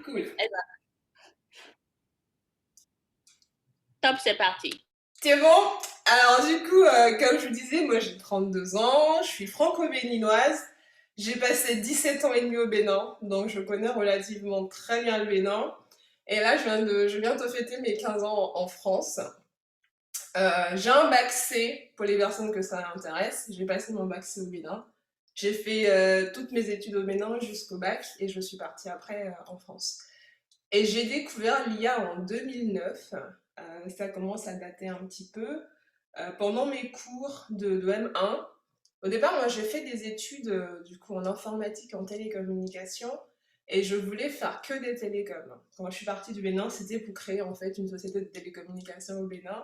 Cool. Eh ben, top, c'est parti. C'est bon? Alors du coup, comme je vous disais, moi j'ai 32 ans, je suis franco-béninoise. J'ai passé 17 ans et demi au Bénin, donc je connais relativement très bien le Bénin. Et là, je viens de fêter mes 15 ans en France. J'ai un bac C pour les personnes que ça intéresse. J'ai passé mon bac C au Bénin. J'ai fait toutes mes études au Bénin jusqu'au bac et je suis partie après en France. Et j'ai découvert l'IA en 2009. Ça commence à dater un petit peu. Pendant mes cours de M1, au départ, moi, j'ai fait des études du coup en informatique, en télécommunication, et je voulais faire que des télécoms. Quand je suis partie du Bénin, c'était pour créer en fait une société de télécommunication au Bénin.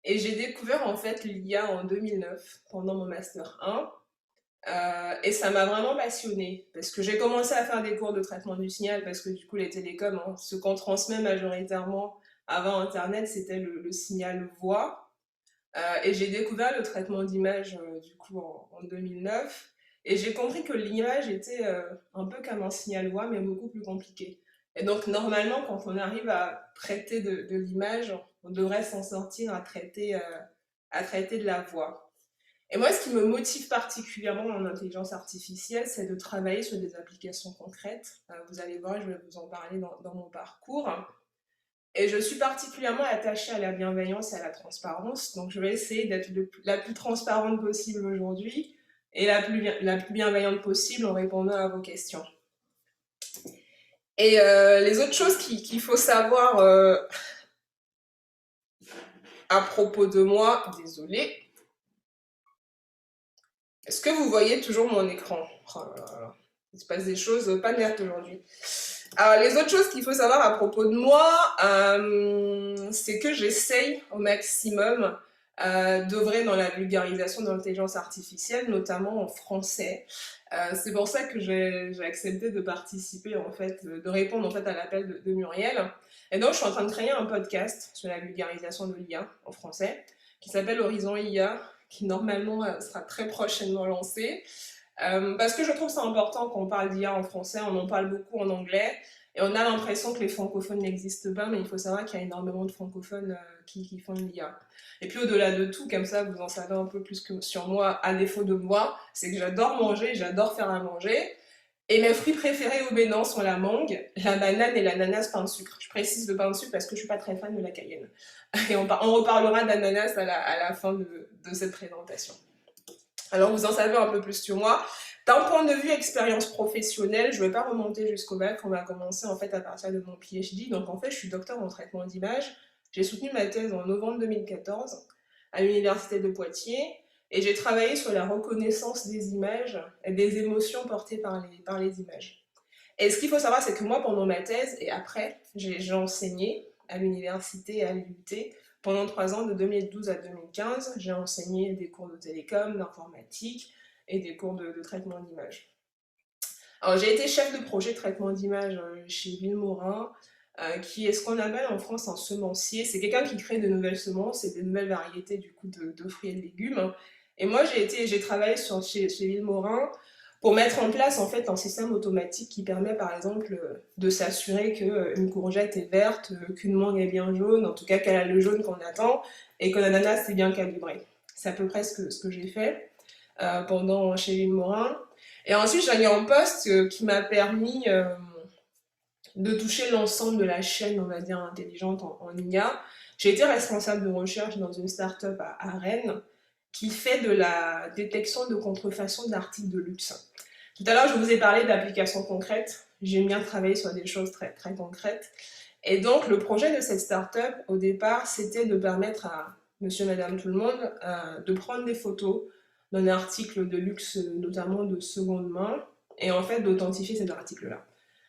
Et j'ai découvert en fait l'IA en 2009 pendant mon master 1. Et ça m'a vraiment passionnée parce que j'ai commencé à faire des cours de traitement du signal parce que du coup les télécoms, hein, ce qu'on transmet majoritairement avant Internet, c'était le signal voix. Et j'ai découvert le traitement d'image du coup en 2009 et j'ai compris que l'image était un peu comme un signal voix mais beaucoup plus compliqué. Et donc normalement quand on arrive à traiter de l'image, on devrait s'en sortir à traiter de la voix. Et moi, ce qui me motive particulièrement en intelligence artificielle, c'est de travailler sur des applications concrètes. Vous allez voir, je vais vous en parler dans mon parcours. Et je suis particulièrement attachée à la bienveillance et à la transparence. Donc, je vais essayer d'être la plus transparente possible aujourd'hui et la plus bienveillante possible en répondant à vos questions. Et les autres choses qu'il faut savoir à propos de moi, désolée, est-ce que vous voyez toujours mon écran? Oh là là. Il se passe des choses pas nettes aujourd'hui. Alors, les autres choses qu'il faut savoir à propos de moi, c'est que j'essaye au maximum d'œuvrer dans la vulgarisation de l'intelligence artificielle, notamment en français. C'est pour ça que j'ai accepté de participer, en fait, de répondre en fait à l'appel de Muriel. Et donc, je suis en train de créer un podcast sur la vulgarisation de l'IA en français, qui s'appelle Horizon IA, qui normalement sera très prochainement lancé. Parce que je trouve ça important qu'on parle d'IA en français, on en parle beaucoup en anglais, et on a l'impression que les francophones n'existent pas, mais il faut savoir qu'il y a énormément de francophones qui font de l'IA. Et puis au-delà de tout, comme ça vous en savez un peu plus que sur moi, à défaut de moi, c'est que j'adore manger, j'adore faire à manger, et mes fruits préférés au Bénin sont la mangue, la banane et l'ananas pain de sucre. Je précise le pain de sucre parce que je suis pas très fan de la cayenne. Et on reparlera d'ananas à la fin de cette présentation. Alors vous en savez un peu plus sur moi. D'un point de vue expérience professionnelle, je ne vais pas remonter jusqu'au bac, on va commencer en fait à partir de mon PhD. Donc en fait, je suis docteur en traitement d'image. J'ai soutenu ma thèse en novembre 2014 à l'université de Poitiers et j'ai travaillé sur la reconnaissance des images et des émotions portées par les images. Et ce qu'il faut savoir, c'est que moi, pendant ma thèse et après, j'ai enseigné à l'université et à l'UT pendant 3 ans, de 2012 à 2015. J'ai enseigné des cours de télécom, d'informatique et des cours de traitement d'image. Alors, j'ai été chef de projet traitement d'image chez Villemorin, qui est ce qu'on appelle en France un semencier. C'est quelqu'un qui crée de nouvelles semences et de nouvelles variétés du coup de fruits et de légumes. Et moi, j'ai travaillé chez Villemorin pour mettre en place en fait un système automatique qui permet par exemple de s'assurer qu'une courgette est verte, qu'une mangue est bien jaune, en tout cas qu'elle a le jaune qu'on attend et que l'ananas est bien calibré. C'est à peu près ce que j'ai fait pendant chez Villemorin. Et ensuite, j'ai eu un poste qui m'a permis de toucher l'ensemble de la chaîne, on va dire, intelligente en IA. J'ai été responsable de recherche dans une start-up à Rennes qui fait de la détection de contrefaçon d'articles de luxe. Tout à l'heure, je vous ai parlé d'applications concrètes. J'aime bien travailler sur des choses très, très concrètes. Et donc, le projet de cette start-up, au départ, c'était de permettre à monsieur, madame, tout le monde de prendre des photos d'un article de luxe, notamment de seconde main, et en fait d'authentifier cet article-là.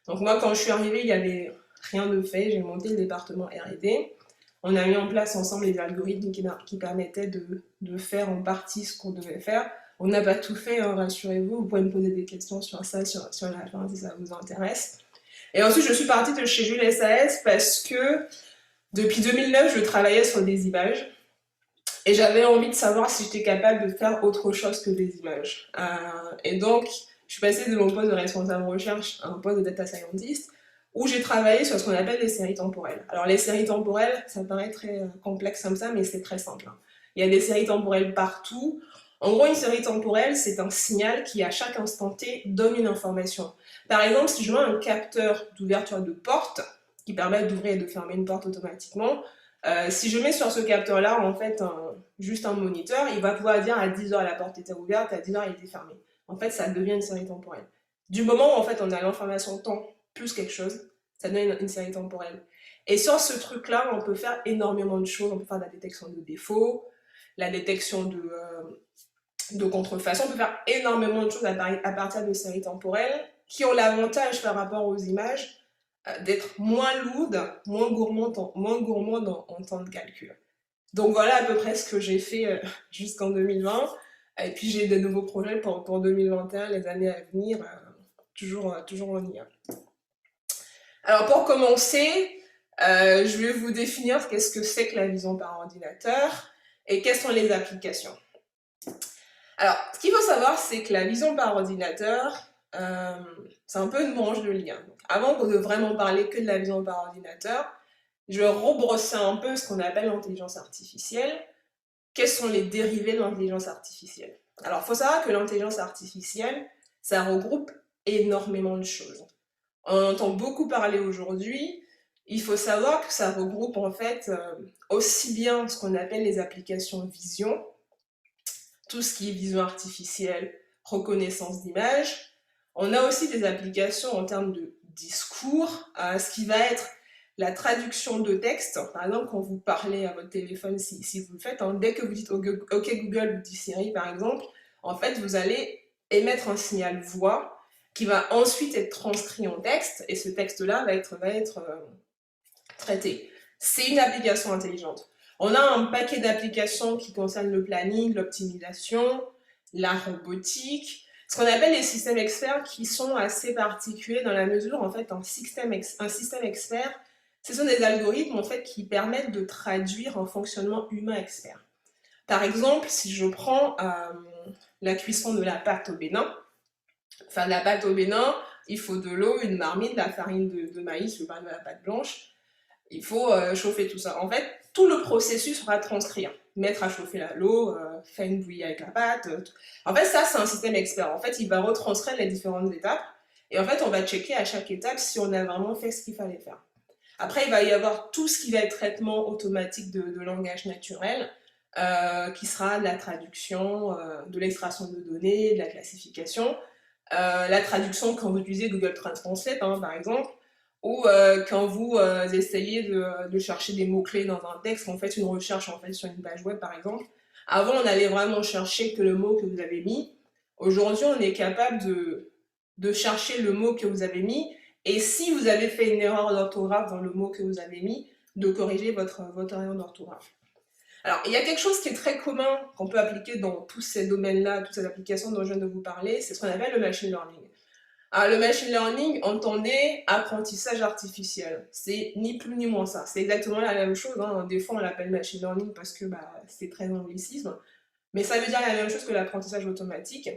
Donc moi, quand je suis arrivée, il n'y avait rien de fait. J'ai monté le département R&D. On a mis en place ensemble les algorithmes qui permettaient de faire en partie ce qu'on devait faire. On n'a pas tout fait, hein, rassurez-vous. Vous pouvez me poser des questions sur ça, sur la fin, si ça vous intéresse. Et ensuite, je suis partie de chez Jules SAS parce que depuis 2009, je travaillais sur des images. Et j'avais envie de savoir si j'étais capable de faire autre chose que des images. Et donc, je suis passée de mon poste de responsable recherche à un poste de data scientist, où j'ai travaillé sur ce qu'on appelle les séries temporelles. Alors les séries temporelles, ça paraît très complexe comme ça, mais c'est très simple, hein. Il y a des séries temporelles partout. En gros, une série temporelle, c'est un signal qui, à chaque instant T, donne une information. Par exemple, si je mets un capteur d'ouverture de porte, qui permet d'ouvrir et de fermer une porte automatiquement, si je mets sur ce capteur-là, en fait, juste un moniteur, il va pouvoir dire à 10h la porte était ouverte, à 10h elle était fermée. En fait, ça devient une série temporelle. Du moment où en fait on a l'information temps plus quelque chose, ça devient une série temporelle. Et sur ce truc-là, on peut faire énormément de choses. On peut faire de la détection de défauts, la détection de contrefaçon. On peut faire énormément de choses à partir de séries temporelles qui ont l'avantage par rapport aux images d'être moins lourdes, moins gourmandes en temps de calcul. Donc voilà à peu près ce que j'ai fait jusqu'en 2020. Et puis j'ai de nouveaux projets pour 2021, les années à venir, toujours en IA. Alors pour commencer, je vais vous définir qu'est-ce que c'est que la vision par ordinateur et quelles sont les applications. Alors, ce qu'il faut savoir, c'est que la vision par ordinateur, c'est un peu une branche de l'IA. Donc, avant de vraiment parler que de la vision par ordinateur, je vais rebrosser un peu ce qu'on appelle l'intelligence artificielle. Quels sont les dérivés de l'intelligence artificielle? Alors, il faut savoir que l'intelligence artificielle, ça regroupe énormément de choses. On entend beaucoup parler aujourd'hui. Il faut savoir que ça regroupe en fait aussi bien ce qu'on appelle les applications vision, tout ce qui est vision artificielle, reconnaissance d'image. On a aussi des applications en termes de discours, ce qui va être la traduction de texte. Par exemple, quand vous parlez à votre téléphone, si vous le faites, hein, dès que vous dites OK Google ou dit Siri par exemple, en fait, vous allez émettre un signal voix qui va ensuite être transcrit en texte, et ce texte-là va être traité. C'est une application intelligente. On a un paquet d'applications qui concernent le planning, l'optimisation, la robotique, ce qu'on appelle les systèmes experts qui sont assez particuliers dans la mesure, en fait, un système expert, ce sont des algorithmes, en fait, qui permettent de traduire un fonctionnement humain expert. Par exemple, si je prends la cuisson de la pâte au bénin, faire de la pâte au bénin, il faut de l'eau, une marmite, de la farine de maïs, le pain de la pâte blanche. Il faut chauffer tout ça. En fait, tout le processus sera transcrit. Mettre à chauffer l'eau, faire une bouillie avec la pâte. En fait, ça, c'est un système expert. En fait, il va retranscrire les différentes étapes. Et en fait, on va checker à chaque étape si on a vraiment fait ce qu'il fallait faire. Après, il va y avoir tout ce qui va être traitement automatique de langage naturel, qui sera de la traduction, de l'extraction de données, de la classification. La traduction quand vous utilisez Google Translate, hein, par exemple, ou quand vous essayez de chercher des mots-clés dans un texte, quand vous faites une recherche en fait, sur une page web, par exemple. Avant, on allait vraiment chercher que le mot que vous avez mis. Aujourd'hui, on est capable de chercher le mot que vous avez mis, et si vous avez fait une erreur d'orthographe dans le mot que vous avez mis, de corriger votre erreur d'orthographe. Alors, il y a quelque chose qui est très commun qu'on peut appliquer dans tous ces domaines-là, toutes ces applications dont je viens de vous parler, c'est ce qu'on appelle le machine learning. Alors, le machine learning, entendez apprentissage artificiel. C'est ni plus ni moins ça. C'est exactement la même chose, hein. Des fois, on l'appelle machine learning parce que c'est très anglicisme. Mais ça veut dire la même chose que l'apprentissage automatique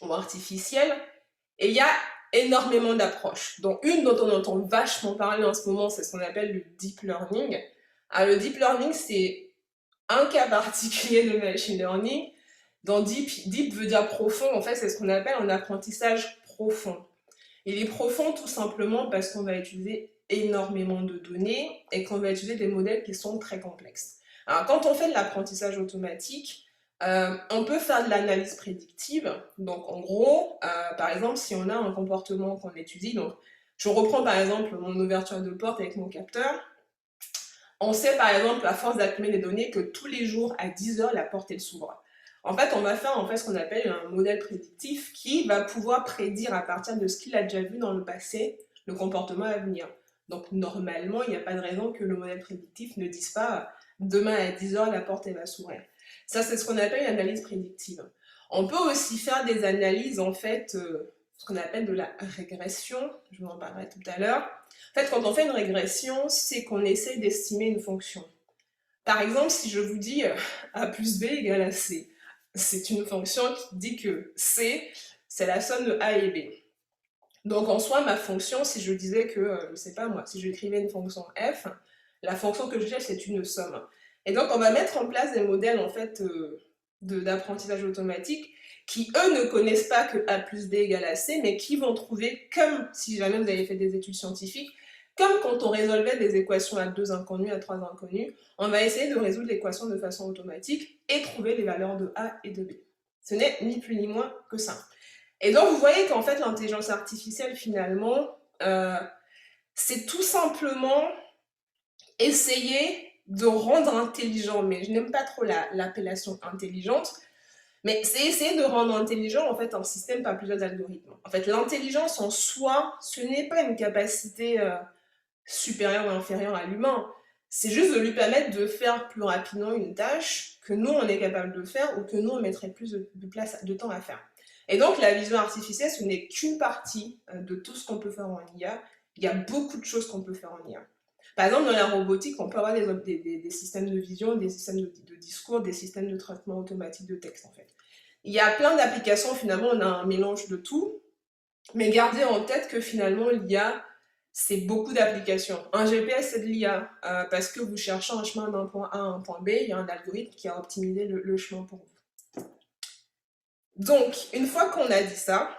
ou artificiel. Et il y a énormément d'approches. Donc, une dont on entend vachement parler en ce moment, c'est ce qu'on appelle le deep learning. Alors, le deep learning, c'est un cas particulier de machine learning. Dans deep veut dire profond, en fait, c'est ce qu'on appelle un apprentissage profond. Il est profond tout simplement parce qu'on va utiliser énormément de données et qu'on va utiliser des modèles qui sont très complexes. Alors, quand on fait de l'apprentissage automatique, on peut faire de l'analyse prédictive. Donc, en gros, par exemple, si on a un comportement qu'on étudie, donc je reprends par exemple mon ouverture de porte avec mon capteur. On sait par exemple, à force d'accumuler des données, que tous les jours à 10h, la porte elle s'ouvre. En fait, on va faire ce qu'on appelle un modèle prédictif qui va pouvoir prédire à partir de ce qu'il a déjà vu dans le passé, le comportement à venir. Donc normalement, il n'y a pas de raison que le modèle prédictif ne dise pas demain à 10h, la porte elle va s'ouvrir. Ça, c'est ce qu'on appelle l'analyse prédictive. On peut aussi faire des analyses, en fait, ce qu'on appelle de la régression, je vous en parlerai tout à l'heure. En fait, quand on fait une régression, c'est qu'on essaie d'estimer une fonction. Par exemple, si je vous dis A plus B égale à C, c'est une fonction qui dit que C, c'est la somme de A et B. Donc en soi, ma fonction, si je disais que, je ne sais pas moi, si j'écrivais une fonction f, la fonction que je cherche, c'est une somme. Et donc on va mettre en place des modèles en fait d'apprentissage automatique qui, eux, ne connaissent pas que a plus b égale à c, mais qui vont trouver, comme si jamais vous avez fait des études scientifiques, comme quand on résolvait des équations à 2 inconnus, à 3 inconnus, on va essayer de résoudre l'équation de façon automatique et trouver les valeurs de a et de b. Ce n'est ni plus ni moins que ça. Et donc, vous voyez qu'en fait, l'intelligence artificielle, finalement, c'est tout simplement essayer de rendre intelligent, mais je n'aime pas trop l'appellation intelligente, mais c'est essayer de rendre intelligent, en fait, un système par plusieurs algorithmes. En fait, l'intelligence en soi, ce n'est pas une capacité supérieure ou inférieure à l'humain, c'est juste de lui permettre de faire plus rapidement une tâche que nous, on est capable de faire ou que nous, on mettrait plus de temps à faire. Et donc, la vision artificielle, ce n'est qu'une partie de tout ce qu'on peut faire en IA. Il y a beaucoup de choses qu'on peut faire en IA. Par exemple, dans la robotique, on peut avoir des systèmes de vision, des systèmes de discours, des systèmes de traitement automatique de texte, en fait. Il y a plein d'applications, finalement, on a un mélange de tout, mais gardez en tête que finalement, l'IA, c'est beaucoup d'applications. Un GPS, c'est de l'IA, parce que vous cherchez un chemin d'un point A à un point B, il y a un algorithme qui a optimisé le chemin pour vous. Donc, une fois qu'on a dit ça,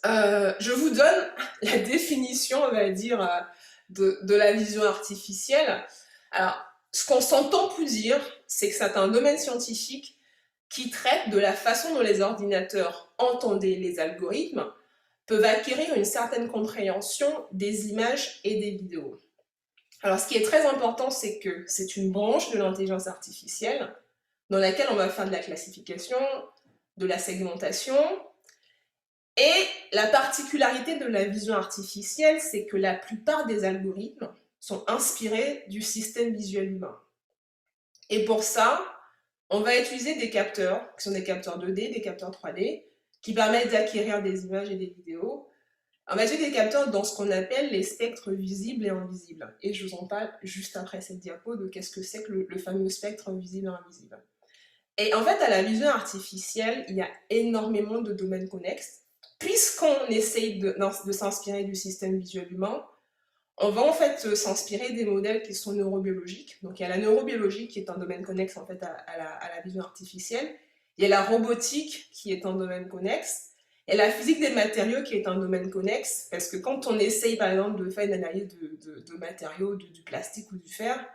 je vous donne la définition, on va dire, de la vision artificielle. Alors, ce qu'on s'entend pour dire, c'est que c'est un domaine scientifique qui traite de la façon dont les ordinateurs, entendez les algorithmes, peuvent acquérir une certaine compréhension des images et des vidéos. Alors, ce qui est très important, c'est que c'est une branche de l'intelligence artificielle dans laquelle on va faire de la classification, de la segmentation. Et la particularité de la vision artificielle, c'est que la plupart des algorithmes sont inspirés du système visuel humain. Et pour ça, on va utiliser des capteurs, qui sont des capteurs 2D, des capteurs 3D, qui permettent d'acquérir des images et des vidéos. On va utiliser des capteurs dans ce qu'on appelle les spectres visibles et invisibles. Et je vous en parle juste après cette diapo de qu'est-ce que c'est que le fameux spectre visible et invisible. Et en fait, à la vision artificielle, il y a énormément de domaines connexes. Puisqu'on essaye de s'inspirer du système visuel humain, on va en fait s'inspirer des modèles qui sont neurobiologiques. Donc il y a la neurobiologie qui est un domaine connexe en fait à la vision artificielle. Il y a la robotique qui est un domaine connexe. Et la physique des matériaux qui est un domaine connexe, parce que quand on essaye par exemple de faire une analyse de matériaux, du plastique ou du fer,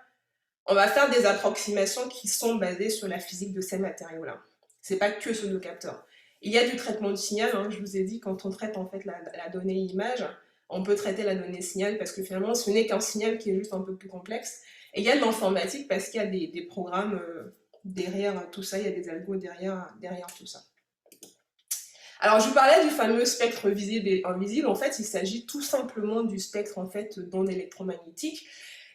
on va faire des approximations qui sont basées sur la physique de ces matériaux-là. C'est pas que sur nos capteurs. Il y a du traitement de signal, hein, je vous ai dit, quand on traite en fait la donnée image, on peut traiter la donnée signal parce que finalement ce n'est qu'un signal qui est juste un peu plus complexe. Et il y a de l'informatique parce qu'il y a des programmes derrière tout ça, il y a des algos derrière tout ça. Alors je vous parlais du fameux spectre visible et invisible, en fait il s'agit tout simplement du spectre en fait d'ondes électromagnétiques.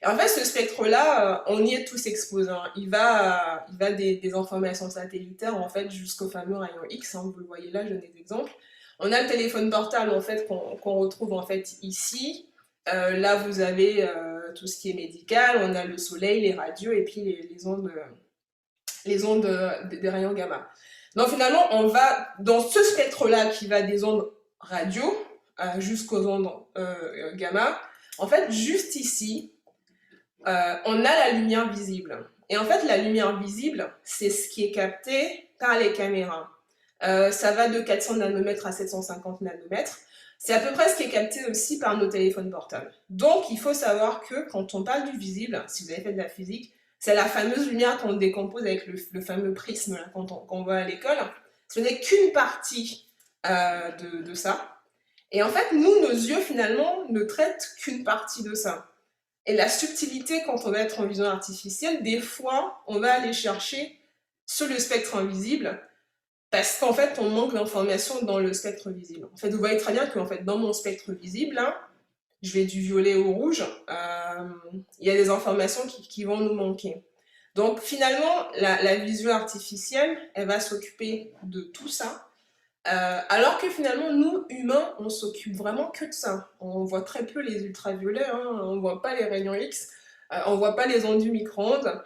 Et en fait ce spectre-là, on y est tous exposés. Hein. Il va des informations satellitaires en fait jusqu'au fameux rayon X, hein, vous le voyez là, je donne des exemples. On a le téléphone portable en fait qu'on retrouve en fait ici. Là vous avez tout ce qui est médical, on a le soleil, les radios et puis les ondes des rayons gamma. Donc finalement, on va dans ce spectre-là qui va des ondes radio jusqu'aux ondes gamma. En fait, juste ici, on a la lumière visible. Et en fait, la lumière visible, c'est ce qui est capté par les caméras. Ça va de 400 nanomètres à 750 nanomètres. C'est à peu près ce qui est capté aussi par nos téléphones portables. Donc, il faut savoir que quand on parle du visible, si vous avez fait de la physique, c'est la fameuse lumière qu'on décompose avec le fameux prisme là, qu'on voit à l'école. Ce n'est qu'une partie de ça. Et en fait, nous, nos yeux, finalement, ne traitent qu'une partie de ça. Et la subtilité, quand on va être en vision artificielle, des fois, on va aller chercher sur le spectre invisible, parce qu'en fait, on manque d'informations dans le spectre visible. En fait, vous voyez très bien que fait, dans mon spectre visible, hein, je vais du violet au rouge, il y a des informations qui vont nous manquer. Donc finalement, la vision artificielle, elle va s'occuper de tout ça, alors que finalement, nous, humains, on s'occupe vraiment que de ça. On voit très peu les ultraviolets, hein, on voit pas les rayons X, on voit pas les ondes du micro-ondes,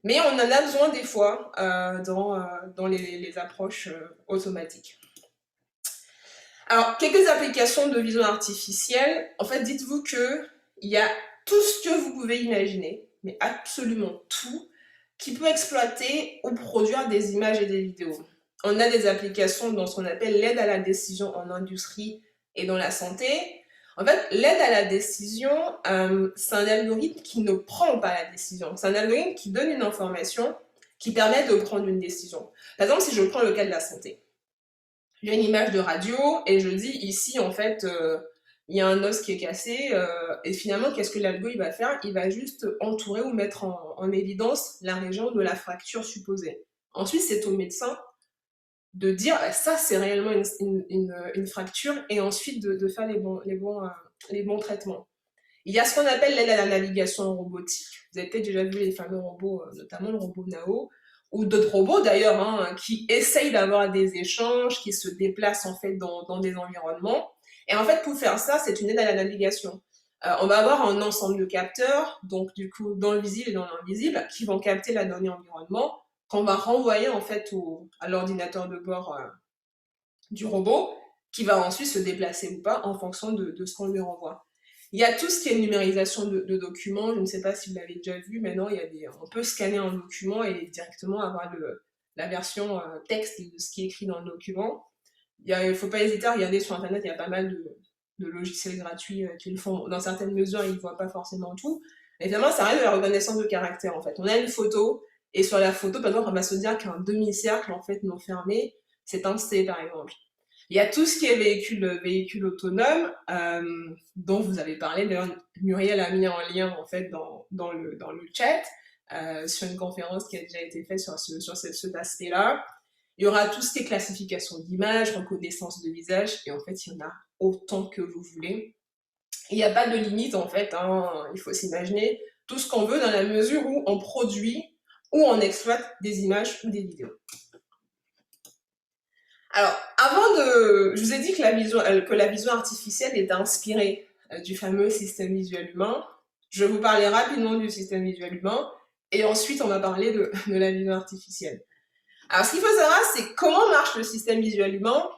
mais on en a besoin des fois dans les approches automatiques. Alors, quelques applications de vision artificielle. En fait, dites-vous qu'il y a tout ce que vous pouvez imaginer, mais absolument tout, qui peut exploiter ou produire des images et des vidéos. On a des applications dans ce qu'on appelle l'aide à la décision en industrie et dans la santé. En fait, l'aide à la décision, c'est un algorithme qui ne prend pas la décision. C'est un algorithme qui donne une information qui permet de prendre une décision. Par exemple, si je prends le cas de la santé, il y a une image de radio et je dis ici, en fait, il y a un os qui est cassé et finalement, qu'est-ce que l'algo il va faire? Il va juste entourer ou mettre en évidence la région de la fracture supposée. Ensuite, c'est au médecin de dire ça, c'est réellement une fracture et ensuite de faire les bons traitements. Il y a ce qu'on appelle l'aide à la navigation robotique. Vous avez peut-être déjà vu les fameux robots, notamment le robot Nao, ou d'autres robots d'ailleurs, hein, qui essayent d'avoir des échanges, qui se déplacent en fait dans des environnements. Et en fait, pour faire ça, c'est une aide à la navigation. On va avoir un ensemble de capteurs, donc du coup dans le visible et dans l'invisible, qui vont capter la donnée environnement, qu'on va renvoyer en fait à l'ordinateur de bord du robot, qui va ensuite se déplacer ou pas en fonction de ce qu'on lui renvoie. Il y a tout ce qui est numérisation de documents. Je ne sais pas si vous l'avez déjà vu. Maintenant, on peut scanner un document et directement avoir la version texte de ce qui est écrit dans le document. Il ne faut pas hésiter à regarder sur Internet. Il y a pas mal de logiciels gratuits qui le font. Dans certaines mesures, ils ne voient pas forcément tout. Évidemment, ça reste de la reconnaissance de caractère. En fait, on a une photo et sur la photo, par exemple, on va se dire qu'un demi-cercle en fait non fermé, c'est un C, par exemple. Il y a tout ce qui est véhicule autonome, dont vous avez parlé. D'ailleurs, Muriel a mis en lien en fait dans le chat sur une conférence qui a déjà été faite sur cet aspect-là. Il y aura tout ce qui est classification d'images, reconnaissance de visage, et en fait, il y en a autant que vous voulez. Il n'y a pas de limite en fait. Hein. Il faut s'imaginer tout ce qu'on veut dans la mesure où on produit ou on exploite des images ou des vidéos. Alors, je vous ai dit que la vision artificielle est inspirée du fameux système visuel humain. Je vais vous parler rapidement du système visuel humain et ensuite on va parler de la vision artificielle. Alors, ce qu'il faut savoir, c'est comment marche le système visuel humain.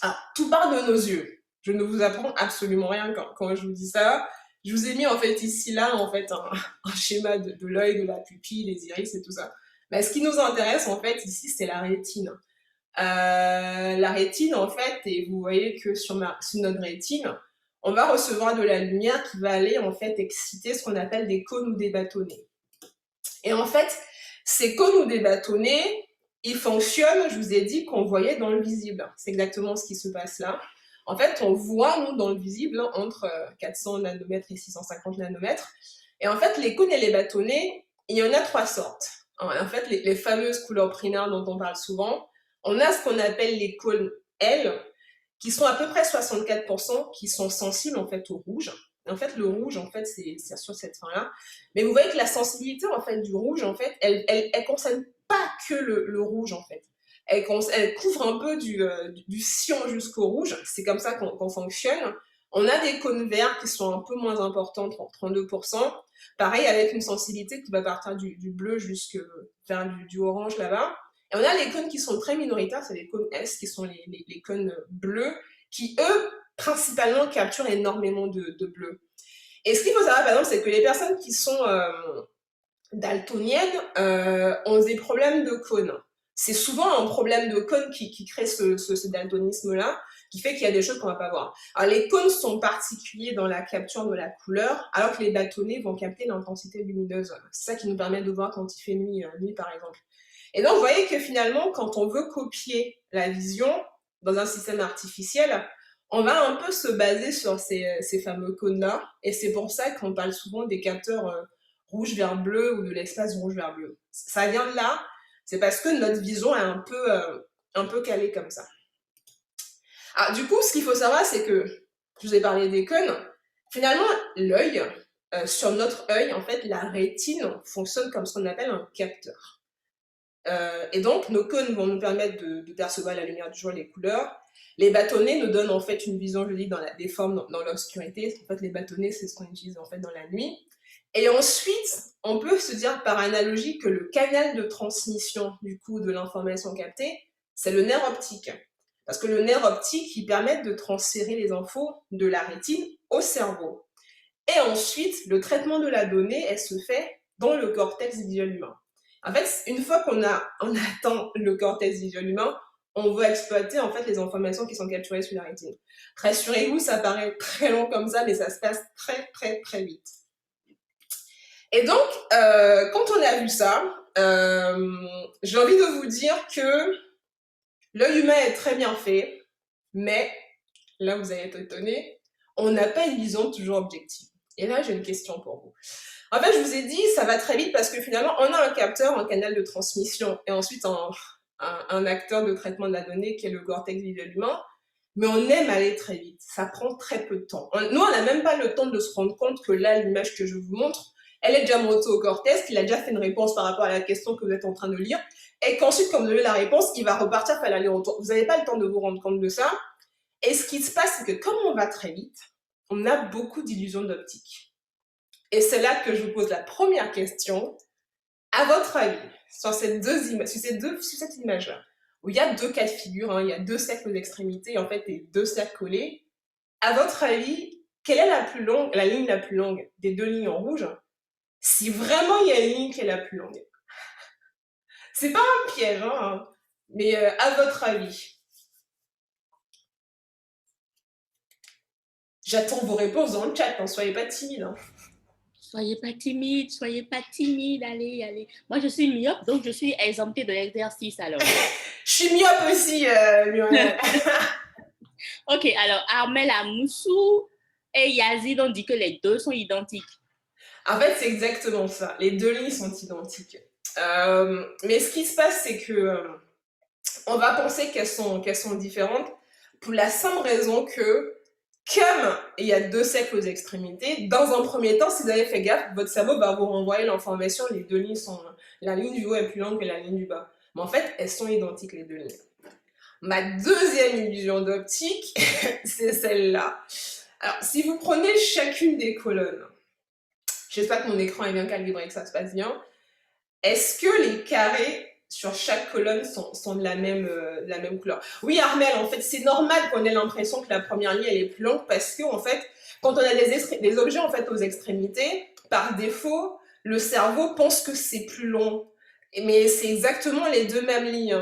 Alors, tout part de nos yeux. Je ne vous apprends absolument rien quand je vous dis ça. Je vous ai mis en fait ici, là, en fait, un schéma de l'œil, de la pupille, des iris et tout ça. Mais ce qui nous intéresse en fait ici, c'est la rétine. La rétine en fait, et vous voyez que sur notre rétine, on va recevoir de la lumière qui va aller en fait exciter ce qu'on appelle des cônes ou des bâtonnets. Et en fait, ces cônes ou des bâtonnets, ils fonctionnent, je vous ai dit, qu'on voyait dans le visible. C'est exactement ce qui se passe là. En fait, on voit, nous, dans le visible, entre 400 nanomètres et 650 nanomètres. Et en fait, les cônes et les bâtonnets, il y en a 3 sortes. En fait, les fameuses couleurs primaires dont on parle souvent, on a ce qu'on appelle les cônes L, qui sont à peu près 64%, qui sont sensibles en fait au rouge. En fait, le rouge, en fait, c'est sur cette fin-là. Mais vous voyez que la sensibilité en fait du rouge, en fait, elle concerne pas que le rouge, en fait. Elle couvre un peu du cyan jusqu'au rouge. C'est comme ça qu'on fonctionne. On a des cônes verts qui sont un peu moins importants, 32%. Pareil, avec une sensibilité qui va partir du bleu jusqu'à vers du orange là-bas. Et on a les cônes qui sont très minoritaires, c'est les cônes S, qui sont les cônes bleus, qui, eux, principalement capturent énormément de bleu. Et ce qu'il faut savoir, par exemple, c'est que les personnes qui sont daltoniennes ont des problèmes de cônes. C'est souvent un problème de cônes qui crée ce daltonisme-là, qui fait qu'il y a des choses qu'on ne va pas voir. Alors, les cônes sont particuliers dans la capture de la couleur, alors que les bâtonnets vont capter l'intensité lumineuse. C'est ça qui nous permet de voir quand il fait nuit par exemple. Et donc, vous voyez que finalement, quand on veut copier la vision dans un système artificiel, on va un peu se baser sur ces fameux cônes-là. Et c'est pour ça qu'on parle souvent des capteurs rouge vers bleu ou de l'espace rouge vers bleu. Ça vient de là, c'est parce que notre vision est un peu calée comme ça. Alors, du coup, ce qu'il faut savoir, c'est que, je vous ai parlé des cônes, finalement, l'œil, sur notre œil, en fait, la rétine fonctionne comme ce qu'on appelle un capteur. Et donc, nos cônes vont nous permettre de percevoir la lumière du jour et les couleurs. Les bâtonnets nous donnent en fait une vision, je dis, des formes dans l'obscurité. En fait, les bâtonnets, c'est ce qu'on utilise en fait dans la nuit. Et ensuite, on peut se dire par analogie que le canal de transmission du coup de l'information captée, c'est le nerf optique. Parce que le nerf optique, il permet de transférer les infos de la rétine au cerveau. Et ensuite, le traitement de la donnée, elle se fait dans le cortex visuel humain. En fait, une fois qu'on a atteint le cortex visuel humain, on va exploiter en fait les informations qui sont capturées sur la rétine. Rassurez-vous, ça paraît très long comme ça, mais ça se passe très très très vite. Et donc, quand on a vu ça, j'ai envie de vous dire que l'œil humain est très bien fait, mais là vous allez être étonnés, on n'a pas une vision toujours objective. Et là, j'ai une question pour vous. En fait, je vous ai dit, ça va très vite parce que finalement, on a un capteur, un canal de transmission, et ensuite un acteur de traitement de la donnée qui est le cortex visuel humain, mais on aime aller très vite. Ça prend très peu de temps. Nous, on n'a même pas le temps de se rendre compte que là, l'image que je vous montre, elle est déjà montée au cortex, qu'il a déjà fait une réponse par rapport à la question que vous êtes en train de lire, et qu'ensuite, quand vous avez la réponse, il va repartir faire l'aller-retour. Vous n'avez pas le temps de vous rendre compte de ça. Et ce qui se passe, c'est que comme on va très vite, on a beaucoup d'illusions d'optique. Et c'est là que je vous pose la première question. À votre avis, sur cette image-là, où il y a deux cas de figure, il y a deux cercles d'extrémité, en fait, et deux cercles collés, à votre avis, quelle est la ligne la plus longue des deux lignes en rouge, si vraiment il y a une ligne qui est la plus longue? C'est pas un piège, mais à votre avis. J'attends vos réponses dans le chat, soyez pas timides. Soyez pas timide, allez, allez. Moi, je suis myope, donc je suis exemptée de l'exercice alors. Je suis myope aussi, Lionel. Ok, alors Armel Amoussou et Yazid ont dit que les deux sont identiques. En fait, c'est exactement ça. Les deux lignes sont identiques. Mais ce qui se passe, c'est que on va penser qu'elles sont différentes pour la simple raison que, comme il y a deux cercles aux extrémités, dans un premier temps, si vous avez fait gaffe, votre cerveau va vous renvoyer l'information, les deux lignes sont... La ligne du haut est plus longue que la ligne du bas. Mais en fait, elles sont identiques, les deux lignes. Ma deuxième illusion d'optique, c'est celle-là. Alors, si vous prenez chacune des colonnes, j'espère que mon écran est bien calibré, que ça se passe bien, est-ce que les carrés sur chaque colonne sont de la même couleur? Oui, Armel, en fait, c'est normal qu'on ait l'impression que la première ligne, elle est plus longue parce que, en fait, quand on a des objets, en fait, aux extrémités, par défaut, le cerveau pense que c'est plus long. Mais c'est exactement les deux mêmes lignes.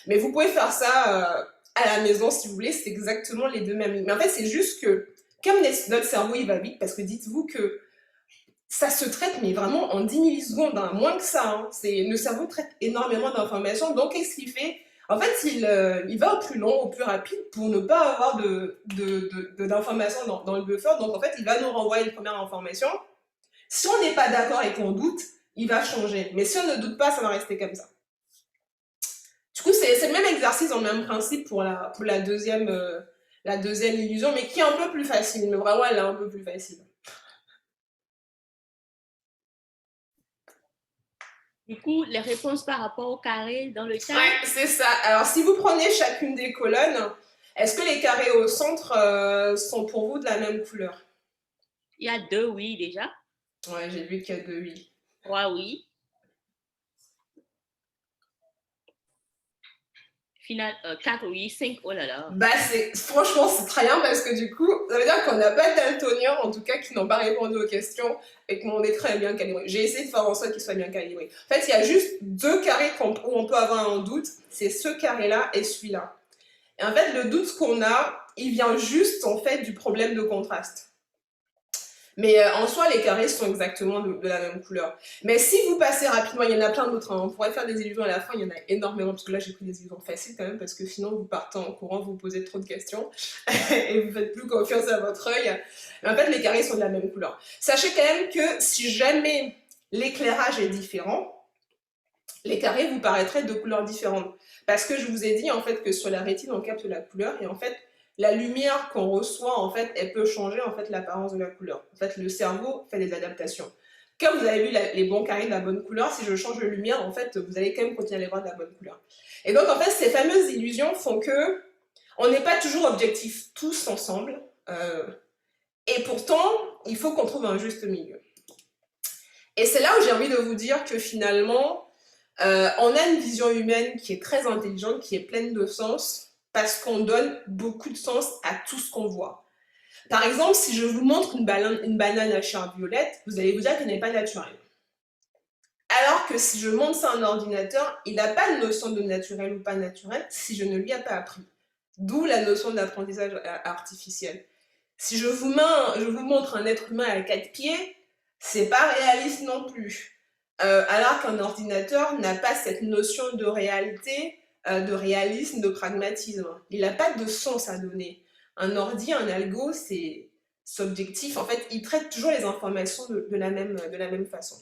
Mais vous pouvez faire ça à la maison si vous voulez, c'est exactement les deux mêmes lignes. Mais en fait, c'est juste que, comme notre cerveau, il va vite, parce que dites-vous que ça se traite, mais vraiment en 10 millisecondes, moins que ça. Le cerveau traite énormément d'informations. Donc, qu'est-ce qu'il fait? En fait, il va au plus long, au plus rapide pour ne pas avoir d'informations dans le buffer. Donc, en fait, il va nous renvoyer une première information. Si on n'est pas d'accord et qu'on doute, il va changer. Mais si on ne doute pas, ça va rester comme ça. Du coup, c'est le même exercice, dans le même principe pour la deuxième illusion, mais qui est un peu plus facile. Mais vraiment, elle est un peu plus facile. Du coup, les réponses par rapport au carré dans le chat. Ouais, c'est ça. Alors, si vous prenez chacune des colonnes, est-ce que les carrés au centre sont pour vous de la même couleur? Il y a 2 oui déjà. Ouais, j'ai vu qu'il y a 2 oui. 3 oui. Final 4 oui, 5 oh là là. Bah, franchement, c'est très bien parce que du coup, ça veut dire qu'on n'a pas daltoniens, en tout cas, qui n'ont pas répondu aux questions et que mon écran est bien calibré. J'ai essayé de faire en sorte qu'il soit bien calibré. En fait, il y a juste deux carrés où on peut avoir un doute. C'est ce carré-là et celui-là. Et en fait, le doute qu'on a, il vient juste, en fait, du problème de contraste. Mais en soi, les carrés sont exactement de la même couleur. Mais si vous passez rapidement, il y en a plein d'autres. On pourrait faire des illusions à la fin, il y en a énormément. Parce que là, j'ai pris des illusions faciles quand même, parce que sinon, vous partez en courant, vous posez trop de questions. Et vous faites plus confiance à votre œil. Mais en fait, les carrés sont de la même couleur. Sachez quand même que si jamais l'éclairage est différent, les carrés vous paraîtraient de couleurs différentes. Parce que je vous ai dit, en fait, que sur la rétine, on capte la couleur. Et en fait, la lumière qu'on reçoit, en fait, elle peut changer en fait l'apparence de la couleur. En fait, le cerveau fait des adaptations. Comme vous avez vu les bons carrés de la bonne couleur, si je change de lumière, en fait, vous allez quand même continuer à les voir de la bonne couleur. Et donc, en fait, ces fameuses illusions font que on n'est pas toujours objectifs tous ensemble. Et pourtant, il faut qu'on trouve un juste milieu. Et c'est là où j'ai envie de vous dire que finalement, on a une vision humaine qui est très intelligente, qui est pleine de sens, parce qu'on donne beaucoup de sens à tout ce qu'on voit. Par exemple, si je vous montre une banane à chair violette, vous allez vous dire qu'elle n'est pas naturelle. Alors que si je montre ça à un ordinateur, il n'a pas de notion de naturel ou pas naturel si je ne lui ai pas appris. D'où la notion d'apprentissage artificiel. Si je vous montre un être humain à 4 pieds, c'est pas réaliste non plus. Alors qu'un ordinateur n'a pas cette notion de réalité, de réalisme, de pragmatisme. Il n'a pas de sens à donner. Un ordi, un algo, c'est subjectif. En fait, il traite toujours les informations de la même façon.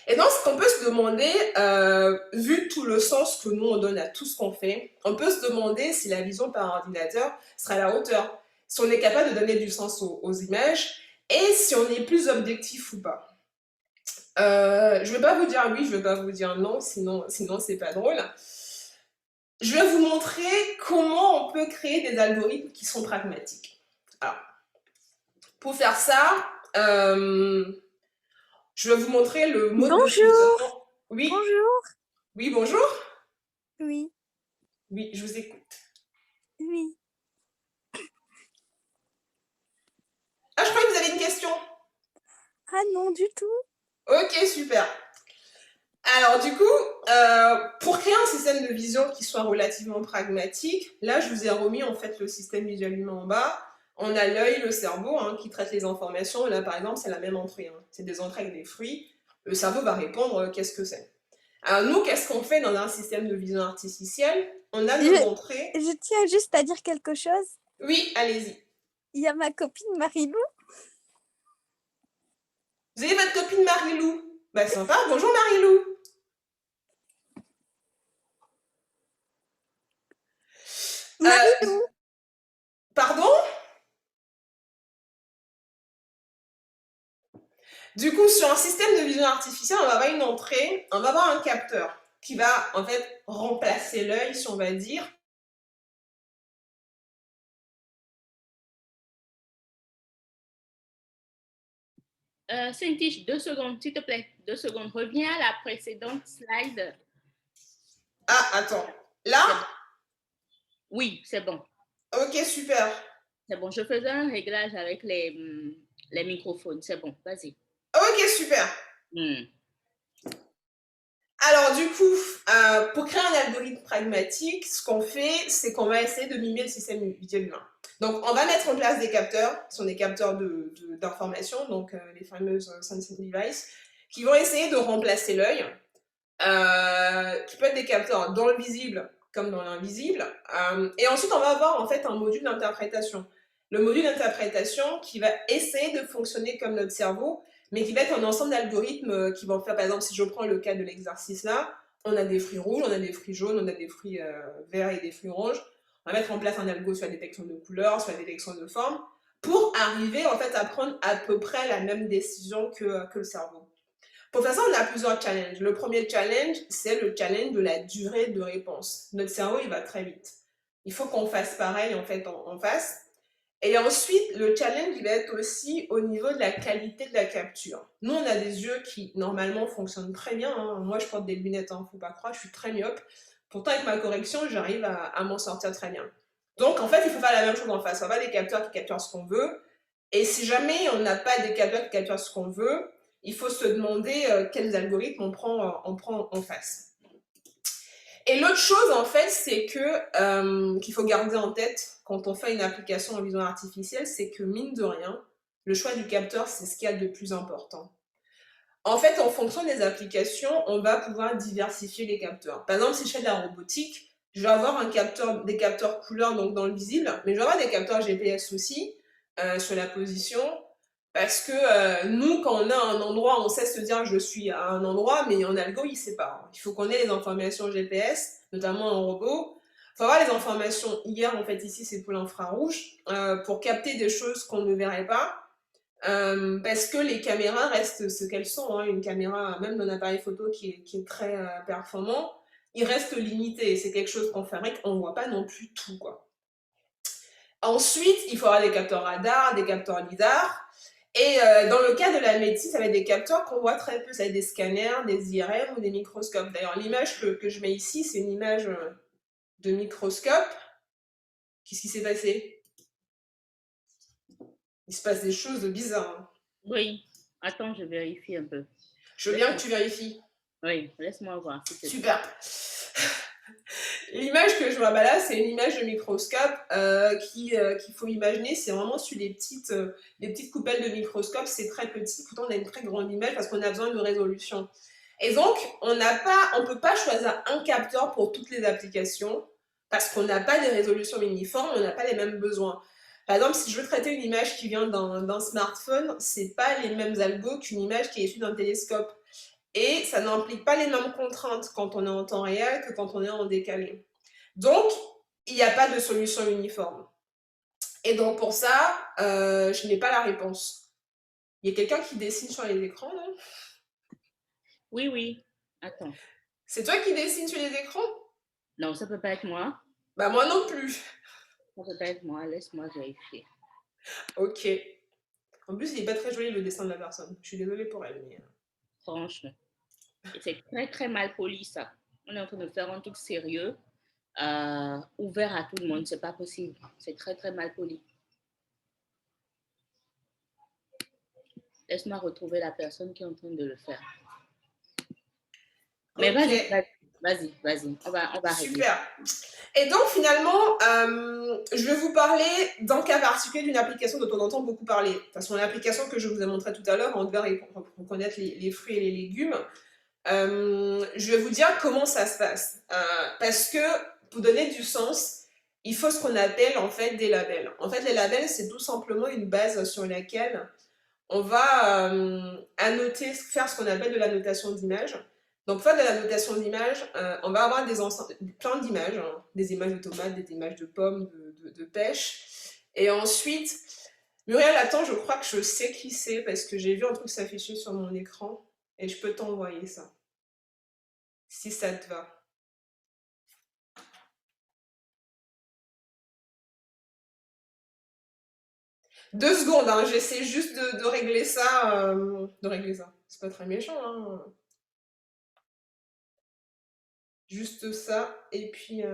Et donc, ce qu'on peut se demander, vu tout le sens que nous, on donne à tout ce qu'on fait, on peut se demander si la vision par ordinateur sera à la hauteur, si on est capable de donner du sens aux images, et si on est plus objectif ou pas. Je ne vais pas vous dire oui, je ne vais pas vous dire non, sinon c'est pas drôle. Je vais vous montrer comment on peut créer des algorithmes qui sont pragmatiques. Alors, pour faire ça, je vais vous montrer le mode de fonctionnement. Oui. Bonjour. Oui, bonjour. Oui. Oui, je vous écoute. Oui. Ah, je crois que vous avez une question. Ah non, du tout. Ok, super. Alors du coup, pour créer un système de vision qui soit relativement pragmatique, là je vous ai remis en fait le système visuel humain en bas. On a l'œil, le cerveau qui traite les informations. Là par exemple, c'est la même entrée. C'est des entrées avec des fruits. Le cerveau va répondre qu'est-ce que c'est. Alors nous, qu'est-ce qu'on fait dans un système de vision artificielle? On a nos entrées. Je tiens juste à dire quelque chose. Oui, allez-y. Il y a ma copine Marilou. Vous avez votre copine Marilou? Bah sympa, bonjour Marilou. Marilou. Pardon? Du coup, sur un système de vision artificielle, on va avoir une entrée, on va avoir un capteur qui va en fait remplacer l'œil, si on va dire. Cintiche, 2 secondes, s'il te plaît. 2 secondes. Reviens à la précédente slide. Ah, attends. Là? Oui, c'est bon. Ok, super. C'est bon, je faisais un réglage avec les microphones. C'est bon, vas-y. Ok, super. Alors du coup, pour créer un algorithme pragmatique, ce qu'on fait, c'est qu'on va essayer de mimer le système visuel humain. Donc on va mettre en place des capteurs, ce sont des capteurs d'information, donc les fameuses sensing devices, qui vont essayer de remplacer l'œil, qui peut être des capteurs dans le visible comme dans l'invisible. Et ensuite, on va avoir en fait un module d'interprétation. Le module d'interprétation qui va essayer de fonctionner comme notre cerveau, mais qui va être un ensemble d'algorithmes qui vont faire, par exemple, si je prends le cas de l'exercice là, on a des fruits rouges, on a des fruits jaunes, on a des fruits verts et des fruits oranges. On va mettre en place un algo sur la détection de couleurs, sur la détection de formes, pour arriver en fait à prendre à peu près la même décision que le cerveau. Pour faire ça, on a plusieurs challenges. Le premier challenge, c'est le challenge de la durée de réponse. Notre cerveau, il va très vite. Il faut qu'on fasse pareil en fait en face. Et ensuite, le challenge, il va être aussi au niveau de la qualité de la capture. Nous, on a des yeux qui, normalement, fonctionnent très bien. Moi, je porte des lunettes, faut pas croire, je suis très myope. Pourtant, avec ma correction, j'arrive à m'en sortir très bien. Donc, en fait, il faut faire la même chose en face. On va des capteurs qui capturent ce qu'on veut. Et si jamais on n'a pas des capteurs qui capturent ce qu'on veut, il faut se demander quels algorithmes on prend en face. Et l'autre chose, en fait, c'est que qu'il faut garder en tête quand on fait une application en vision artificielle, c'est que mine de rien, le choix du capteur, c'est ce qu'il y a de plus important. En fait, en fonction des applications, on va pouvoir diversifier les capteurs. Par exemple, si je fais de la robotique, je vais avoir des capteurs couleurs donc dans le visible, mais je vais avoir des capteurs GPS aussi sur la position. Parce que nous, quand on a un endroit, on sait se dire je suis à un endroit, mais en algo, il ne sait pas. Il faut qu'on ait les informations GPS, notamment en robot. Il faut avoir les informations IR, en fait, ici, c'est pour l'infrarouge, pour capter des choses qu'on ne verrait pas. Parce que les caméras restent ce qu'elles sont. Une caméra, même d'un appareil photo qui est très performant, il reste limité. C'est quelque chose qu'on fabrique, on ne voit pas non plus tout, quoi. Ensuite, il faut avoir des capteurs radar, des capteurs lidar. Et dans le cas de la médecine, ça va être des capteurs qu'on voit très peu. Ça va être des scanners, des IRM ou des microscopes. D'ailleurs, l'image que je mets ici, c'est une image de microscope, qu'est-ce qui s'est passé? Il se passe des choses bizarres, hein. Oui. Attends, je vérifie un peu. Je veux bien que tu vérifies. Oui, laisse-moi voir. Super. L'image que je vois là, c'est une image de microscope qu'il faut imaginer. C'est vraiment sur les petites coupelles de microscope. C'est très petit. Pourtant, on a une très grande image parce qu'on a besoin de résolution. Et donc, on ne peut pas choisir un capteur pour toutes les applications parce qu'on n'a pas des résolutions uniformes, on n'a pas les mêmes besoins. Par exemple, si je veux traiter une image qui vient d'un smartphone, c'est pas les mêmes algos qu'une image qui est issue d'un télescope. Et ça n'implique pas les mêmes contraintes quand on est en temps réel que quand on est en décalé. Donc, il n'y a pas de solution uniforme. Et donc, pour ça, je n'ai pas la réponse. Il y a quelqu'un qui dessine sur les écrans, non? Oui, oui. Attends. C'est toi qui dessines sur les écrans? Non, ça peut pas être moi. Bah, moi non plus. Ça peut pas être moi. Laisse-moi vérifier. Ok. En plus, il n'est pas très joli le dessin de la personne. Je suis désolée pour elle. Mais... Franchement. Et c'est très, très mal poli, ça. On est en train de faire un truc sérieux, ouvert à tout le monde. C'est pas possible. C'est très, très mal poli. Laisse-moi retrouver la personne qui est en train de le faire. Mais ok. vas-y. On va régler. Super. Et donc finalement, je vais vous parler d'un cas particulier d'une application dont on entend beaucoup parler. De toute façon, l'application que je vous ai montrée tout à l'heure, on devrait reconnaître les fruits et les légumes. Je vais vous dire comment ça se passe. Parce que pour donner du sens, il faut ce qu'on appelle en fait des labels. En fait, les labels, c'est tout simplement une base sur laquelle on va annoter, faire ce qu'on appelle de l'annotation d'image. Donc, pour faire de la notation d'image, on va avoir plein d'images, hein, des images de tomates, des images de pommes, de pêche. Et ensuite, Muriel, attends, je crois que je sais qui c'est parce que j'ai vu un truc s'afficher sur mon écran et je peux t'envoyer ça, si ça te va. Deux secondes, hein, j'essaie juste de régler ça. De régler ça. C'est pas très méchant, hein. Juste ça. Et puis.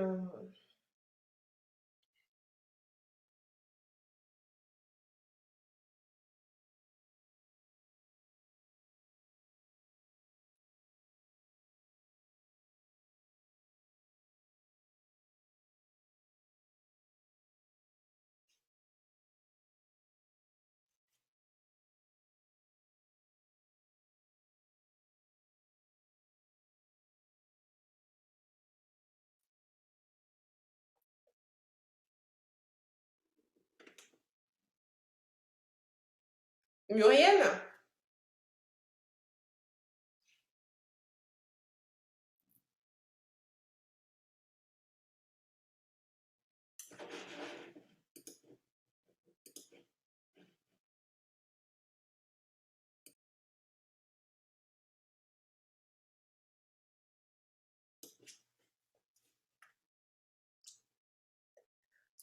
Muriel?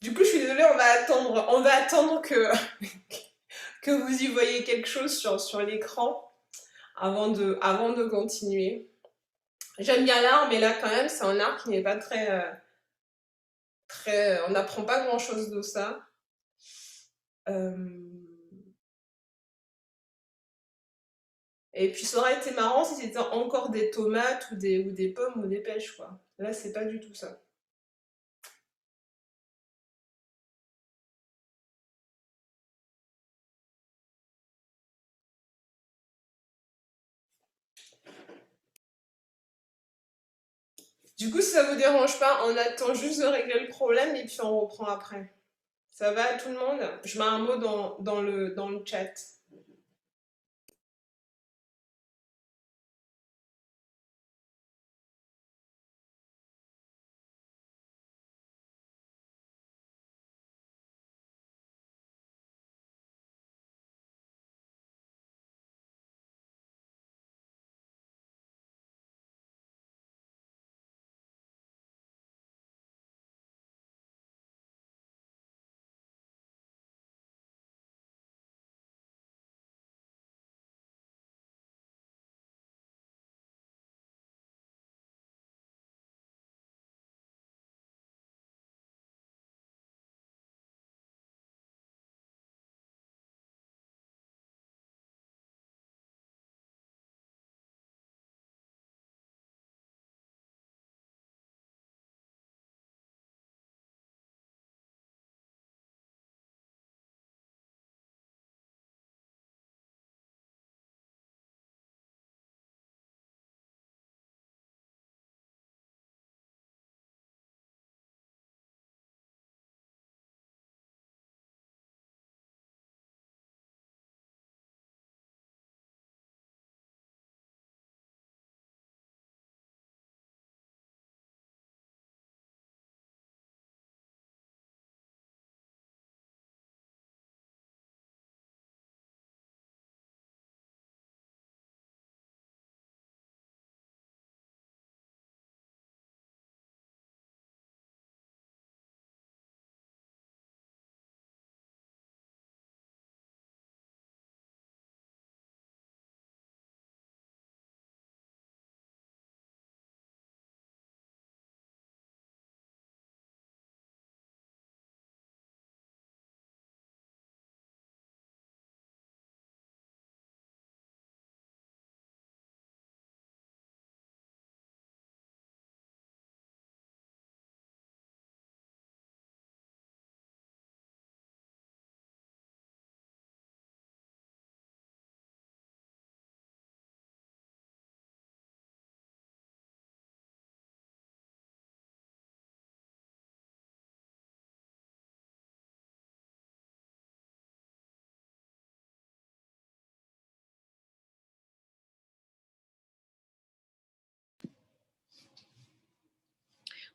Du coup, je suis désolée, on va attendre que vous y voyez quelque chose sur l'écran avant de continuer. J'aime bien l'art, mais là, quand même, c'est un art qui n'est pas très. On n'apprend pas grand-chose de ça. Euh, Et puis, ça aurait été marrant si c'était encore des tomates ou des pommes ou des pêches, quoi. Là, c'est pas du tout ça. Du coup, si ça vous dérange pas, on attend juste de régler le problème et puis on reprend après. Ça va tout le monde? Je mets un mot dans le chat.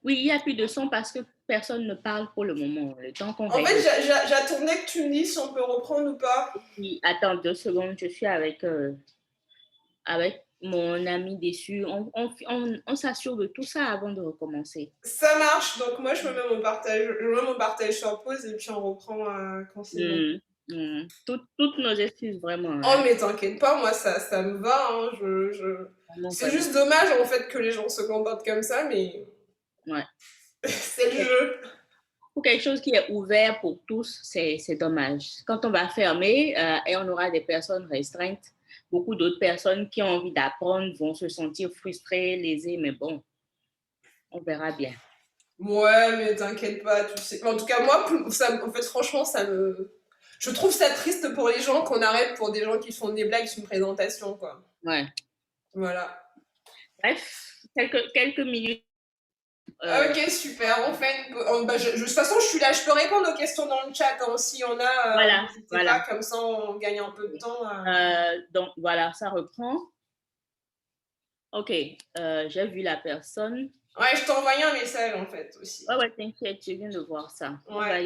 Oui, il n'y a plus de son parce que personne ne parle pour le moment. Le temps qu'on En fait, règle. j'attendais que tu me dises si on peut reprendre ou pas. Attends 2 secondes, je suis avec mon ami déçu. On s'assure de tout ça avant de recommencer. Ça marche, donc moi je mets mon partage sur pause et puis on reprend quand c'est bon. Toutes nos excuses, vraiment, Oh hein. mais t'inquiète pas, moi ça me va, hein, Vraiment, C'est vraiment. juste dommage en fait que les gens se comportent comme ça, mais Ouais. c'est le jeu. Pour quelque chose qui est ouvert pour tous, c'est dommage. Quand on va fermer et on aura des personnes restreintes, beaucoup d'autres personnes qui ont envie d'apprendre vont se sentir frustrées, lésées, mais bon, on verra bien. Ouais, mais t'inquiète pas, tu sais. En tout cas, moi, en fait, franchement, je trouve ça triste pour les gens qu'on arrête pour des gens qui font des blagues sur une présentation, quoi. Ouais. Voilà. Bref, quelques minutes. Ok, super. On fait de toute façon, je suis là. Je peux répondre aux questions dans le chat, hein. Si on a, Voilà, n'hésitez pas. voilà. Comme ça, on gagne un peu de temps. Donc, voilà, ça reprend. OK, j'ai vu la personne. Ouais, je t'ai envoyé un message, en fait, aussi. Ouais, t'inquiète, je viens de voir ça. On va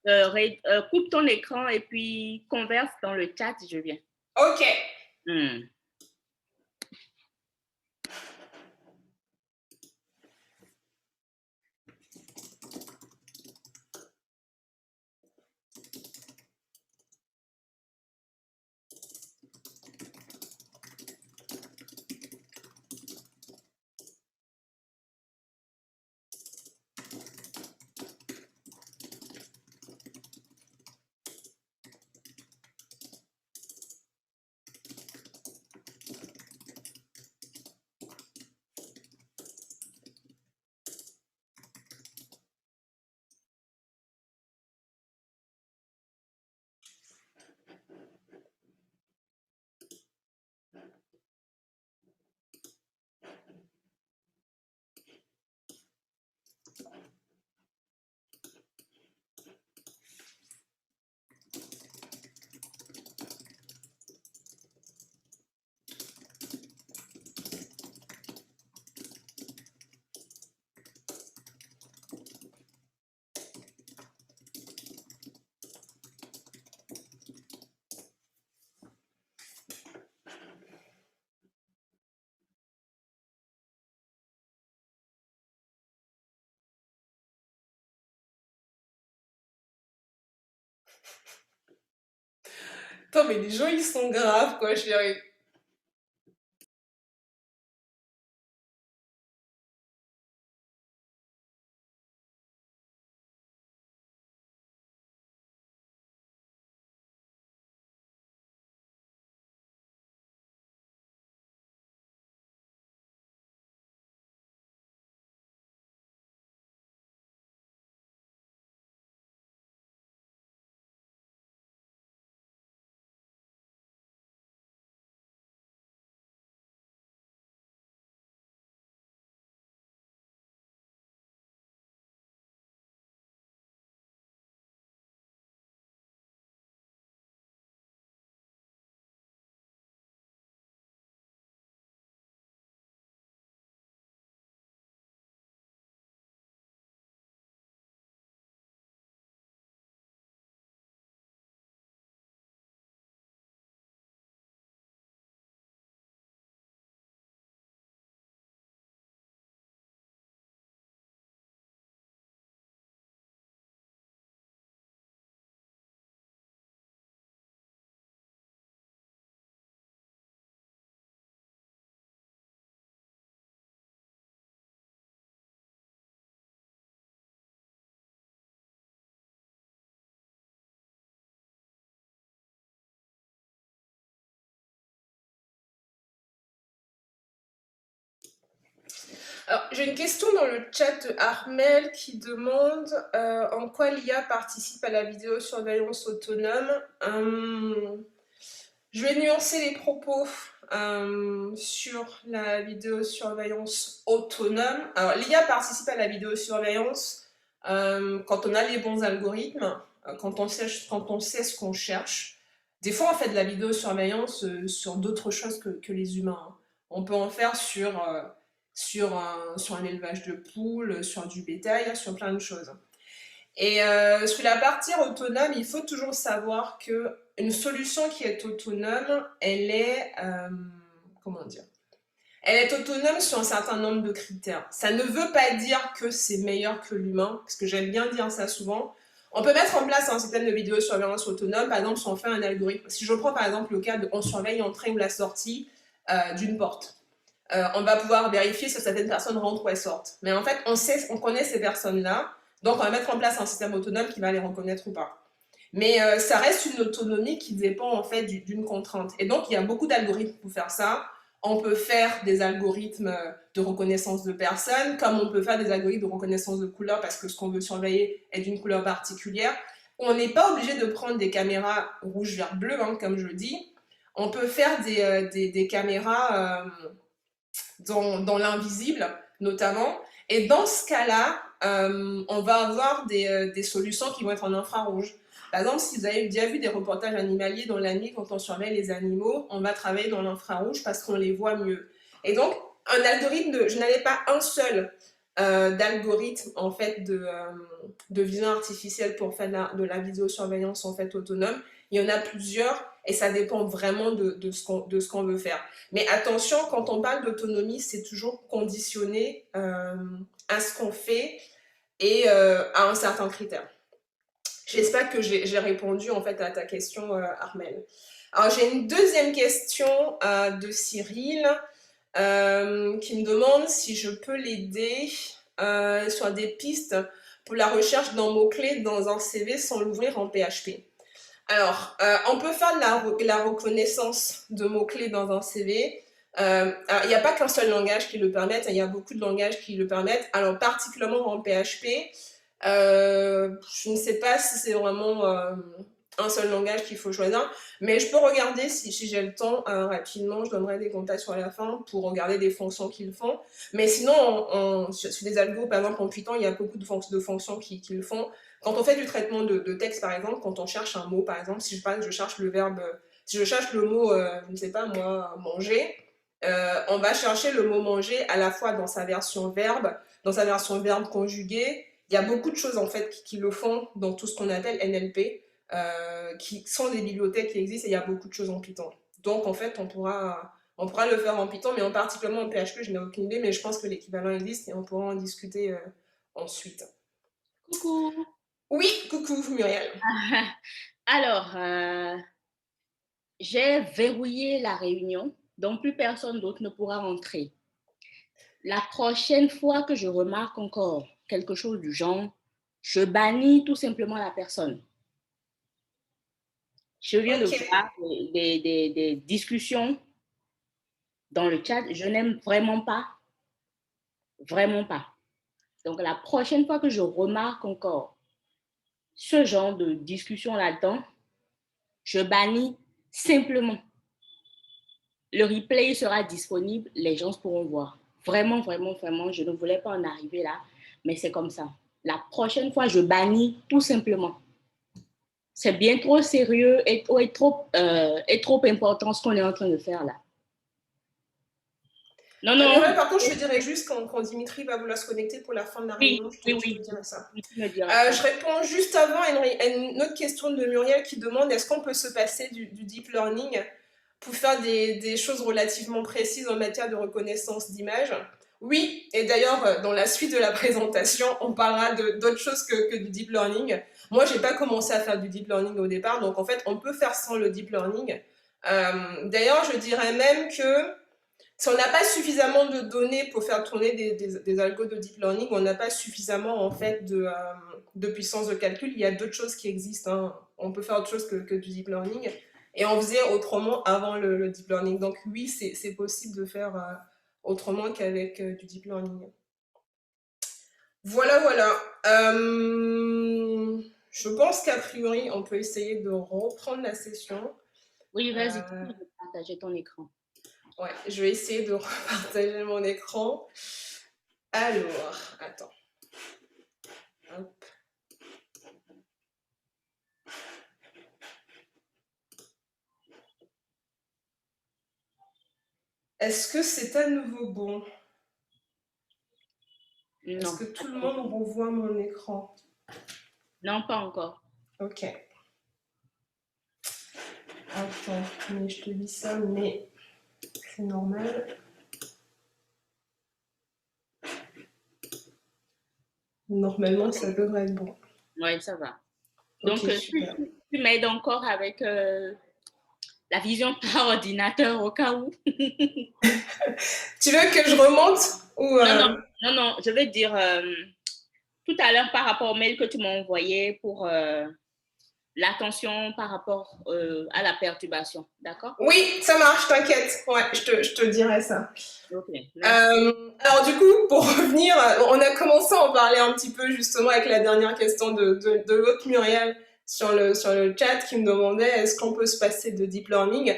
Ouais. coupe ton écran et puis converse dans le chat, je viens. Ok. Hmm. Attends, mais les gens, ils sont graves, quoi, chérie. Alors, j'ai une question dans le chat de Armel qui demande en quoi l'IA participe à la vidéosurveillance autonome. Je vais nuancer les propos sur la vidéosurveillance autonome. Alors, l'IA participe à la vidéosurveillance quand on a les bons algorithmes, quand on sait ce qu'on cherche. Des fois, on fait de la vidéosurveillance sur d'autres choses que les humains, hein. On peut en faire sur sur un élevage de poules, sur du bétail, sur plein de choses. Et sur la partie autonome, il faut toujours savoir que une solution qui est autonome, elle est, comment dire, elle est autonome sur un certain nombre de critères. Ça ne veut pas dire que c'est meilleur que l'humain, parce que j'aime bien dire ça souvent. On peut mettre en place un système de vidéosurveillance autonome, par exemple si on fait un algorithme. Si je prends par exemple le cas de on surveille l'entrée ou la sortie d'une porte. On va pouvoir vérifier si certaines personnes rentrent ou elles sortent. Mais en fait, on connaît ces personnes-là, donc on va mettre en place un système autonome qui va les reconnaître ou pas. Mais ça reste une autonomie qui dépend en fait d'une contrainte. Et donc, il y a beaucoup d'algorithmes pour faire ça. On peut faire des algorithmes de reconnaissance de personnes, comme on peut faire des algorithmes de reconnaissance de couleurs parce que ce qu'on veut surveiller est d'une couleur particulière. On n'est pas obligé de prendre des caméras rouge, vert, bleu, hein, comme je dis. On peut faire des caméras dans l'invisible, notamment. Et dans ce cas-là, on va avoir des solutions qui vont être en infrarouge. Par exemple, si vous avez déjà vu des reportages animaliers dans la nuit, quand on surveille les animaux, on va travailler dans l'infrarouge parce qu'on les voit mieux. Et donc, un algorithme, je n'avais pas un seul d'algorithme en fait de vision artificielle pour faire de la vidéosurveillance en fait autonome. Il y en a plusieurs et ça dépend vraiment de ce qu'on veut faire. Mais attention, quand on parle d'autonomie, c'est toujours conditionné à ce qu'on fait et à un certain critère. J'espère que j'ai répondu en fait à ta question, Armel. Alors j'ai une deuxième question de Cyril qui me demande si je peux l'aider sur des pistes pour la recherche d'un mot-clé dans un CV sans l'ouvrir en PHP. Alors, on peut faire de la reconnaissance de mots-clés dans un CV. Il n'y a pas qu'un seul langage qui le permette, il y a beaucoup de langages qui le permettent. Alors, particulièrement en PHP, je ne sais pas si c'est vraiment un seul langage qu'il faut choisir, mais je peux regarder si j'ai le temps rapidement. Je donnerai des contacts sur la fin pour regarder des fonctions qu'ils font. Mais sinon, sur des algos, par exemple en Python, il y a beaucoup de fonctions qui le font. Quand on fait du traitement de texte, par exemple, quand on cherche un mot, par exemple, si je cherche le verbe, si je cherche le mot, je ne sais pas moi, manger, on va chercher le mot manger à la fois dans sa version verbe, dans sa version verbe conjugué. Il y a beaucoup de choses en fait qui le font dans tout ce qu'on appelle NLP, qui sont des bibliothèques qui existent et il y a beaucoup de choses en Python. Donc en fait, on pourra le faire en Python, mais en particulièrement en PHP, je n'ai aucune idée, mais je pense que l'équivalent existe et on pourra en discuter ensuite. Coucou. Oui, coucou Muriel. Alors, j'ai verrouillé la réunion, donc plus personne d'autre ne pourra rentrer. La prochaine fois que je remarque encore quelque chose du genre, je bannis tout simplement la personne. Je viens de voir des discussions dans le chat. Je n'aime vraiment pas, vraiment pas. Donc, la prochaine fois que je remarque encore ce genre de discussion là-dedans, je bannis simplement. Le replay sera disponible, les gens pourront voir. Vraiment, vraiment, vraiment, je ne voulais pas en arriver là, mais c'est comme ça. La prochaine fois, je bannis tout simplement. C'est bien trop sérieux et trop important ce qu'on est en train de faire là. Non, non. Par contre, je te dirais juste quand Dimitri va vouloir se connecter pour la fin de la réunion, je te dirai ça. Je réponds juste avant à une autre question de Muriel qui demande est-ce qu'on peut se passer du deep learning pour faire des choses relativement précises en matière de reconnaissance d'image? Oui, et d'ailleurs, dans la suite de la présentation, on parlera d'autres choses que du deep learning. Moi, j'ai pas commencé à faire du deep learning au départ, donc en fait, on peut faire sans le deep learning. D'ailleurs, je dirais même que si on n'a pas suffisamment de données pour faire tourner des algos de deep learning, on n'a pas suffisamment en fait de puissance de calcul, il y a d'autres choses qui existent. Hein. On peut faire autre chose que du deep learning. Et on faisait autrement avant le deep learning. Donc oui, c'est possible de faire autrement qu'avec du deep learning. Voilà, voilà. Je pense qu'a priori, on peut essayer de reprendre la session. Oui, vas-y, tu peux partager ton écran. Ouais, je vais essayer de repartager mon écran. Alors, attends. Hop. Est-ce que c'est à nouveau bon? Est-ce Non, que tout le attends. monde revoit mon écran? Non, pas encore. Ok. Attends, mais je te dis ça, mais c'est normal. Normalement, ça devrait être bon. Oui, ça va. Ok, Donc, super. tu m'aides encore avec la vision par ordinateur au cas où. Tu veux que je remonte ou Non, non, non, non, je veux dire tout à l'heure par rapport au mail que tu m'as envoyé pour l'attention par rapport à la perturbation. D'accord? Oui, ça marche, t'inquiète. Ouais, je te dirai ça. Ok, merci. Alors du coup, pour revenir, on a commencé à en parler un petit peu justement avec la dernière question de l'autre Muriel sur le chat qui me demandait est-ce qu'on peut se passer de deep learning.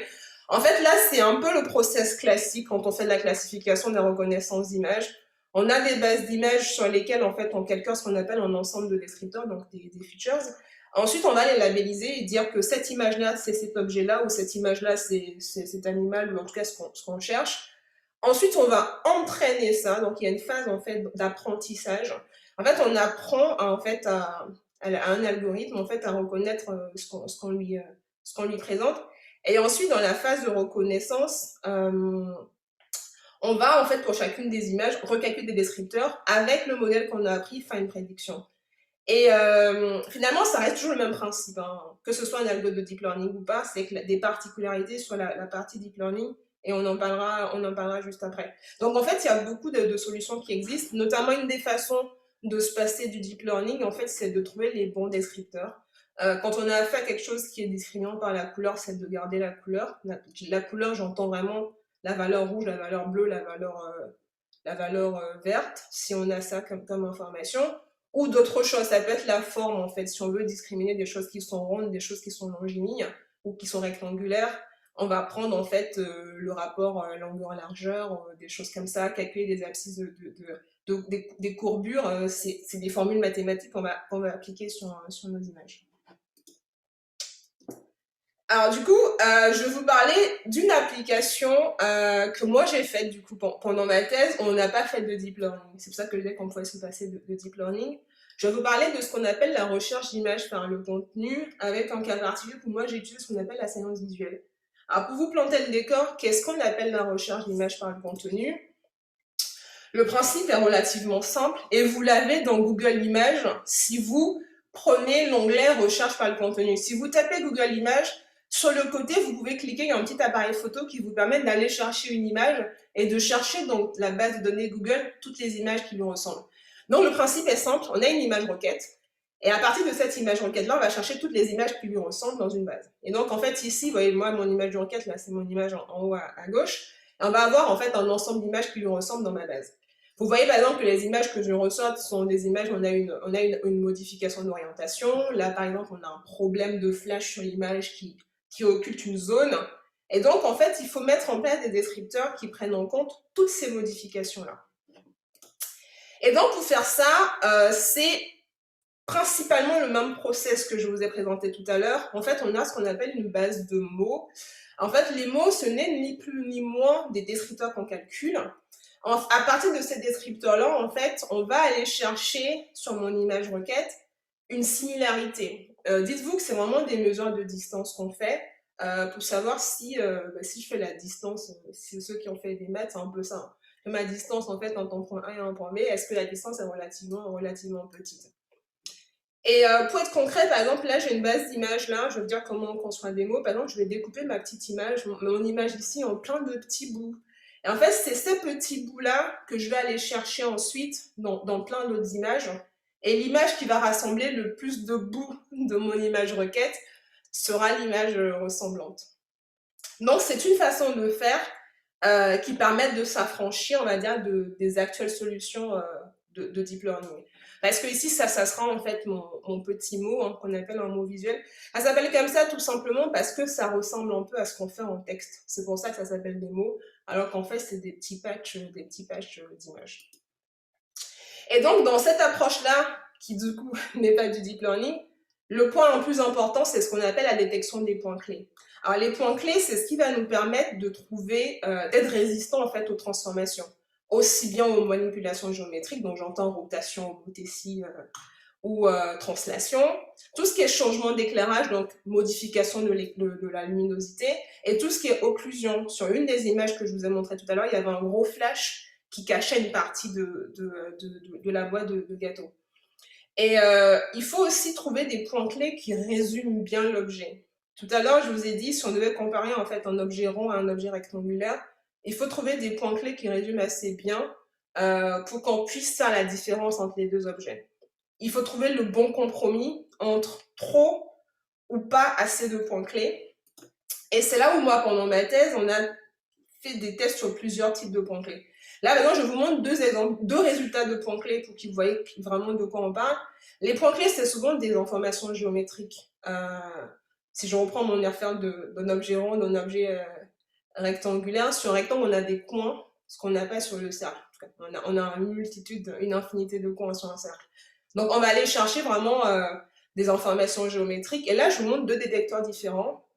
En fait, là, c'est un peu le process classique quand on fait de la classification des reconnaissances d'images. On a des bases d'images sur lesquelles, en fait, on calcule ce qu'on appelle un ensemble de descripteurs, donc des features. Ensuite, on va les labelliser et dire que cette image-là, c'est cet objet-là, ou cette image-là, c'est cet animal, ou en tout cas ce qu'on cherche. Ensuite, on va entraîner ça. Donc, il y a une phase en fait d'apprentissage. En fait, on apprend à un algorithme en fait à reconnaître ce qu'on lui présente. Et ensuite, dans la phase de reconnaissance, on va en fait pour chacune des images recalculer des descripteurs avec le modèle qu'on a appris, faire une prédiction. Et finalement, ça reste toujours le même principe, hein. Que ce soit un algorithme de deep learning ou pas, c'est que des particularités sur la partie deep learning, et on en parlera juste après. Donc en fait, il y a beaucoup de solutions qui existent, notamment une des façons de se passer du deep learning, en fait, c'est de trouver les bons descripteurs. Quand on a affaire à quelque chose qui est discriminant par la couleur, c'est de garder la couleur. La couleur, j'entends vraiment la valeur rouge, la valeur bleue, la valeur verte, si on a ça comme information. Ou d'autres choses, ça peut être la forme en fait, si on veut discriminer des choses qui sont rondes, des choses qui sont longilignes ou qui sont rectangulaires, on va prendre en fait le rapport longueur-largeur, des choses comme ça, calculer des abscisses des courbures, c'est des formules mathématiques qu'on va appliquer sur nos images. Alors du coup, je vais vous parler d'une application que moi j'ai faite du coup pendant ma thèse. On n'a pas fait de deep learning. C'est pour ça que je disais qu'on pouvait se passer de deep learning. Je vais vous parler de ce qu'on appelle la recherche d'images par le contenu, avec un cas particulier où moi j'ai utilisé ce qu'on appelle la science visuelle. Alors pour vous planter le décor, qu'est-ce qu'on appelle la recherche d'images par le contenu? Le principe est relativement simple et vous l'avez dans Google Images si vous prenez l'onglet recherche par le contenu. Si vous tapez Google Images, sur le côté, vous pouvez cliquer, il y a un petit appareil photo qui vous permet d'aller chercher une image et de chercher dans la base de données Google toutes les images qui lui ressemblent. Donc le principe est simple, on a une image requête et à partir de cette image requête-là, on va chercher toutes les images qui lui ressemblent dans une base. Et donc en fait ici, vous voyez moi mon image de requête, là c'est mon image en haut à gauche, et on va avoir en fait un ensemble d'images qui lui ressemblent dans ma base. Vous voyez par exemple que les images que je ressors sont des images où on a une modification d'orientation. Là par exemple, on a un problème de flash sur l'image qui occulte une zone. Et donc, en fait, il faut mettre en place des descripteurs qui prennent en compte toutes ces modifications-là. Et donc, pour faire ça, c'est principalement le même process que je vous ai présenté tout à l'heure. En fait, on a ce qu'on appelle une base de mots. En fait, les mots, ce n'est ni plus ni moins des descripteurs qu'on calcule. À partir de ces descripteurs-là, en fait, on va aller chercher sur mon image requête une similarité. Dites-vous que c'est vraiment des mesures de distance qu'on fait pour savoir si je fais la distance, si ceux qui ont fait des maths, c'est un peu ça. Hein. Ma distance, en fait, entre un point A et un point B, est-ce que la distance est relativement petite? Et pour être concret, par exemple, là, j'ai une base d'images là, je veux dire comment on construit des mots. Par exemple, je vais découper ma petite image, mon image ici, en plein de petits bouts. Et en fait, c'est ces petits bouts-là que je vais aller chercher ensuite dans plein d'autres images. Et l'image qui va rassembler le plus de bouts de mon image requête sera l'image ressemblante. Donc, c'est une façon de faire qui permet de s'affranchir, on va dire, des actuelles solutions de deep learning. Parce que ici, ça sera en fait mon petit mot hein, qu'on appelle un mot visuel. Ça s'appelle comme ça tout simplement parce que ça ressemble un peu à ce qu'on fait en texte. C'est pour ça que ça s'appelle des mots, alors qu'en fait, c'est des petits patchs d'images. Et donc, dans cette approche-là, qui du coup n'est pas du deep learning, le point le plus important, c'est ce qu'on appelle la détection des points clés. Alors, les points clés, c'est ce qui va nous permettre de trouver, d'être résistant en fait aux transformations. aussi bien aux manipulations géométriques, donc j'entends rotation, homothétie ou translation, tout ce qui est changement d'éclairage, donc modification de la luminosité, et tout ce qui est occlusion. Sur une des images que je vous ai montré tout à l'heure, il y avait un gros flash qui cachait une partie de la boîte de gâteau. Et il faut aussi trouver des points clés qui résument bien l'objet. Tout à l'heure, je vous ai dit, si on devait comparer en fait un objet rond à un objet rectangulaire, il faut trouver des points clés qui résument assez bien pour qu'on puisse faire la différence entre les deux objets. Il faut trouver le bon compromis entre trop ou pas assez de points clés. Et c'est là où moi, pendant ma thèse, on a fait des tests sur plusieurs types de points clés. Là, maintenant, je vous montre deux résultats de points clés pour que vous voyez vraiment de quoi on parle. Les points clés, c'est souvent des informations géométriques. Si je reprends mon affaire d'un objet rond, d'un objet rectangulaire, sur un rectangle, on a des coins, ce qu'on n'a pas sur le cercle. On a une infinité de coins sur un cercle. Donc, on va aller chercher vraiment des informations géométriques. Et là, je vous montre deux détecteurs différents.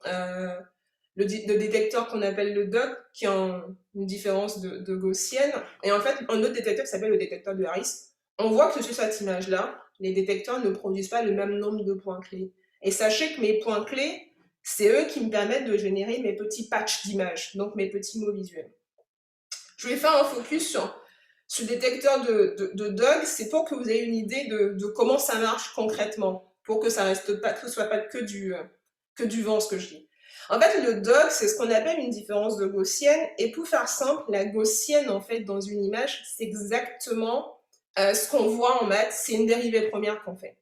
Le détecteur qu'on appelle le DOG, qui a une différence de gaussienne, et en fait, un autre détecteur qui s'appelle le détecteur de Harris. On voit que sur cette image-là, les détecteurs ne produisent pas le même nombre de points clés. Et sachez que mes points clés, c'est eux qui me permettent de générer mes petits patchs d'images, donc mes petits mots visuels. Je vais faire un focus sur ce détecteur de DOG, c'est pour que vous ayez une idée de comment ça marche concrètement, pour que ça reste pas, que ce soit pas que du vent, ce que je dis. En fait, le DOG, c'est ce qu'on appelle une différence de gaussienne, et pour faire simple, la gaussienne, en fait, dans une image, c'est exactement ce qu'on voit en maths, c'est une dérivée première qu'on fait.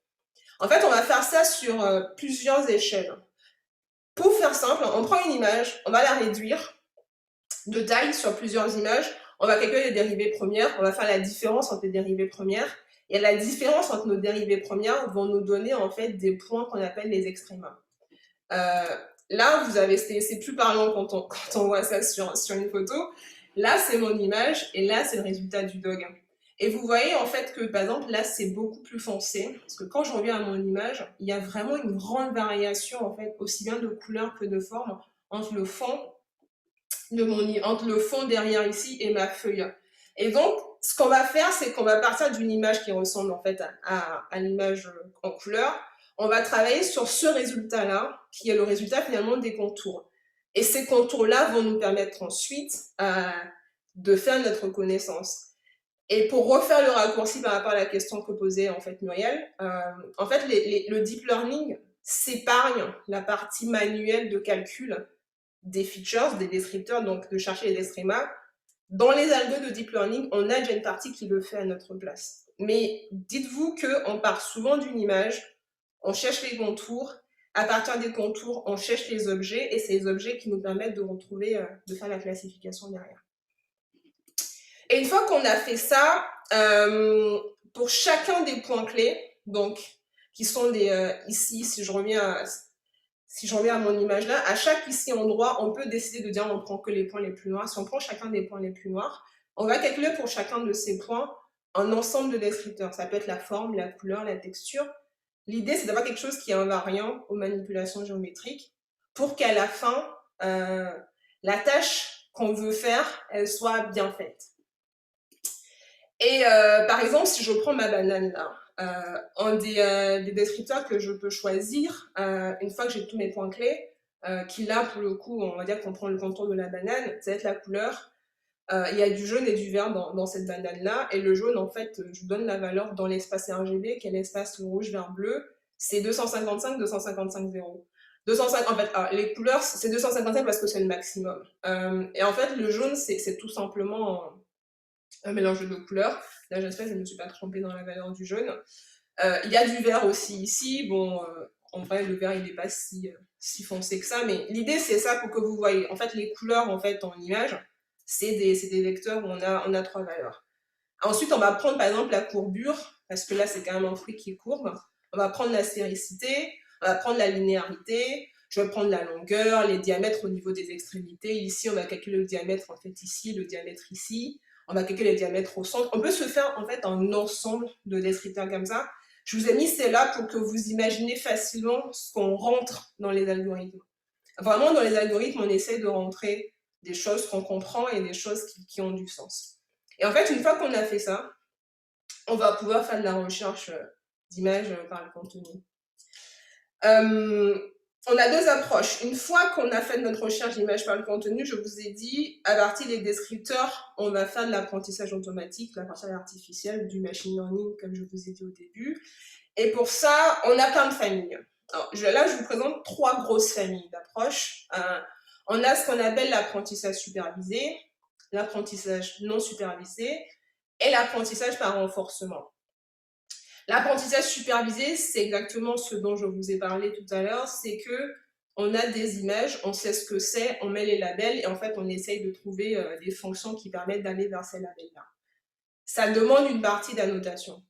En fait, on va faire ça sur plusieurs échelles. Pour faire simple, on prend une image, on va la réduire de taille sur plusieurs images, on va calculer les dérivées premières, on va faire la différence entre les dérivées premières, et la différence entre nos dérivées premières vont nous donner en fait des points qu'on appelle les extrémas. Là, vous avez, c'est plus parlant quand on voit ça sur une photo. Là, c'est mon image, et là, c'est le résultat du DOG. Et vous voyez en fait que, par exemple, là, c'est beaucoup plus foncé, parce que quand je reviens à mon image, il y a vraiment une grande variation, en fait, aussi bien de couleur que de forme, entre le fond derrière ici et ma feuille. Et donc, ce qu'on va faire, c'est qu'on va partir d'une image qui ressemble en fait à l'image en couleur. On va travailler sur ce résultat-là, qui est le résultat finalement des contours. Et ces contours-là vont nous permettre ensuite de faire notre connaissance. Et pour refaire le raccourci par rapport à la question que posait en fait Muriel, en fait le deep learning s'épargne la partie manuelle de calcul des features, des descripteurs, donc de chercher les extrémas. Dans les algos de deep learning, on a déjà une partie qui le fait à notre place. Mais dites-vous qu'on part souvent d'une image, on cherche les contours, à partir des contours, on cherche les objets, et c'est les objets qui nous permettent de retrouver, de faire la classification derrière. Et une fois qu'on a fait ça, pour chacun des points clés, donc qui sont ici, si je reviens à mon image là, à chaque ici endroit, on peut décider de dire on prend que les points les plus noirs. Si on prend chacun des points les plus noirs, on va calculer pour chacun de ces points un ensemble de descripteurs. Ça peut être la forme, la couleur, la texture. L'idée, c'est d'avoir quelque chose qui est invariant aux manipulations géométriques pour qu'à la fin, la tâche qu'on veut faire, elle soit bien faite. Et par exemple, si je prends ma banane là, un des descripteurs que je peux choisir, une fois que j'ai tous mes points clés, qui là, pour le coup, on va dire qu'on prend le contour de la banane, ça va être la couleur. Il y a du jaune et du vert dans cette banane-là, et le jaune, en fait, je vous donne la valeur dans l'espace RGB, qui est l'espace rouge, vert, bleu, c'est 255, 255, 0. 205, en fait, les couleurs, c'est 255 parce que c'est le maximum. Et en fait, le jaune, c'est tout simplement un mélange de deux couleurs. Là, j'espère que je ne me suis pas trompée dans la valeur du jaune. Il y a du vert aussi ici. Bon, en vrai, le vert, il n'est pas si foncé que ça, mais l'idée, c'est ça pour que vous voyez. En fait, les couleurs, en fait, en image, c'est des vecteurs où on a trois valeurs. Ensuite, on va prendre, par exemple, la courbure, parce que là, c'est quand même un fruit qui est courbe. On va prendre la spéricité, on va prendre la linéarité, je vais prendre la longueur, les diamètres au niveau des extrémités. Ici, on va calculer le diamètre, en fait, ici, le diamètre ici. On va calculer les diamètres au centre. On peut se faire, en fait, un ensemble de descripteurs comme ça. Je vous ai mis celle-là pour que vous imaginez facilement ce qu'on rentre dans les algorithmes. Vraiment, dans les algorithmes, on essaie de rentrer des choses qu'on comprend et des choses qui ont du sens. Et en fait, une fois qu'on a fait ça, on va pouvoir faire de la recherche d'images par le contenu. On a deux approches. Une fois qu'on a fait notre recherche d'images par le contenu, je vous ai dit, à partir des descripteurs, on va faire de l'apprentissage automatique, l'apprentissage artificiel, du machine learning, comme je vous ai dit au début. Et pour ça, on a plein de familles. Alors, là, je vous présente trois grosses familles d'approches. On a ce qu'on appelle l'apprentissage supervisé, l'apprentissage non supervisé et l'apprentissage par renforcement. L'apprentissage supervisé, c'est exactement ce dont je vous ai parlé tout à l'heure, c'est que on a des images, on sait ce que c'est, on met les labels et en fait on essaye de trouver des fonctions qui permettent d'aller vers ces labels-là. Ça demande une partie d'annotation.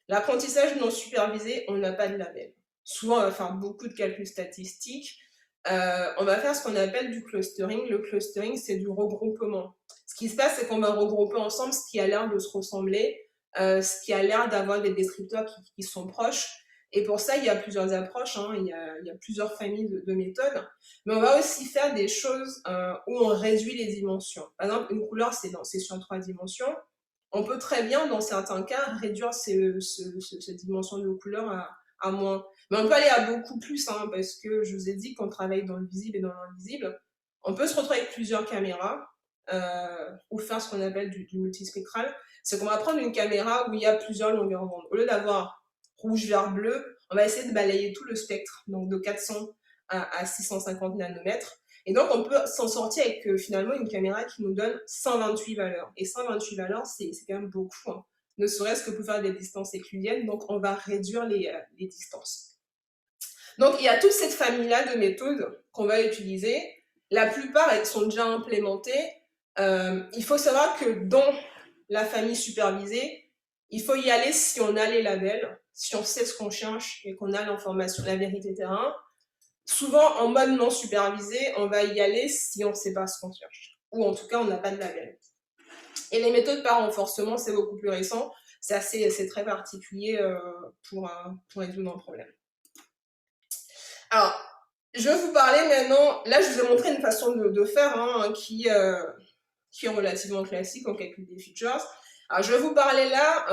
L'apprentissage non supervisé, on n'a pas de label. Souvent, on va faire beaucoup de calculs statistiques. On va faire ce qu'on appelle du clustering. Le clustering, c'est du regroupement. Ce qui se passe, c'est qu'on va regrouper ensemble ce qui a l'air de se ressembler, ce qui a l'air d'avoir des descripteurs qui sont proches. Et pour ça, il y a plusieurs approches, hein. Il y a plusieurs familles de méthodes. Mais on va aussi faire des choses où on réduit les dimensions. Par exemple, une couleur, c'est sur 3 dimensions. On peut très bien, dans certains cas, réduire ces dimensions de couleur à moins. Mais on peut aller à beaucoup plus, hein, parce que je vous ai dit qu'on travaille dans le visible et dans l'invisible. On peut se retrouver avec plusieurs caméras, ou faire ce qu'on appelle du multispectral. C'est qu'on va prendre une caméra où il y a plusieurs longueurs d'onde. Au lieu d'avoir rouge, vert, bleu, on va essayer de balayer tout le spectre, donc de 400 à 650 nanomètres. Et donc, on peut s'en sortir avec finalement une caméra qui nous donne 128 valeurs. Et 128 valeurs, c'est quand même beaucoup, hein. Ne serait-ce que pour faire des distances euclidiennes, donc on va réduire les distances. Donc, il y a toute cette famille-là de méthodes qu'on va utiliser. La plupart, elles sont déjà implémentées. Il faut savoir que dans la famille supervisée, il faut y aller si on a les labels, si on sait ce qu'on cherche et qu'on a l'information, la vérité terrain. Souvent, en mode non supervisé, on va y aller si on ne sait pas ce qu'on cherche. Ou en tout cas, on n'a pas de label. Et les méthodes par renforcement, c'est beaucoup plus récent. C'est très particulier pour résoudre un problème. Alors, je vais vous parler maintenant, là je vous ai montré une façon de faire hein, qui est relativement classique en calcul des features. Alors, je vais vous parler là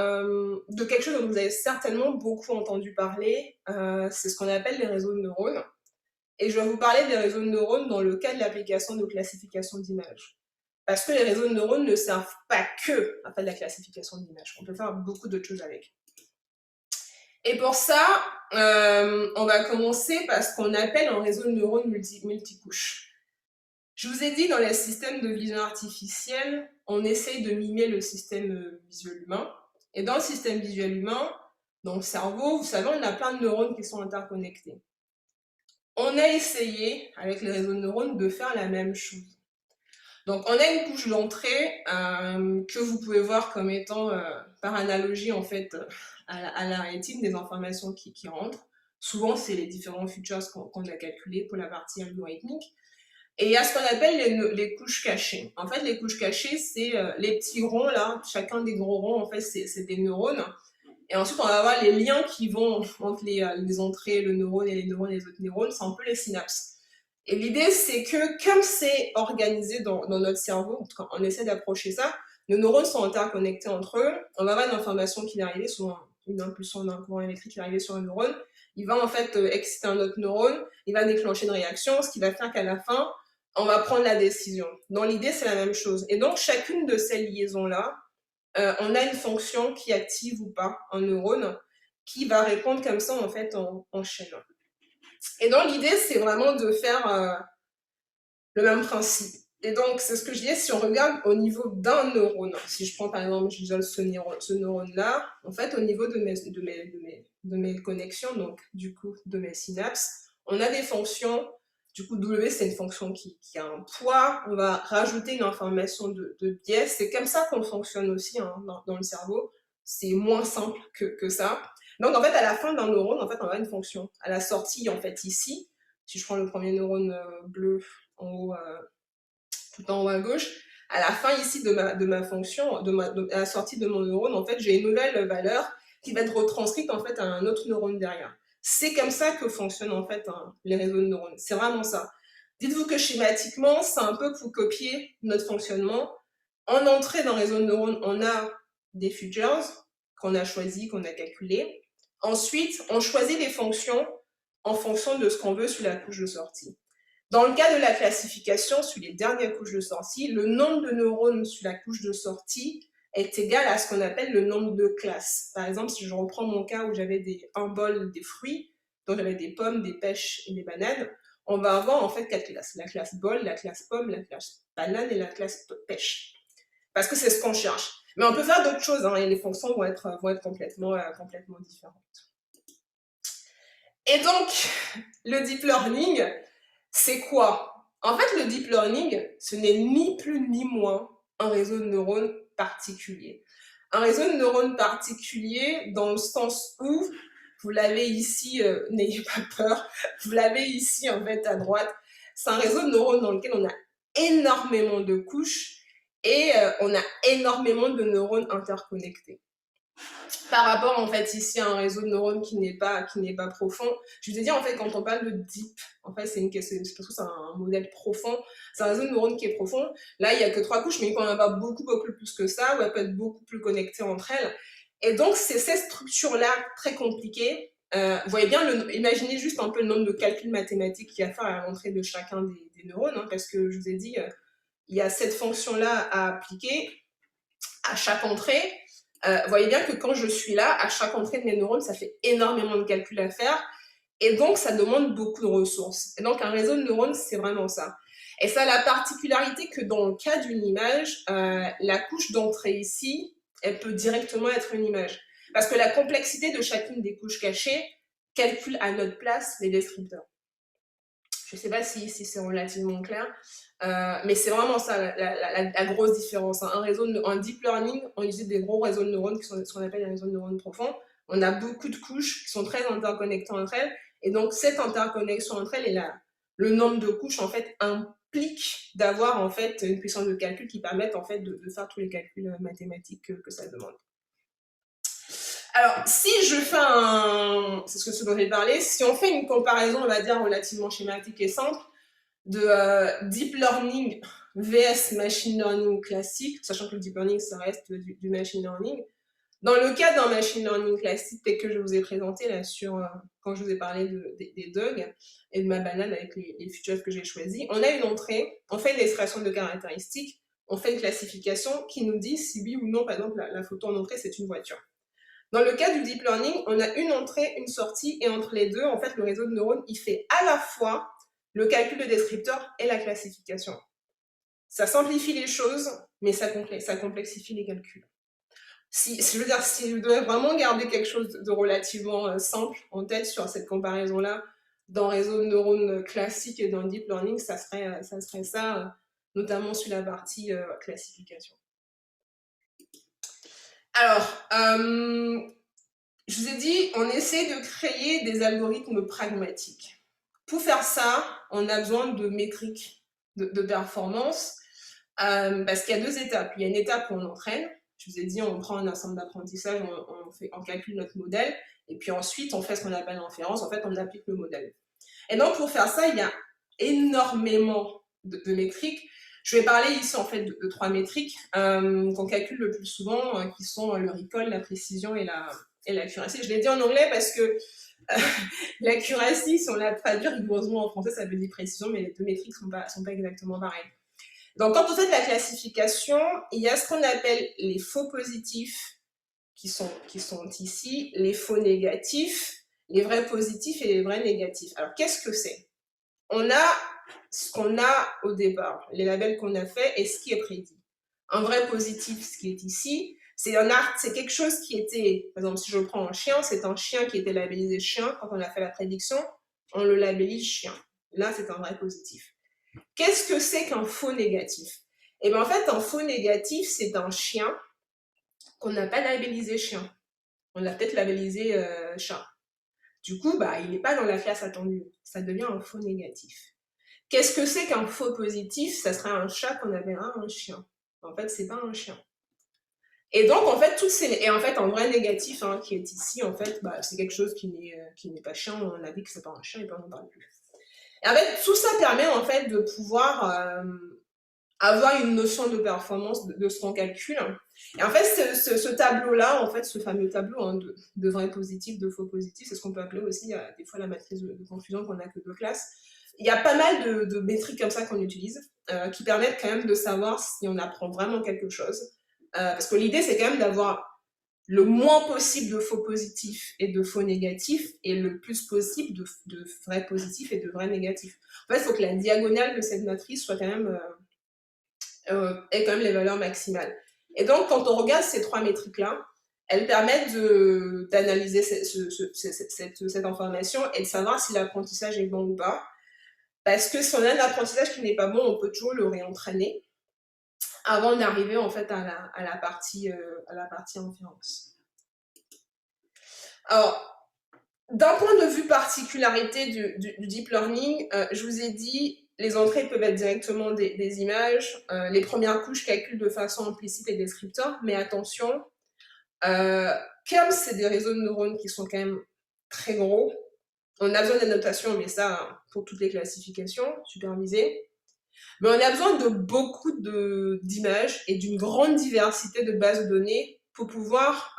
de quelque chose dont vous avez certainement beaucoup entendu parler, c'est ce qu'on appelle les réseaux de neurones. Et je vais vous parler des réseaux de neurones dans le cas de l'application de classification d'images. Parce que les réseaux de neurones ne servent pas que à faire de la classification d'images. On peut faire beaucoup d'autres choses avec. Et pour ça, on va commencer par ce qu'on appelle un réseau de neurones multicouches. Je vous ai dit, dans les systèmes de vision artificielle, on essaye de mimer le système visuel humain. Et dans le système visuel humain, dans le cerveau, vous savez, on a plein de neurones qui sont interconnectés. On a essayé, avec les réseaux de neurones, de faire la même chose. Donc, on a une couche d'entrée que vous pouvez voir comme étant, par analogie, en fait, à la rétine, des informations qui rentrent. Souvent, c'est les différents features qu'on a calculés pour la partie algorithmique. Et il y a ce qu'on appelle les couches cachées. En fait, les couches cachées, c'est les petits ronds, là. Chacun des gros ronds, en fait, c'est des neurones. Et ensuite, on va avoir les liens qui vont entre les entrées, le neurone et les autres neurones. C'est un peu les synapses. Et l'idée, c'est que comme c'est organisé dans notre cerveau, en tout cas, on essaie d'approcher ça, nos neurones sont interconnectés entre eux. On va avoir une information qui va arriver, soit une impulsion d'un courant électrique qui va arriver sur un neurone. Il va en fait exciter un autre neurone, il va déclencher une réaction, ce qui va faire qu'à la fin, on va prendre la décision. Dans l'idée, c'est la même chose. Et donc, chacune de ces liaisons-là, on a une fonction qui active ou pas un neurone qui va répondre comme ça, en fait, en chaîne. Et donc, l'idée, c'est vraiment de faire le même principe. Et donc, c'est ce que je disais, si on regarde au niveau d'un neurone, si je prends par exemple, j'isole ce neurone-là, en fait, au niveau de mes connexions, donc du coup, de mes synapses, on a des fonctions. Du coup, W, c'est une fonction qui a un poids. On va rajouter une information de biais. C'est comme ça qu'on fonctionne aussi hein, dans le cerveau. C'est moins simple que ça. Donc, en fait, à la fin d'un neurone, en fait, on a une fonction. À la sortie, en fait, ici, si je prends le premier neurone bleu en haut, tout en haut à gauche, à la fin ici de ma fonction, à la sortie de mon neurone, en fait, j'ai une nouvelle valeur qui va être retranscrite en fait à un autre neurone derrière. C'est comme ça que fonctionnent en fait hein, les réseaux de neurones. C'est vraiment ça. Dites-vous que schématiquement, c'est un peu pour copier notre fonctionnement. En entrée dans le réseau de neurones, on a des features qu'on a choisis, qu'on a calculés. Ensuite, on choisit les fonctions en fonction de ce qu'on veut sur la couche de sortie. Dans le cas de la classification, sur les dernières couches de sortie, le nombre de neurones sur la couche de sortie est égal à ce qu'on appelle le nombre de classes. Par exemple, si je reprends mon cas où j'avais un bol des fruits, donc j'avais des pommes, des pêches et des bananes, on va avoir en fait 4 classes. La classe bol, la classe pomme, la classe banane et la classe pêche. Parce que c'est ce qu'on cherche. Mais on peut faire d'autres choses, hein, et les fonctions vont être complètement différentes. Et donc, le deep learning, c'est quoi? En fait, le deep learning, ce n'est ni plus ni moins un réseau de neurones particulier. Un réseau de neurones particulier dans le sens où, vous l'avez ici, n'ayez pas peur, vous l'avez ici en fait à droite, c'est un réseau de neurones dans lequel on a énormément de couches et on a énormément de neurones interconnectés. Par rapport en fait ici à un réseau de neurones qui n'est pas profond. Je vous ai dit en fait quand on parle de deep, en fait c'est parce que c'est un modèle profond, c'est un réseau de neurones qui est profond. Là il y a que 3 couches, mais il peut y en avoir beaucoup plus que ça, ou elles peuvent être beaucoup plus connectées entre elles. Et donc c'est ces structures là très compliquées. Vous voyez bien, imaginez juste un peu le nombre de calculs mathématiques qu'il y a à faire à l'entrée de chacun des neurones, hein, parce que je vous ai dit il y a cette fonction là à appliquer à chaque entrée. Vous voyez bien que quand je suis là, à chaque entrée de mes neurones, ça fait énormément de calculs à faire. Et donc, ça demande beaucoup de ressources. Et donc, un réseau de neurones, c'est vraiment ça. Et ça a la particularité que dans le cas d'une image, la couche d'entrée ici, elle peut directement être une image. Parce que la complexité de chacune des couches cachées calcule à notre place les descripteurs. Je ne sais pas si c'est relativement clair, mais c'est vraiment ça la grosse différence. Un deep learning, on utilise des gros réseaux de neurones qui sont ce qu'on appelle des réseaux de neurones profonds. On a beaucoup de couches qui sont très interconnectées entre elles, et donc cette interconnexion entre elles et le nombre de couches en fait implique d'avoir en fait une puissance de calcul qui permette en fait de faire tous les calculs mathématiques que ça demande. Alors, si je fais c'est ce dont j'ai parlé, si on fait une comparaison, on va dire, relativement schématique et simple, de deep learning vs machine learning classique, sachant que le deep learning, ça reste du machine learning. Dans le cas d'un machine learning classique, tel que je vous ai présenté là quand je vous ai parlé des dogs et de ma banane avec les features que j'ai choisis, on a une entrée, on fait une extraction de caractéristiques, on fait une classification qui nous dit si oui ou non, par exemple, la photo en entrée, c'est une voiture. Dans le cas du deep learning, on a une entrée, une sortie, et entre les deux, en fait, le réseau de neurones, il fait à la fois le calcul de descripteurs et la classification. Ça simplifie les choses, mais ça complexifie les calculs. Si je devais vraiment garder quelque chose de relativement simple en tête sur cette comparaison-là, dans réseau de neurones classique et dans le deep learning, ça serait ça, notamment sur la partie classification. Alors, je vous ai dit, on essaie de créer des algorithmes pragmatiques. Pour faire ça, on a besoin de métriques de performance, parce qu'il y a 2 étapes. Il y a une étape où on entraîne. Je vous ai dit, on prend un ensemble d'apprentissage, on calcule notre modèle, et puis ensuite, on fait ce qu'on appelle l'inférence. En fait, on applique le modèle. Et donc, pour faire ça, il y a énormément de métriques. Je vais parler ici en fait de 3 métriques qu'on calcule le plus souvent, qui sont le recall, la précision et l'accuracy. Je l'ai dit en anglais parce que l'accuracy, si on la traduit rigoureusement en français, ça veut dire précision, mais les 2 métriques sont pas exactement pareilles. Donc quand on fait de la classification, il y a ce qu'on appelle les faux positifs qui sont ici, les faux négatifs, les vrais positifs et les vrais négatifs. Alors qu'est-ce que c'est? On a ce qu'on a au départ, les labels qu'on a fait et ce qui est prédit. Un vrai positif, ce qui est ici, c'est quelque chose qui était, par exemple, si je prends un chien, c'est un chien qui était labellisé chien. Quand on a fait la prédiction, on le labellise chien. Là, c'est un vrai positif. Qu'est-ce que c'est qu'un faux négatif? Eh bien, en fait, un faux négatif, c'est un chien qu'on n'a pas labellisé chien. On l'a peut-être labellisé chat. Du coup, il n'est pas dans la classe attendue. Ça devient un faux négatif. Qu'est-ce que c'est qu'un faux positif? Ça serait un chat qu'on appellera un chien. En fait, c'est pas un chien. Et donc, en fait, un vrai négatif qui est ici, en fait, c'est quelque chose qui n'est pas chien. On a dit que c'est pas un chien et puis on n'en parle plus. Et en fait, tout ça permet en fait de pouvoir avoir une notion de performance de ce qu'on calcule. Et en fait, ce tableau-là, en fait, ce fameux tableau hein, de vrai positif, de faux positif, c'est ce qu'on peut appeler aussi des fois la matrice de confusion qu'on a que deux classes. Il y a pas mal de métriques comme ça qu'on utilise qui permettent quand même de savoir si on apprend vraiment quelque chose. Parce que l'idée, c'est quand même d'avoir le moins possible de faux positifs et de faux négatifs et le plus possible de vrais positifs et de vrais négatifs. En fait, il faut que la diagonale de cette matrice soit quand même ait quand même les valeurs maximales. Et donc, quand on regarde ces trois métriques-là, elles permettent d'analyser cette information et de savoir si l'apprentissage est bon ou pas. Parce que si on a un apprentissage qui n'est pas bon, on peut toujours le réentraîner avant d'arriver en fait à la partie inférence. Alors, d'un point de vue particularité du deep learning, je vous ai dit, les entrées peuvent être directement des images. Les premières couches calculent de façon implicite les descripteurs, mais attention, comme c'est des réseaux de neurones qui sont quand même très gros, on a besoin d'annotation, mais ça, pour toutes les classifications supervisées. Mais on a besoin de beaucoup d'images et d'une grande diversité de bases de données pour pouvoir,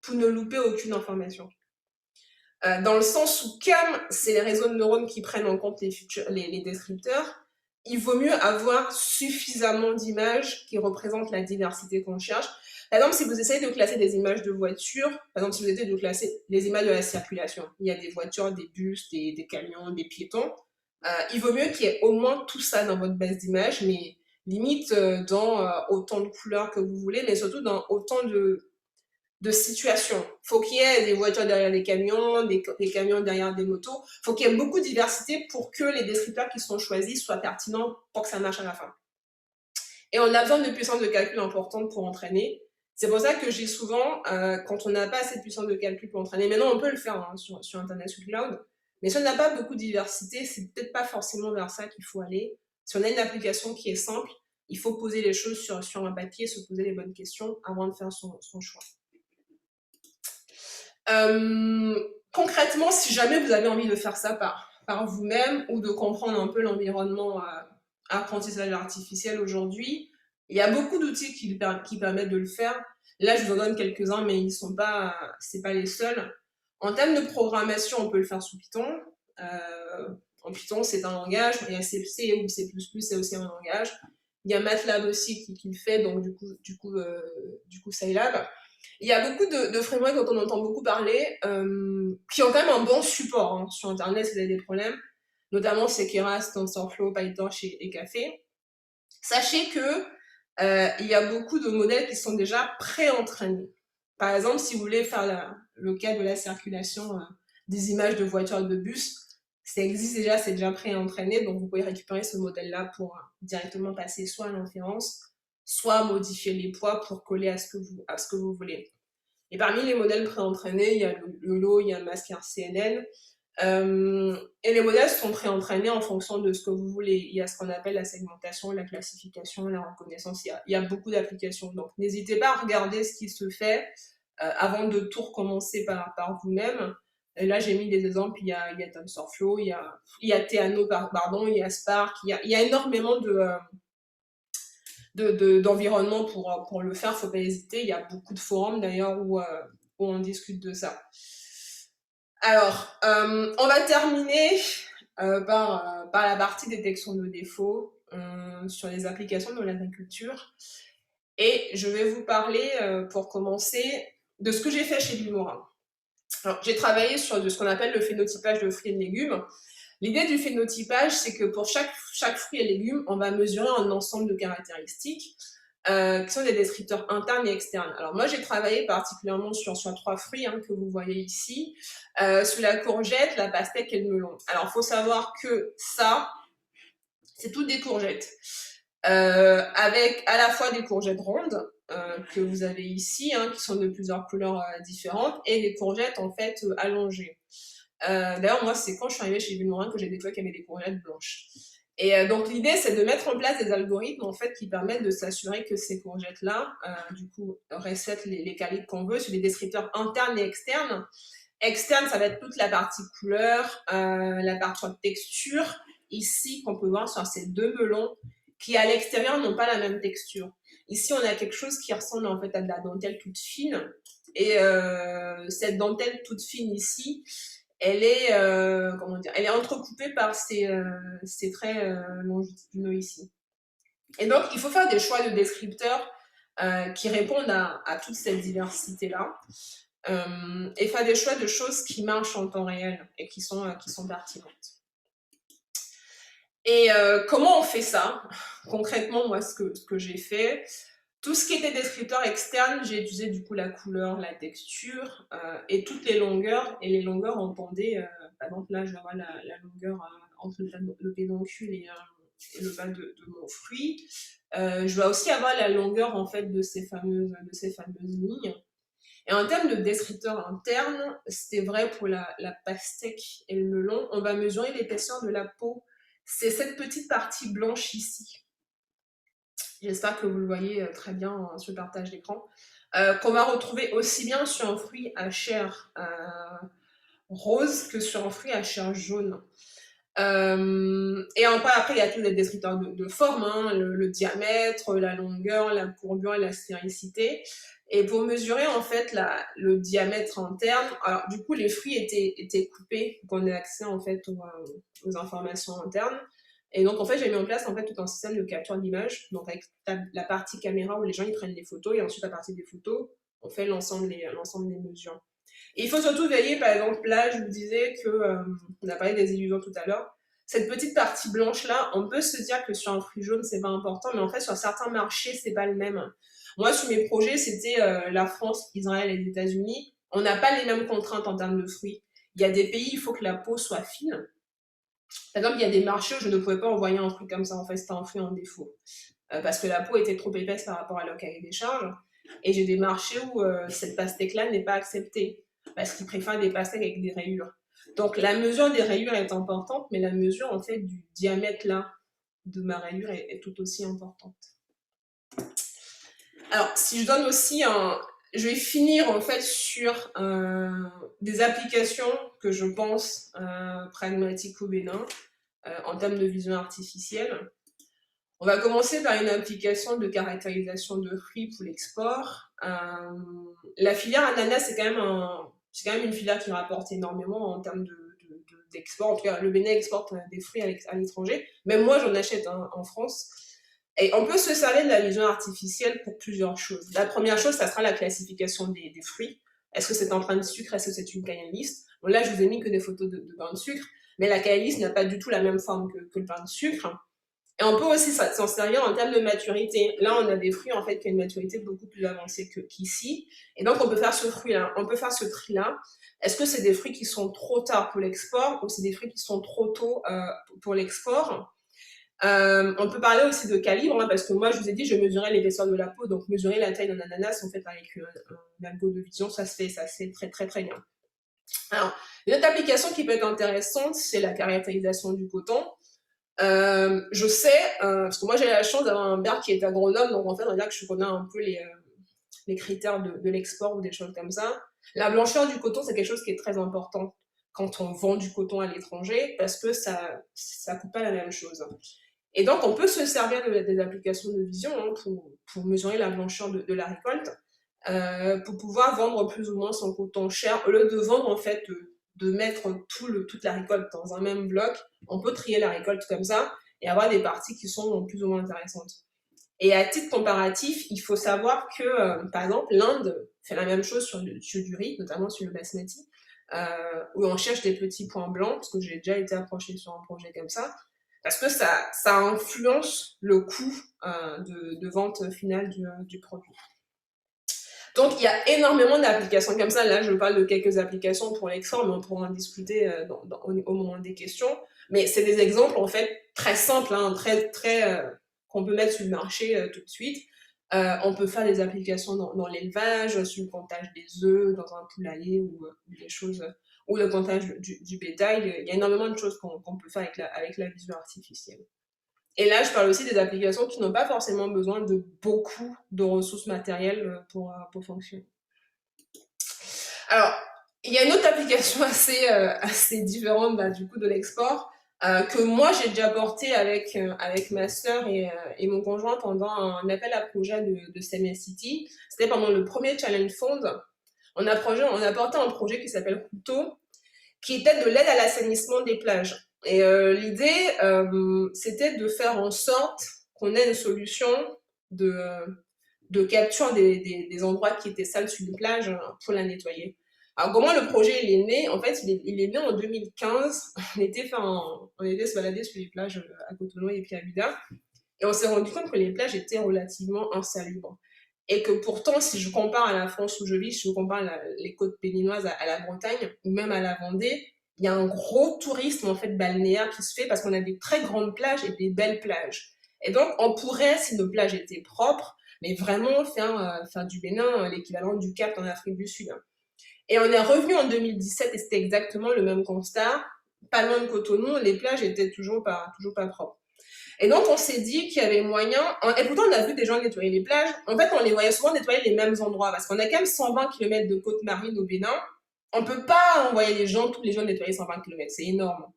pour ne louper aucune information. Dans le sens où, comme c'est les réseaux de neurones qui prennent en compte les descripteurs, il vaut mieux avoir suffisamment d'images qui représentent la diversité qu'on cherche. Par exemple, si vous essayez de classer des images de voitures, par exemple, si vous essayez de classer les images de la circulation, il y a des voitures, des bus, des camions, des piétons, il vaut mieux qu'il y ait au moins tout ça dans votre base d'images, mais limite dans autant de couleurs que vous voulez, mais surtout dans autant de situations. Il faut qu'il y ait des voitures derrière des camions, des camions derrière des motos. Il faut qu'il y ait beaucoup de diversité pour que les descripteurs qui sont choisis soient pertinents pour que ça marche à la fin. Et on a besoin de puissance de calcul importante pour entraîner. C'est pour ça que j'ai souvent, quand on n'a pas assez de puissance de calcul pour entraîner, maintenant on peut le faire hein, sur Internet, sur Cloud, mais si on n'a pas beaucoup de diversité, c'est peut-être pas forcément vers ça qu'il faut aller. Si on a une application qui est simple, il faut poser les choses sur un papier, se poser les bonnes questions avant de faire son choix. Concrètement, si jamais vous avez envie de faire ça par vous-même ou de comprendre un peu l'environnement apprentissage artificiel aujourd'hui, il y a beaucoup d'outils qui permettent de le faire. Là, je vous en donne quelques-uns, mais ils sont pas, c'est pas les seuls. En termes de programmation, on peut le faire sous Python. En Python, c'est un langage. Il y a C ou C++, c'est aussi un langage. Il y a MATLAB aussi qui le fait, donc du coup Scilab. Il y a beaucoup de frameworks dont on entend beaucoup parler, qui ont quand même un bon support hein, sur Internet si vous avez des problèmes, notamment Keras, TensorFlow, PyTorch et Café. Sachez que il y a beaucoup de modèles qui sont déjà pré-entraînés. Par exemple, si vous voulez faire le cas de la circulation des images de voitures et de bus, ça existe déjà, c'est déjà pré-entraîné, donc vous pouvez récupérer ce modèle-là pour directement passer soit à l'inférence, soit modifier les poids pour coller à ce que vous voulez. Et parmi les modèles pré-entraînés, il y a le LO, il y a Mask CNN. Et les modèles sont pré-entraînés en fonction de ce que vous voulez. Il y a ce qu'on appelle la segmentation, la classification, la reconnaissance. Il y a beaucoup d'applications. Donc, n'hésitez pas à regarder ce qui se fait avant de tout recommencer par vous-même. Et là, j'ai mis des exemples. Il y a TensorFlow, il y a Theano, pardon, il y a Spark. Il y a énormément d'environnement pour le faire. Faut pas hésiter. Il y a beaucoup de forums d'ailleurs où on discute de ça. Alors, on va terminer par la partie détection de défauts sur les applications de l'agriculture. Et je vais vous parler, pour commencer, de ce que j'ai fait chez Bimorin. Alors, j'ai travaillé sur ce qu'on appelle le phénotypage de fruits et de légumes. L'idée du phénotypage, c'est que pour chaque fruit et légume, on va mesurer un ensemble de caractéristiques qui sont des descripteurs internes et externes. Alors moi, j'ai travaillé particulièrement sur 3 fruits que vous voyez ici, sur la courgette, la pastèque et le melon. Alors, il faut savoir que ça, c'est toutes des courgettes, avec à la fois des courgettes rondes, que vous avez ici, qui sont de plusieurs couleurs différentes, et des courgettes en fait allongées. D'ailleurs, moi, c'est quand je suis arrivée chez Bimorin que j'ai découvert qu'il y avait des courgettes blanches. Et donc, l'idée, c'est de mettre en place des algorithmes, en fait, qui permettent de s'assurer que ces courgettes-là, du coup, recèlent les qualités qu'on veut sur les descripteurs internes et externes. Externe, ça va être toute la partie couleur, la partie texture, ici, qu'on peut voir sur ces 2 melons. qui à l'extérieur n'ont pas la même texture. Ici, on a quelque chose qui ressemble en fait à de la dentelle toute fine. Et cette dentelle toute fine ici, elle est, comment dire, elle est entrecoupée par ces traits longitudinaux ici. Et donc, il faut faire des choix de descripteurs qui répondent à toute cette diversité-là. Et faire des choix de choses qui marchent en temps réel et qui sont pertinentes. Et comment on fait ça? Concrètement, moi, ce que j'ai fait, tout ce qui était descripteur externe, j'ai utilisé du coup la couleur, la texture et toutes les longueurs. Et les longueurs, entendez, par exemple là, je vais avoir la longueur entre le pédoncule et le bas de mon fruit. Je vais aussi avoir la longueur en fait de ces fameuses lignes. Et en termes de descripteur interne, c'était vrai pour la pastèque et le melon. On va mesurer l'épaisseur de la peau. C'est cette petite partie blanche ici. J'espère que vous le voyez très bien sur le partage d'écran. Qu'on va retrouver aussi bien sur un fruit à chair rose que sur un fruit à chair jaune. Et après, il y a tous les descripteurs de forme, hein, le diamètre, la longueur, la courbure et la sphéréicité. Et pour mesurer en fait le diamètre interne, alors du coup les fruits étaient coupés pour qu'on ait accès en fait aux informations internes. Et donc en fait j'ai mis en place en fait tout un système de capture d'image, donc avec la partie caméra où les gens ils prennent les photos et ensuite à partir des photos on fait l'ensemble des mesures. Et il faut surtout veiller, par exemple là je vous disais que on a parlé des illusions tout à l'heure. Cette petite partie blanche là, on peut se dire que sur un fruit jaune c'est pas important, mais en fait sur certains marchés c'est pas le même. Moi, sur mes projets, c'était la France, Israël et les États-Unis. On n'a pas les mêmes contraintes en termes de fruits. Il y a des pays, il faut que la peau soit fine. Par exemple, il y a des marchés où je ne pouvais pas envoyer un fruit comme ça. En fait, c'était un fruit en défaut. Parce que la peau était trop épaisse par rapport à leur cahier des charges. Et j'ai des marchés où cette pastèque-là n'est pas acceptée. Parce qu'ils préfèrent des pastèques avec des rayures. Donc, la mesure des rayures est importante, mais la mesure, en fait, du diamètre là de ma rayure est tout aussi importante. Alors, si je donne aussi je vais finir en fait sur des applications que je pense pragmatiques ou bénin en termes de vision artificielle. On va commencer par une application de caractérisation de fruits pour l'export. La filière ananas, c'est quand même une filière qui rapporte énormément en termes d'export. En tout cas, le Bénin exporte des fruits à l'étranger. Même moi, j'en achète en France. Et on peut se servir de la vision artificielle pour plusieurs choses. La première chose, ça sera la classification des fruits. Est-ce que c'est un pain de sucre? Est-ce que c'est une canneliste? Bon, là, je vous ai mis que des photos de pain de sucre, mais la canneliste n'a pas du tout la même forme que le pain de sucre. Et on peut aussi s'en servir en termes de maturité. Là, on a des fruits en fait qui ont une maturité beaucoup plus avancée qu'ici. Et donc, on peut faire ce fruit-là, on peut faire ce tri-là. Est-ce que c'est des fruits qui sont trop tard pour l'export ou c'est des fruits qui sont trop tôt pour l'export? On peut parler aussi de calibre, hein, parce que moi, je vous ai dit, je mesurais l'épaisseur de la peau, donc mesurer la taille d'un ananas, en fait, avec un algo de vision, ça se fait très, très, très bien. Alors, une autre application qui peut être intéressante, c'est la caractérisation du coton. Je sais, parce que moi, j'ai la chance d'avoir un père qui est agronome, donc en fait, on va dire que je connais un peu les critères de l'export ou des choses comme ça. La blancheur du coton, c'est quelque chose qui est très important quand on vend du coton à l'étranger, parce que ça coûte pas la même chose. Et donc, on peut se servir des applications de vision hein, pour mesurer la blancheur de la récolte, pour pouvoir vendre plus ou moins son coton cher. Au lieu de vendre, en fait, de mettre toute la récolte dans un même bloc, on peut trier la récolte comme ça et avoir des parties qui sont plus ou moins intéressantes. Et à titre comparatif, il faut savoir que, par exemple, l'Inde fait la même chose sur du riz, notamment sur le basmati, où on cherche des petits points blancs, parce que j'ai déjà été approchée sur un projet comme ça, parce que ça influence le coût de vente finale du produit. Donc, il y a énormément d'applications comme ça. Là, je parle de quelques applications pour l'export, mais on pourra en discuter au moment des questions. Mais c'est des exemples, en fait, très simples, hein, qu'on peut mettre sur le marché tout de suite. On peut faire des applications dans l'élevage, sur le comptage des œufs, dans un poulailler ou des choses, ou le comptage du bétail. Il y a énormément de choses qu'on peut faire avec la vision artificielle. Et là, je parle aussi des applications qui n'ont pas forcément besoin de beaucoup de ressources matérielles pour fonctionner. Alors, il y a une autre application assez différente du coup de l'export. que moi j'ai déjà porté avec ma sœur et mon conjoint pendant un appel à projet de Seme City. C'était pendant le premier Challenge Fund. On a porté un projet qui s'appelle Couteau, qui était de l'aide à l'assainissement des plages. Et l'idée, c'était de faire en sorte qu'on ait une solution de, de capture des endroits qui étaient sales sur une plage pour la nettoyer. Alors, comment le projet il est né? En fait, il est né en 2015. On était se balader sur les plages à Cotonou et puis à Bida. Et on s'est rendu compte que les plages étaient relativement insalubres. Et que pourtant, si je compare à la France où je vis, si je compare les côtes péninoises à la Bretagne ou même à la Vendée, il y a un gros tourisme en fait balnéaire qui se fait parce qu'on a des très grandes plages et des belles plages. Et donc, on pourrait, si nos plages étaient propres, mais vraiment faire du Bénin l'équivalent du Cap en Afrique du Sud. Et on est revenu en 2017 et c'était exactement le même constat. Pas loin de Cotonou, les plages étaient toujours pas propres. Et donc, on s'est dit qu'il y avait moyen. Et pourtant, on a vu des gens nettoyer les plages. En fait, on les voyait souvent nettoyer les mêmes endroits parce qu'on a quand même 120 km de côte marine au Bénin. On peut pas envoyer tous les gens nettoyer 120 km. C'est énorme.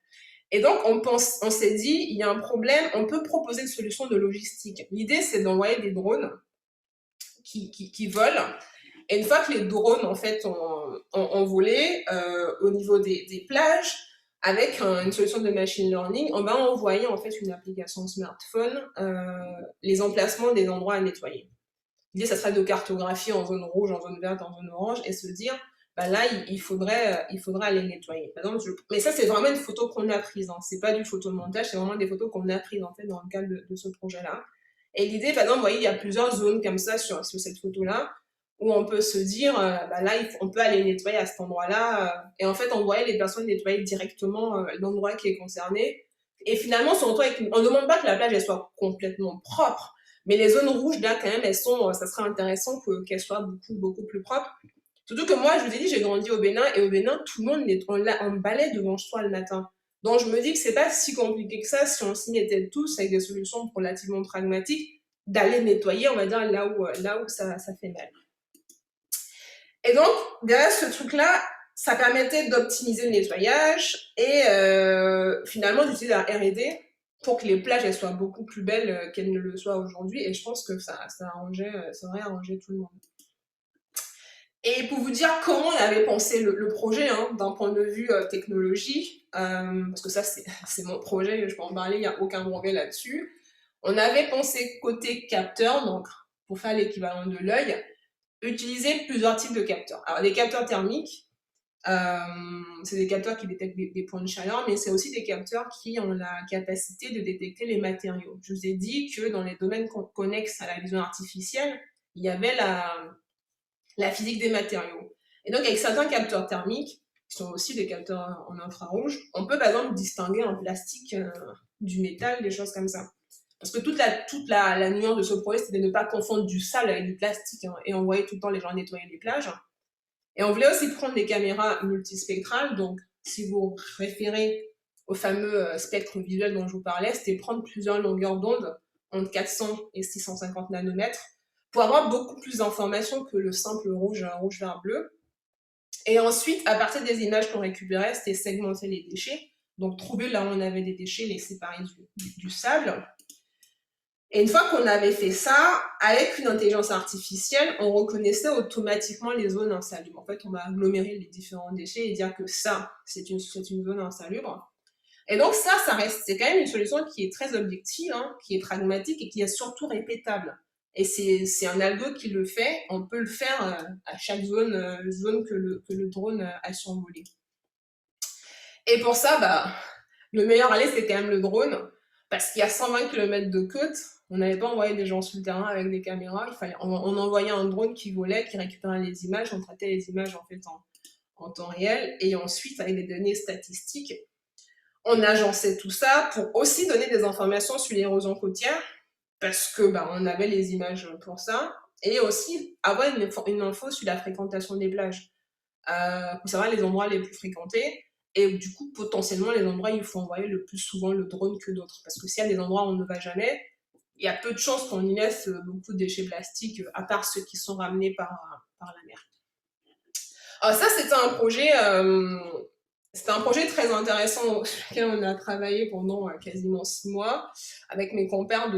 Et donc, on s'est dit, il y a un problème, on peut proposer une solution de logistique. L'idée, c'est d'envoyer des drones qui volent. Et une fois que les drones, en fait, ont volé au niveau des plages, avec une solution de machine learning, on va envoyer en fait une application smartphone les emplacements des endroits à nettoyer. L'idée, ça serait de cartographier en zone rouge, en zone verte, en zone orange, et se dire, bah là, il faudrait aller nettoyer. Par exemple, mais ça, c'est vraiment une photo qu'on a prise. Hein. C'est pas du photomontage, c'est vraiment des photos qu'on a prises en fait dans le cadre de ce projet-là. Et l'idée, par exemple, vous voyez, il y a plusieurs zones comme ça sur cette photo-là où on peut se dire, bah là, on peut aller nettoyer à cet endroit-là. Et en fait, on voyait les personnes nettoyer directement l'endroit qui est concerné. Et finalement, on ne demande pas que la plage elle soit complètement propre, mais les zones rouges, là, quand même, ça serait intéressant qu'elles soient beaucoup plus propres. Surtout que moi, je vous ai dit, j'ai grandi au Bénin, et au Bénin, tout le monde on balaie devant soi le matin. Donc, je me dis que c'est pas si compliqué que ça si on s'y mettait tous avec des solutions relativement pragmatiques, d'aller nettoyer, on va dire, là où ça fait mal. Et donc, derrière ce truc-là, ça permettait d'optimiser le nettoyage et finalement d'utiliser la R&D pour que les plages elles soient beaucoup plus belles qu'elles ne le soient aujourd'hui. Et je pense que ça aurait arrangé tout le monde. Et pour vous dire comment on avait pensé le projet, hein, d'un point de vue technologie, parce que ça c'est mon projet, je peux en parler, il n'y a aucun brevet là-dessus. On avait pensé côté capteur, donc pour faire l'équivalent de l'œil, utiliser plusieurs types de capteurs. Alors, des capteurs thermiques, c'est des capteurs qui détectent des points de chaleur, mais c'est aussi des capteurs qui ont la capacité de détecter les matériaux. Je vous ai dit que dans les domaines connexes à la vision artificielle, il y avait la physique des matériaux. Et donc, avec certains capteurs thermiques, qui sont aussi des capteurs en infrarouge, on peut par exemple distinguer en plastique du métal, des choses comme ça. Parce que toute la nuance de ce projet, c'était de ne pas confondre du sale avec du plastique. Hein, et on voyait tout le temps les gens nettoyer les plages. Et on voulait aussi prendre des caméras multispectrales. Donc, si vous référez au fameux spectre visuel dont je vous parlais, c'était prendre plusieurs longueurs d'onde entre 400 et 650 nanomètres pour avoir beaucoup plus d'informations que le simple rouge, vert, bleu. Et ensuite, à partir des images qu'on récupérait, c'était segmenter les déchets. Donc, trouver là où on avait des déchets, les séparer du sable. Et une fois qu'on avait fait ça, avec une intelligence artificielle, on reconnaissait automatiquement les zones insalubres. En fait, on va agglomérer les différents déchets et dire que ça, c'est une zone insalubre. Et donc c'est quand même une solution qui est très objective, hein, qui est pragmatique et qui est surtout répétable. Et c'est un algo qui le fait. On peut le faire à chaque zone que le drone a survolé. Et pour ça, bah, le meilleur aller, c'est quand même le drone. Parce qu'il y a 120 km de côte, on n'avait pas envoyé des gens sur le terrain avec des caméras. On envoyait un drone qui volait, qui récupérait les images. On traitait les images en fait en temps réel. Et ensuite, avec des données statistiques, on agençait tout ça pour aussi donner des informations sur l'érosion côtière. Parce que on avait les images pour ça. Et aussi avoir une info sur la fréquentation des plages. Pour savoir les endroits les plus fréquentés. Et du coup, potentiellement, les endroits, il faut envoyer le plus souvent le drone que d'autres. Parce que s'il y a des endroits où on ne va jamais, il y a peu de chances qu'on y laisse beaucoup de déchets plastiques, à part ceux qui sont ramenés par la mer. Alors ça, c'était un projet C'était un projet très intéressant sur lequel on a travaillé pendant quasiment 6 mois avec mes compères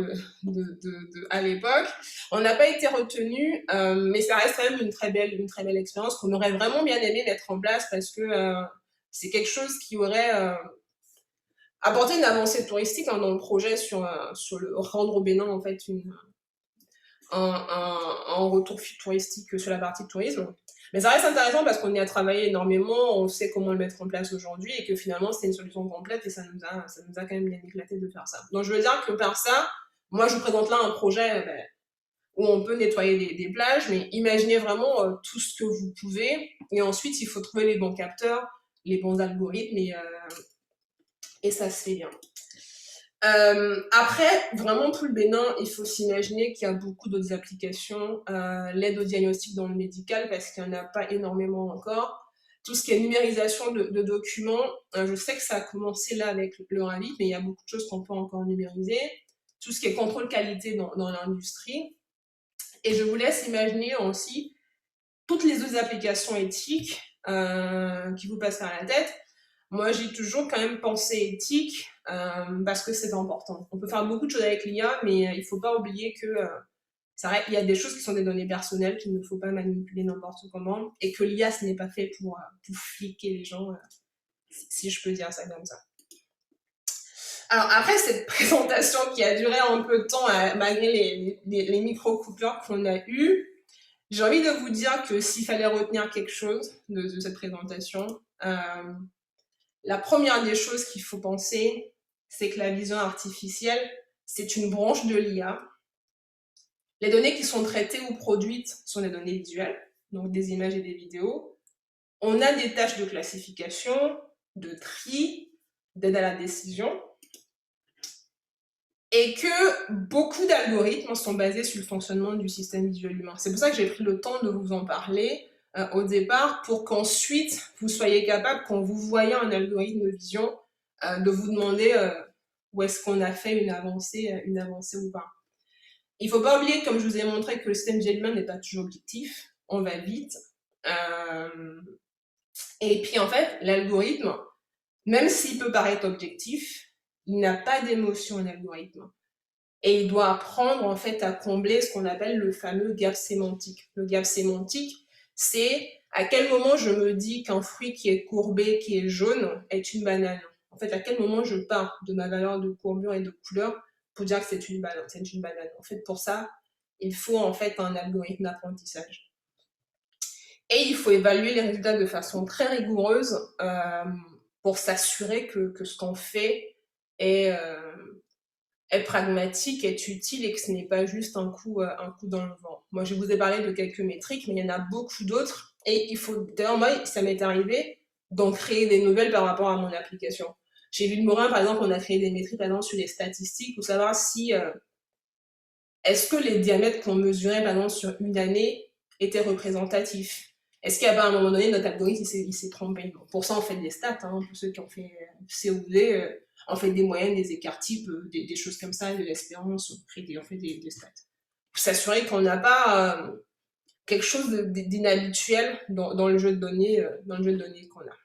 à l'époque. On n'a pas été retenus, mais ça reste quand même une très belle expérience qu'on aurait vraiment bien aimé mettre en place parce que c'est quelque chose qui aurait apporté une avancée touristique dans le projet sur le rendre au Bénin en fait un retour touristique sur la partie tourisme. Mais ça reste intéressant parce qu'on y a travaillé énormément, on sait comment le mettre en place aujourd'hui et que finalement c'était une solution complète et ça nous a quand même bien éclaté de faire ça. Donc je veux dire que par ça, moi je vous présente là un projet où on peut nettoyer des plages, mais imaginez vraiment tout ce que vous pouvez et ensuite il faut trouver les bons capteurs, les bons algorithmes et ça se fait bien. Après, vraiment tout le Bénin, il faut s'imaginer qu'il y a beaucoup d'autres applications, l'aide au diagnostic dans le médical parce qu'il n'y en a pas énormément encore. Tout ce qui est numérisation de documents, je sais que ça a commencé là avec le RAVIC, mais il y a beaucoup de choses qu'on peut encore numériser. Tout ce qui est contrôle qualité dans l'industrie. Et je vous laisse imaginer aussi toutes les autres applications éthiques qui vous passent par la tête. Moi, j'ai toujours quand même pensé éthique parce que c'est important. On peut faire beaucoup de choses avec l'IA, mais il ne faut pas oublier que il y a des choses qui sont des données personnelles qu'il ne faut pas manipuler n'importe comment et que l'IA, ce n'est pas fait pour fliquer les gens, si je peux dire ça comme ça. Alors après cette présentation qui a duré un peu de temps malgré les micro-coupures qu'on a eues, j'ai envie de vous dire que s'il fallait retenir quelque chose de cette présentation, la première des choses qu'il faut penser, c'est que la vision artificielle, c'est une branche de l'IA. Les données qui sont traitées ou produites sont des données visuelles, donc des images et des vidéos. On a des tâches de classification, de tri, d'aide à la décision, et que beaucoup d'algorithmes sont basés sur le fonctionnement du système visuel humain. C'est pour ça que j'ai pris le temps de vous en parler au départ, pour qu'ensuite vous soyez capable, quand vous voyez un algorithme de vision, de vous demander où est-ce qu'on a fait une avancée ou pas. Il ne faut pas oublier, comme je vous ai montré, que le système visuel humain n'est pas toujours objectif, on va vite. Et puis en fait, l'algorithme, même s'il peut paraître objectif, il n'a pas d'émotion, un algorithme. Et il doit apprendre en fait à combler ce qu'on appelle le fameux gap sémantique. Le gap sémantique, c'est à quel moment je me dis qu'un fruit qui est courbé, qui est jaune, est une banane. En fait, à quel moment je pars de ma valeur de courbure et de couleur pour dire que c'est une banane. En fait, pour ça, il faut en fait un algorithme d'apprentissage. Et il faut évaluer les résultats de façon très rigoureuse pour s'assurer que ce qu'on fait est pragmatique, est utile et que ce n'est pas juste un coup dans le vent. Moi, je vous ai parlé de quelques métriques, mais il y en a beaucoup d'autres. Et il faut, d'ailleurs, moi, ça m'est arrivé d'en créer des nouvelles par rapport à mon application. Chez Villemorin, par exemple, on a créé des métriques, par exemple, sur les statistiques pour savoir si est-ce que les diamètres qu'on mesurait, par exemple, sur une année étaient représentatifs. Est-ce qu'à un moment donné, notre algorithme il s'est trompé? Bon, pour ça, on fait des stats, hein, pour ceux qui ont fait COD, on fait des moyennes, des écarts types, des choses comme ça, de l'espérance, on fait des stats. Pour s'assurer qu'on n'a pas quelque chose d'inhabituel dans le jeu de données, qu'on a.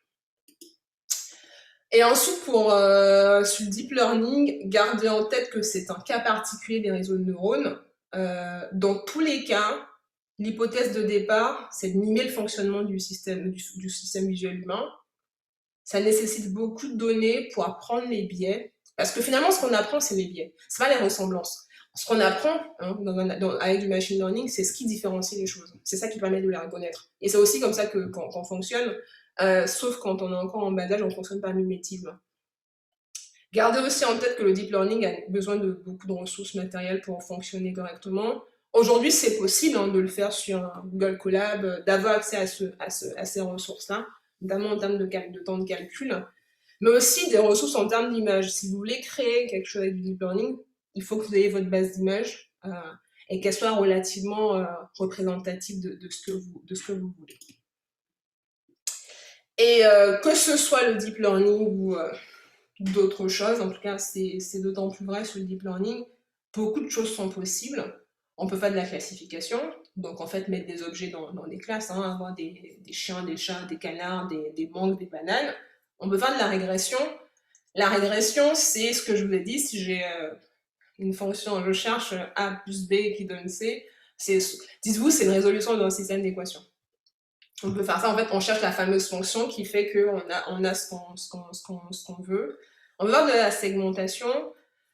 Et ensuite, sur le deep learning, gardez en tête que c'est un cas particulier des réseaux de neurones. Dans tous les cas, l'hypothèse de départ, c'est de mimer le fonctionnement du système visuel humain. Ça nécessite beaucoup de données pour apprendre les biais. Parce que finalement, ce qu'on apprend, c'est les biais. C'est pas les ressemblances. Ce qu'on apprend avec du machine learning, c'est ce qui différencie les choses. C'est ça qui permet de les reconnaître. Et c'est aussi comme ça qu'on fonctionne, sauf quand on est encore en bas âge, on fonctionne par mimétisme. Gardez aussi en tête que le deep learning a besoin de beaucoup de ressources matérielles pour fonctionner correctement. Aujourd'hui, c'est possible de le faire sur Google Colab, d'avoir accès à ces ressources-là, notamment en termes de temps de calcul, mais aussi des ressources en termes d'image. Si vous voulez créer quelque chose avec du deep learning, il faut que vous ayez votre base d'images et qu'elle soit relativement représentative de ce que vous voulez. Et que ce soit le deep learning ou d'autres choses, en tout cas c'est d'autant plus vrai sur le deep learning, beaucoup de choses sont possibles. On peut faire de la classification, donc en fait mettre des objets dans des classes, avoir des chiens, des chats, des canards, des mangues, des bananes. On peut faire de la régression. La régression, c'est ce que je vous ai dit, si j'ai une fonction, je cherche A plus B qui donne C, dites-vous, c'est une résolution d'un système d'équations. On peut faire ça, en fait, on cherche la fameuse fonction qui fait qu'on a ce qu'on veut. On peut faire de la segmentation.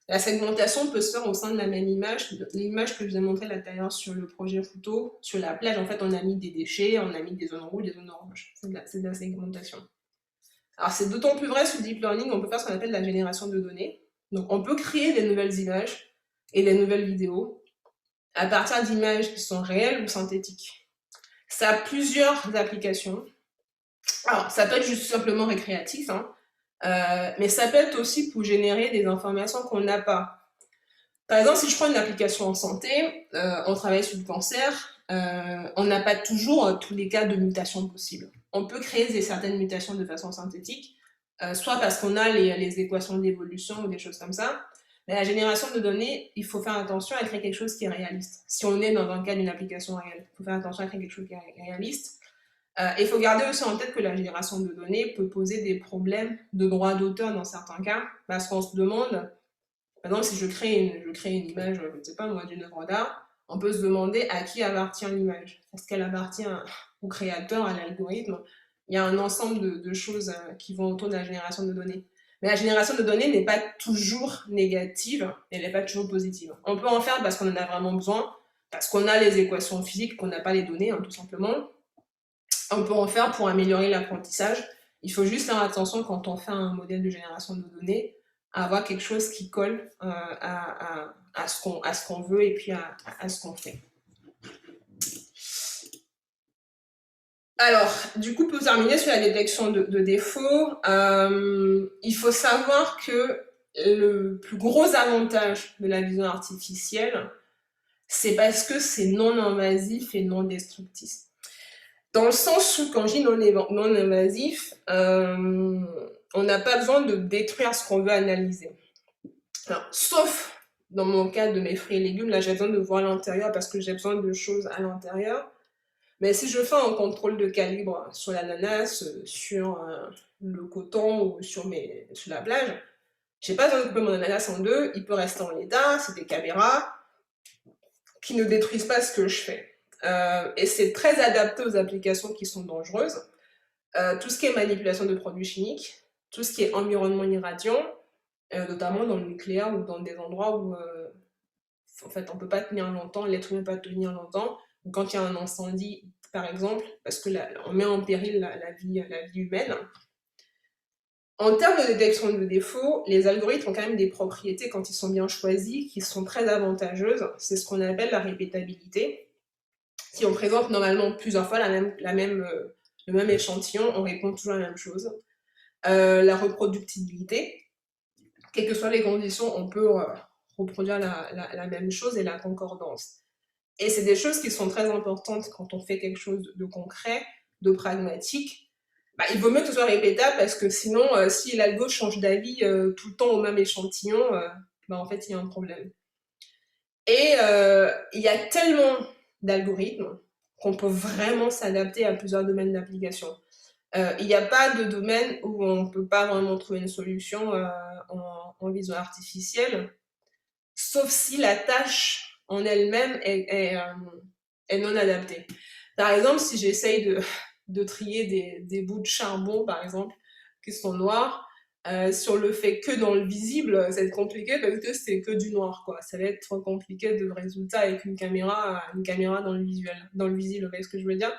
La segmentation peut se faire au sein de la même image. L'image que je vous ai montrée là d'ailleurs sur le projet photo, sur la plage, en fait, on a mis des déchets, on a mis des zones rouges, des zones oranges. C'est de la segmentation. Alors, c'est d'autant plus vrai sous Deep Learning, on peut faire ce qu'on appelle la génération de données. Donc, on peut créer des nouvelles images et des nouvelles vidéos à partir d'images qui sont réelles ou synthétiques. Ça a plusieurs applications. Alors, ça peut être juste simplement récréatif, hein, mais ça peut être aussi pour générer des informations qu'on n'a pas. Par exemple, si je prends une application en santé, on travaille sur le cancer, on n'a pas toujours tous les cas de mutation possibles. On peut créer certaines mutations de façon synthétique, soit parce qu'on a les équations d'évolution ou des choses comme ça. Mais la génération de données, il faut faire attention à créer quelque chose qui est réaliste. Si on est dans un cas d'une application réelle, il faut faire attention à créer quelque chose qui est réaliste. Il faut garder aussi en tête que la génération de données peut poser des problèmes de droit d'auteur dans certains cas, parce qu'on se demande, par exemple, si je crée une image, je ne sais pas moi, d'une œuvre d'art, on peut se demander à qui appartient l'image. Est-ce qu'elle appartient au créateur, à l'algorithme? Il y a un ensemble de choses qui vont autour de la génération de données. Mais la génération de données n'est pas toujours négative, elle n'est pas toujours positive. On peut en faire parce qu'on en a vraiment besoin, parce qu'on a les équations physiques, qu'on n'a pas les données, hein, tout simplement. On peut en faire pour améliorer l'apprentissage. Il faut juste faire attention quand on fait un modèle de génération de données, à avoir quelque chose qui colle à ce qu'on veut et puis à ce qu'on fait. Alors, du coup, pour terminer sur la détection de défauts, il faut savoir que le plus gros avantage de la vision artificielle, c'est parce que c'est non invasif et non destructif. Dans le sens où, quand je dis non invasif, on n'a pas besoin de détruire ce qu'on veut analyser. Alors, sauf dans mon cas de mes fruits et légumes, là j'ai besoin de voir l'intérieur parce que j'ai besoin de choses à l'intérieur. Mais si je fais un contrôle de calibre sur l'ananas, sur le coton ou sur la plage, j'ai pas besoin de couper mon ananas en deux, il peut rester en l'état, c'est des caméras qui ne détruisent pas ce que je fais. Et c'est très adapté aux applications qui sont dangereuses. Tout ce qui est manipulation de produits chimiques, tout ce qui est environnement irradiant, notamment dans le nucléaire ou dans des endroits où en fait on peut pas tenir longtemps, l'être humain ne peut pas tenir longtemps. Quand il y a un incendie, par exemple, parce que on met en péril la vie humaine. En termes de détection de défauts, les algorithmes ont quand même des propriétés, quand ils sont bien choisis, qui sont très avantageuses. C'est ce qu'on appelle la répétabilité. Si on présente normalement plusieurs fois le même échantillon, on répond toujours la même chose. La reproductibilité, quelles que soient les conditions, on peut reproduire la même chose, et la concordance. Et c'est des choses qui sont très importantes quand on fait quelque chose de concret, de pragmatique. Il vaut mieux que ce soit répétable, parce que sinon, si l'algo change d'avis tout le temps au même échantillon, en fait, il y a un problème. Et il y a tellement d'algorithmes qu'on peut vraiment s'adapter à plusieurs domaines d'application. Il n'y a pas de domaine où on ne peut pas vraiment trouver une solution en vision artificielle, sauf si la tâche en elle-même est non adaptée. Par exemple, si j'essaye de trier des bouts de charbon, par exemple, qui sont noirs, sur le fait que dans le visible, ça va être compliqué parce que c'est que du noir, quoi. Ça va être compliqué de résultat avec une caméra dans le visible, vous voyez ce que je veux dire?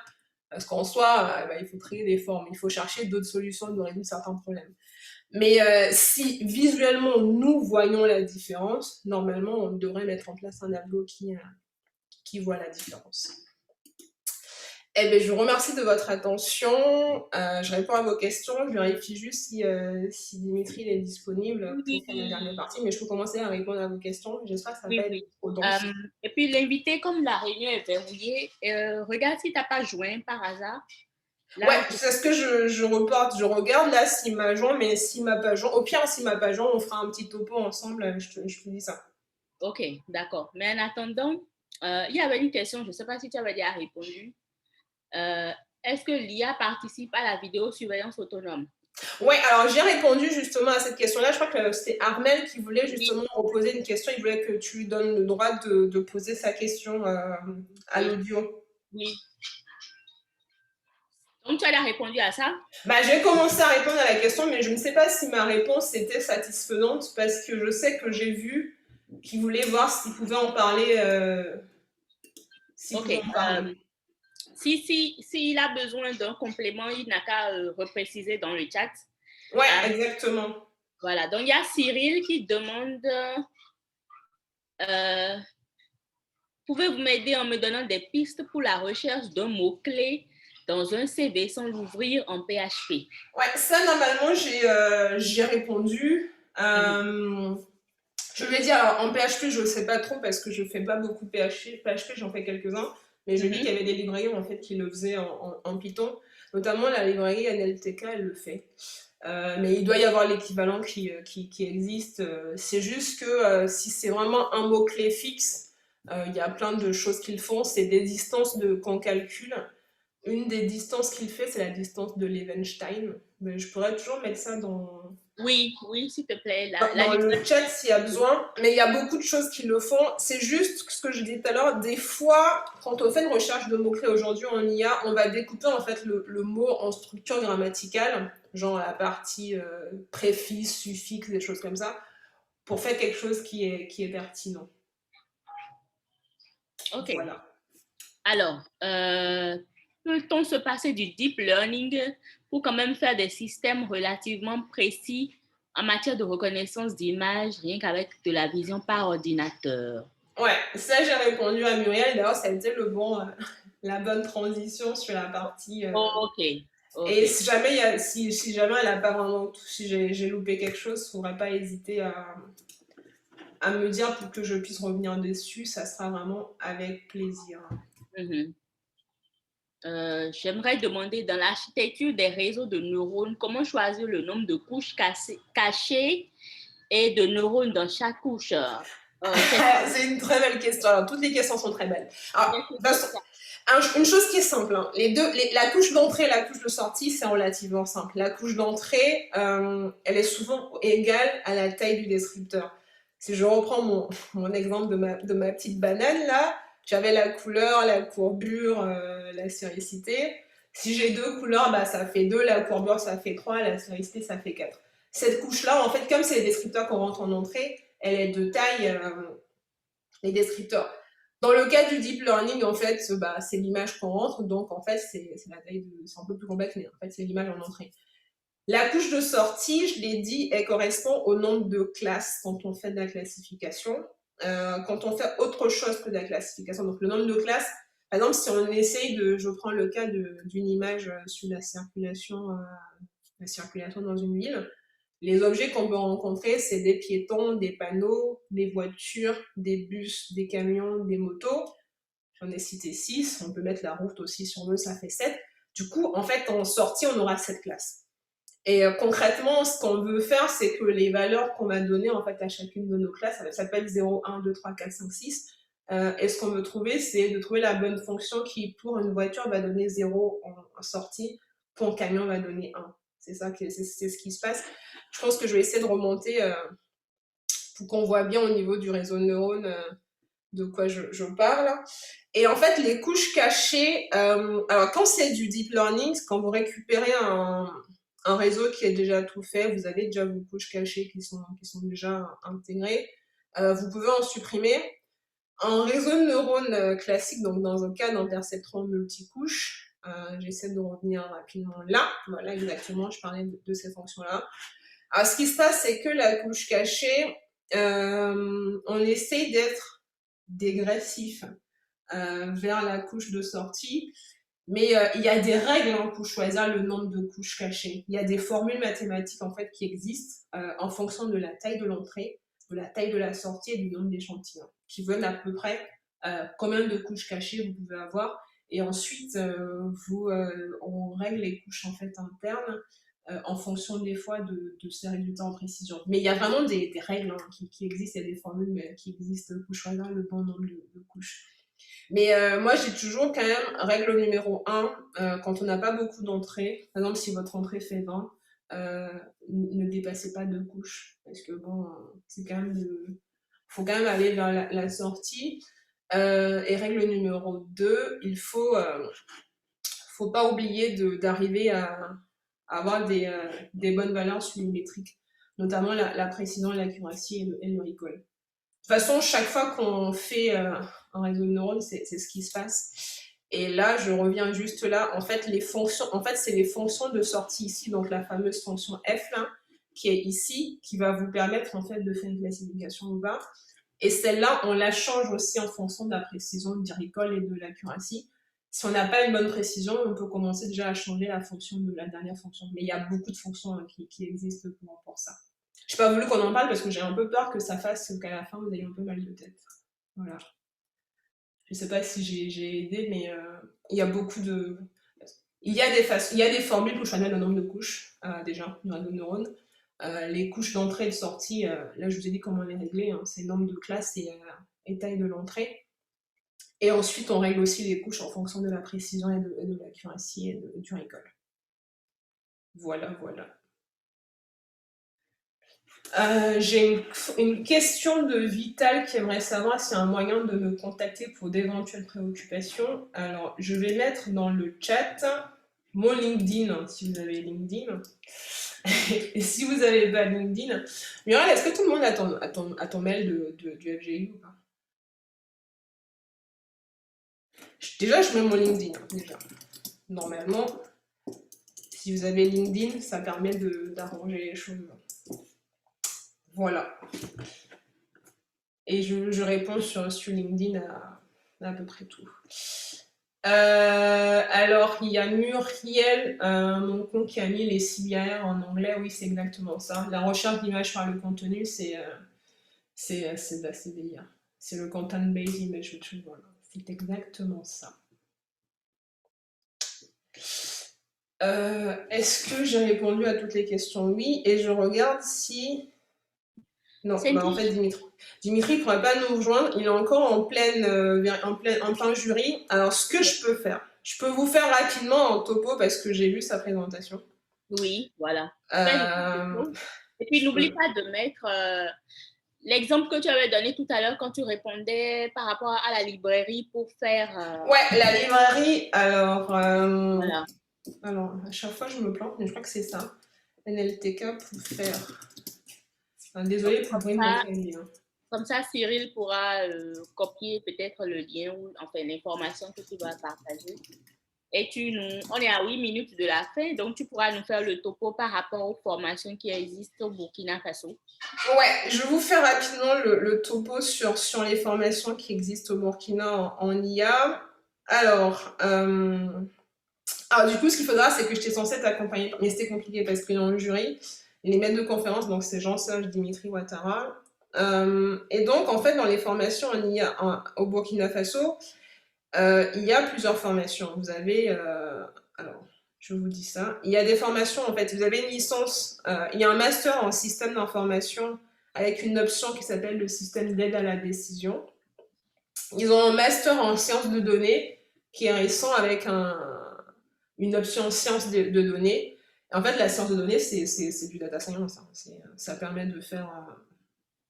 Parce qu'en soi, il faut trier des formes, il faut chercher d'autres solutions de résoudre certains problèmes. Mais si visuellement nous voyons la différence, normalement on devrait mettre en place un algo qui voit la différence. Eh bien, je vous remercie de votre attention. Je réponds à vos questions. Je vérifie juste si Dimitri est disponible pour faire la dernière partie, mais je peux commencer à répondre à vos questions. J'espère que ça va pas être trop dense. Et puis l'invité, comme la réunion est verrouillée, regarde si tu n'as pas joint par hasard. Là, ouais, c'est ce que je reporte. Je regarde là s'il m'a joint, mais s'il m'a pas joint, au pire, s'il m'a pas joint, on fera un petit topo ensemble. Je te dis ça. Ok, d'accord. Mais en attendant, il y avait une question, je ne sais pas si tu avais déjà répondu. Est-ce que l'IA participe à la vidéosurveillance autonome? Ouais, alors j'ai répondu justement à cette question-là. Je crois que c'était Armel qui voulait Oui, justement reposer une question. Il voulait que tu lui donnes le droit de poser sa question à oui, l'audio. oui. Donc, tu as répondu à ça? Bah, j'ai commencé à répondre à la question, mais je ne sais pas si ma réponse était satisfaisante parce que je sais que j'ai vu qu'il voulait voir s'il pouvait en parler. S'il OK. pouvait en parler. S'il a besoin d'un complément, il n'a qu'à repréciser dans le chat. Ouais, Euh, exactement. voilà. Donc, il y a Cyril qui demande euh, pouvez-vous m'aider en me donnant des pistes pour la recherche d'un mot-clé dans un CV sans l'ouvrir en PHP? Ouais, ça normalement j'ai répondu. Mhm, Je vais dire alors, en PHP, je ne sais pas trop parce que je fais pas beaucoup de PHP. PHP, j'en fais quelques-uns, mais je dis qu'il y mhm, avait des librairies en fait qui le faisaient en Python, notamment la librairie NLTK, elle le fait. Mais il doit y avoir l'équivalent qui existe. C'est juste que si c'est vraiment un mot-clé fixe, il y a plein de choses qu'ils font. C'est des distances qu'on calcule. Une des distances qu'il fait, c'est la distance de Levenstein. Mais je pourrais toujours mettre ça oui, oui, s'il te plaît. dans le chat s'il y a besoin. Mais il y a beaucoup de choses qui le font. C'est juste ce que je disais tout à l'heure. Des fois, quand on fait une recherche de mots-clés aujourd'hui en IA, on va découper en fait le mot en structure grammaticale, genre la partie préfixe, suffixe, des choses comme ça, pour faire quelque chose qui est pertinent. OK. Voilà. Alors, peut-on se passer du deep learning pour quand même faire des systèmes relativement précis en matière de reconnaissance d'images, rien qu'avec de la vision par ordinateur? Ouais, ça j'ai répondu à Muriel. D'ailleurs, ça a été la bonne transition sur la partie. OK, Et OK. si jamais, si jamais elle a pas vraiment, si j'ai loupé quelque chose, il ne faudra pas hésiter à me dire pour que je puisse revenir dessus. Ça sera vraiment avec plaisir. Mhm. J'aimerais demander dans l'architecture des réseaux de neurones, comment choisir le nombre de couches cachées et de neurones dans chaque couche? C'est une très belle question. Alors, toutes les questions sont très belles. Alors, Qu'est-ce de toute que façon, une chose qui est simple, hein. La couche d'entrée et la couche de sortie, c'est relativement simple. La couche d'entrée, elle est souvent égale à la taille du descripteur. Si je reprends mon exemple de ma petite banane, là, j'avais la couleur, la courbure, la séricité. Si j'ai deux couleurs, bah, ça fait deux, la courbure, ça fait trois, la séricité, ça fait quatre. Cette couche-là, en fait, comme c'est les descripteurs qu'on rentre en entrée, elle est de taille, les descripteurs. Dans le cas du deep learning, en fait, bah, c'est l'image qu'on rentre, donc en fait, c'est la taille c'est un peu plus complexe, mais en fait, c'est l'image en entrée. La couche de sortie, je l'ai dit, elle correspond au nombre de classes quand on fait de la classification. Quand on fait autre chose que de la classification, donc le nombre de classes, par exemple, si on essaye je prends le cas d'une image sur la circulation dans une ville, les objets qu'on peut rencontrer, c'est des piétons, des panneaux, des voitures, des bus, des camions, des motos. J'en ai cité 6. On peut mettre la route aussi sur eux, ça fait 7. Du coup, en fait, en sortie, on aura 7 classes. Et concrètement, ce qu'on veut faire, c'est que les valeurs qu'on va donner en fait à chacune de nos classes, ça s'appelle 0, 1, 2, 3, 4, 5, 6. Et ce qu'on veut trouver, c'est de trouver la bonne fonction qui, pour une voiture, va donner 0 en sortie, pour un camion, va donner 1. C'est ça, c'est ce qui se passe. Je pense que je vais essayer de remonter pour qu'on voit bien au niveau du réseau de neurones de quoi je parle. Et en fait, les couches cachées, alors quand c'est du deep learning, quand vous récupérez un réseau qui est déjà tout fait, vous avez déjà vos couches cachées qui sont déjà intégrées, vous pouvez en supprimer. Un réseau de neurones classique, donc dans un cas d'un perceptron multicouche, j'essaie de revenir rapidement là, voilà exactement, je parlais de ces fonctions-là. Alors ce qui se passe, c'est que la couche cachée, on essaie d'être dégressif vers la couche de sortie, mais il y a des règles hein, pour choisir le nombre de couches cachées. Il y a des formules mathématiques en fait qui existent en fonction de la taille de l'entrée, de la taille de la sortie et du nombre d'échantillons, qui veulent à peu près combien de couches cachées vous pouvez avoir. Et ensuite, on règle les couches en fait internes en fonction des fois de ces résultats en précision. Mais il y a vraiment des règles hein, qui existent, il y a des formules qui existent pour choisir le bon nombre de couches. Mais moi, j'ai toujours quand même, règle numéro 1, quand on n'a pas beaucoup d'entrées, par exemple si votre entrée fait 20, ne dépassez pas 2 couches. Parce que bon, c'est quand même faut quand même aller vers la sortie. Et règle numéro 2, il faut pas oublier d'arriver à avoir des bonnes valeurs volumétriques, notamment la précision, l'accuracy et le recall. De toute façon, chaque fois qu'on fait un réseau de neurones, c'est ce qui se passe. Et là, je reviens juste là. En fait, c'est les fonctions de sortie ici, donc la fameuse fonction F là, qui est ici, qui va vous permettre en fait de faire une classification ou pas. Et celle-là, on la change aussi en fonction de la précision du recall et de l'accuracy. Si on n'a pas une bonne précision, on peut commencer déjà à changer la fonction de la dernière fonction. Mais il y a beaucoup de fonctions qui existent pour ça. Je n'ai pas voulu qu'on en parle parce que j'ai un peu peur que ça fasse qu'à la fin, vous ayez un peu mal de tête. Voilà. Je ne sais pas si j'ai aidé, mais il y a beaucoup de... Il y a des formules pour choisir le nombre de couches, déjà, dans nos neurones. Les couches d'entrée et de sortie, là, je vous ai dit comment les régler. Hein. C'est nombre de classes et taille de l'entrée. Et ensuite, on règle aussi les couches en fonction de la précision et de l'accuracy et du recall. Voilà. J'ai une question de Vital qui aimerait savoir s'il y a un moyen de me contacter pour d'éventuelles préoccupations. Alors, je vais mettre dans le chat mon LinkedIn, si vous avez LinkedIn. Et si vous n'avez pas LinkedIn, Muriel, est-ce que tout le monde a ton mail du FGI ou pas? Déjà, je mets mon LinkedIn. Déjà. Normalement, si vous avez LinkedIn, ça permet d'arranger les choses. Voilà. Et je réponds sur LinkedIn à peu près tout. Alors, il y a Muriel, mon compte qui a mis les CBR en anglais. Oui, c'est exactement ça. La recherche d'image par le contenu, c'est de la CBIR. C'est le Content Based Image Retrieval. C'est exactement ça. Est-ce que j'ai répondu à toutes les questions? Oui, et je regarde si... Non, en fait, Dimitri ne pourrait pas nous rejoindre. Il est encore en plein jury. Alors, ce que je peux faire, je peux vous faire rapidement en topo parce que j'ai lu sa présentation. Oui, voilà. Et puis, n'oublie pas de mettre l'exemple que tu avais donné tout à l'heure quand tu répondais par rapport à la librairie pour faire... Ouais, la librairie, alors... Voilà. Alors, à chaque fois, je me plante, mais je crois que c'est ça. NLTK pour faire... désolée pour le bruit de mon clavier. Comme ça, Cyril pourra copier peut-être le lien ou enfin l'information que tu vas partager. Et on est à 8 minutes de la fin, donc tu pourras nous faire le topo par rapport aux formations qui existent au Burkina Faso. Ouais, je vais vous faire rapidement le topo sur les formations qui existent au Burkina en IA. Alors, du coup, ce qu'il faudra, c'est que j'étais censée t'accompagner, mais c'était compliqué parce qu'il y a un jury, les maîtres de conférence, donc c'est Jean-Serge Dimitri Ouattara. Et donc, en fait, dans les formations en IA au Burkina Faso, il y a plusieurs formations. Vous avez, alors, je vous dis ça. Il y a des formations, en fait, vous avez une licence, il y a un master en système d'information avec une option qui s'appelle le système d'aide à la décision. Ils ont un master en sciences de données qui est récent avec une option sciences de données. En fait, la science de données, c'est du data science. Hein. Ça permet de faire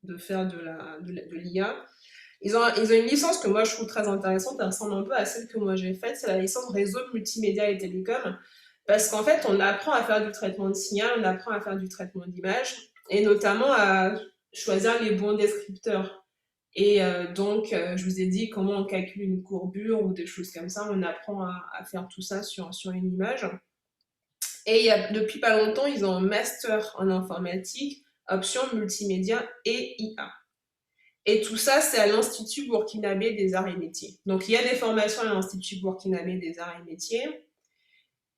de l'IA. Ils ont une licence que moi je trouve très intéressante, elle ressemble un peu à celle que moi j'ai faite, c'est la licence réseau multimédia et télécom, parce qu'en fait on apprend à faire du traitement de signal, on apprend à faire du traitement d'image, et notamment à choisir les bons descripteurs. Et donc je vous ai dit comment on calcule une courbure ou des choses comme ça, on apprend à faire tout ça sur une image. Et depuis pas longtemps, ils ont un master en informatique, option multimédia et IA. Et tout ça, c'est à l'Institut burkinabé des arts et métiers. Donc, il y a des formations à l'Institut burkinabé des arts et métiers.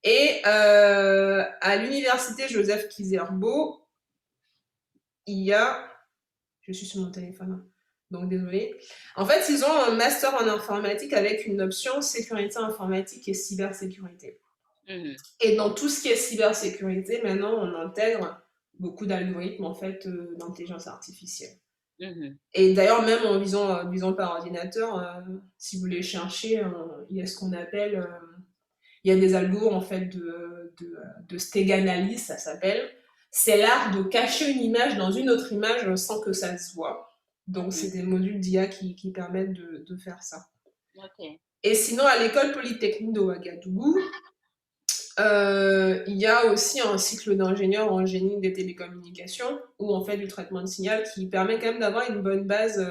Et à l'Université Joseph Kizerbo, il y a... Je suis sur mon téléphone, donc désolée. En fait, ils ont un master en informatique avec une option sécurité informatique et cybersécurité. Et dans tout ce qui est cybersécurité, maintenant, on intègre beaucoup d'algorithmes, en fait, d'intelligence artificielle. Et d'ailleurs, même en visant par ordinateur, si vous voulez chercher, il y a ce qu'on appelle... Il y a des algos en fait de steganalyse, ça s'appelle. C'est l'art de cacher une image dans une autre image sans que ça se voit. Donc, c'est des modules d'IA qui permettent de faire ça. Ok. Et sinon, à l'école polytechnique de Ouagadougou, il y a aussi un cycle d'ingénieur en génie des télécommunications où on fait du traitement de signal qui permet quand même d'avoir une bonne base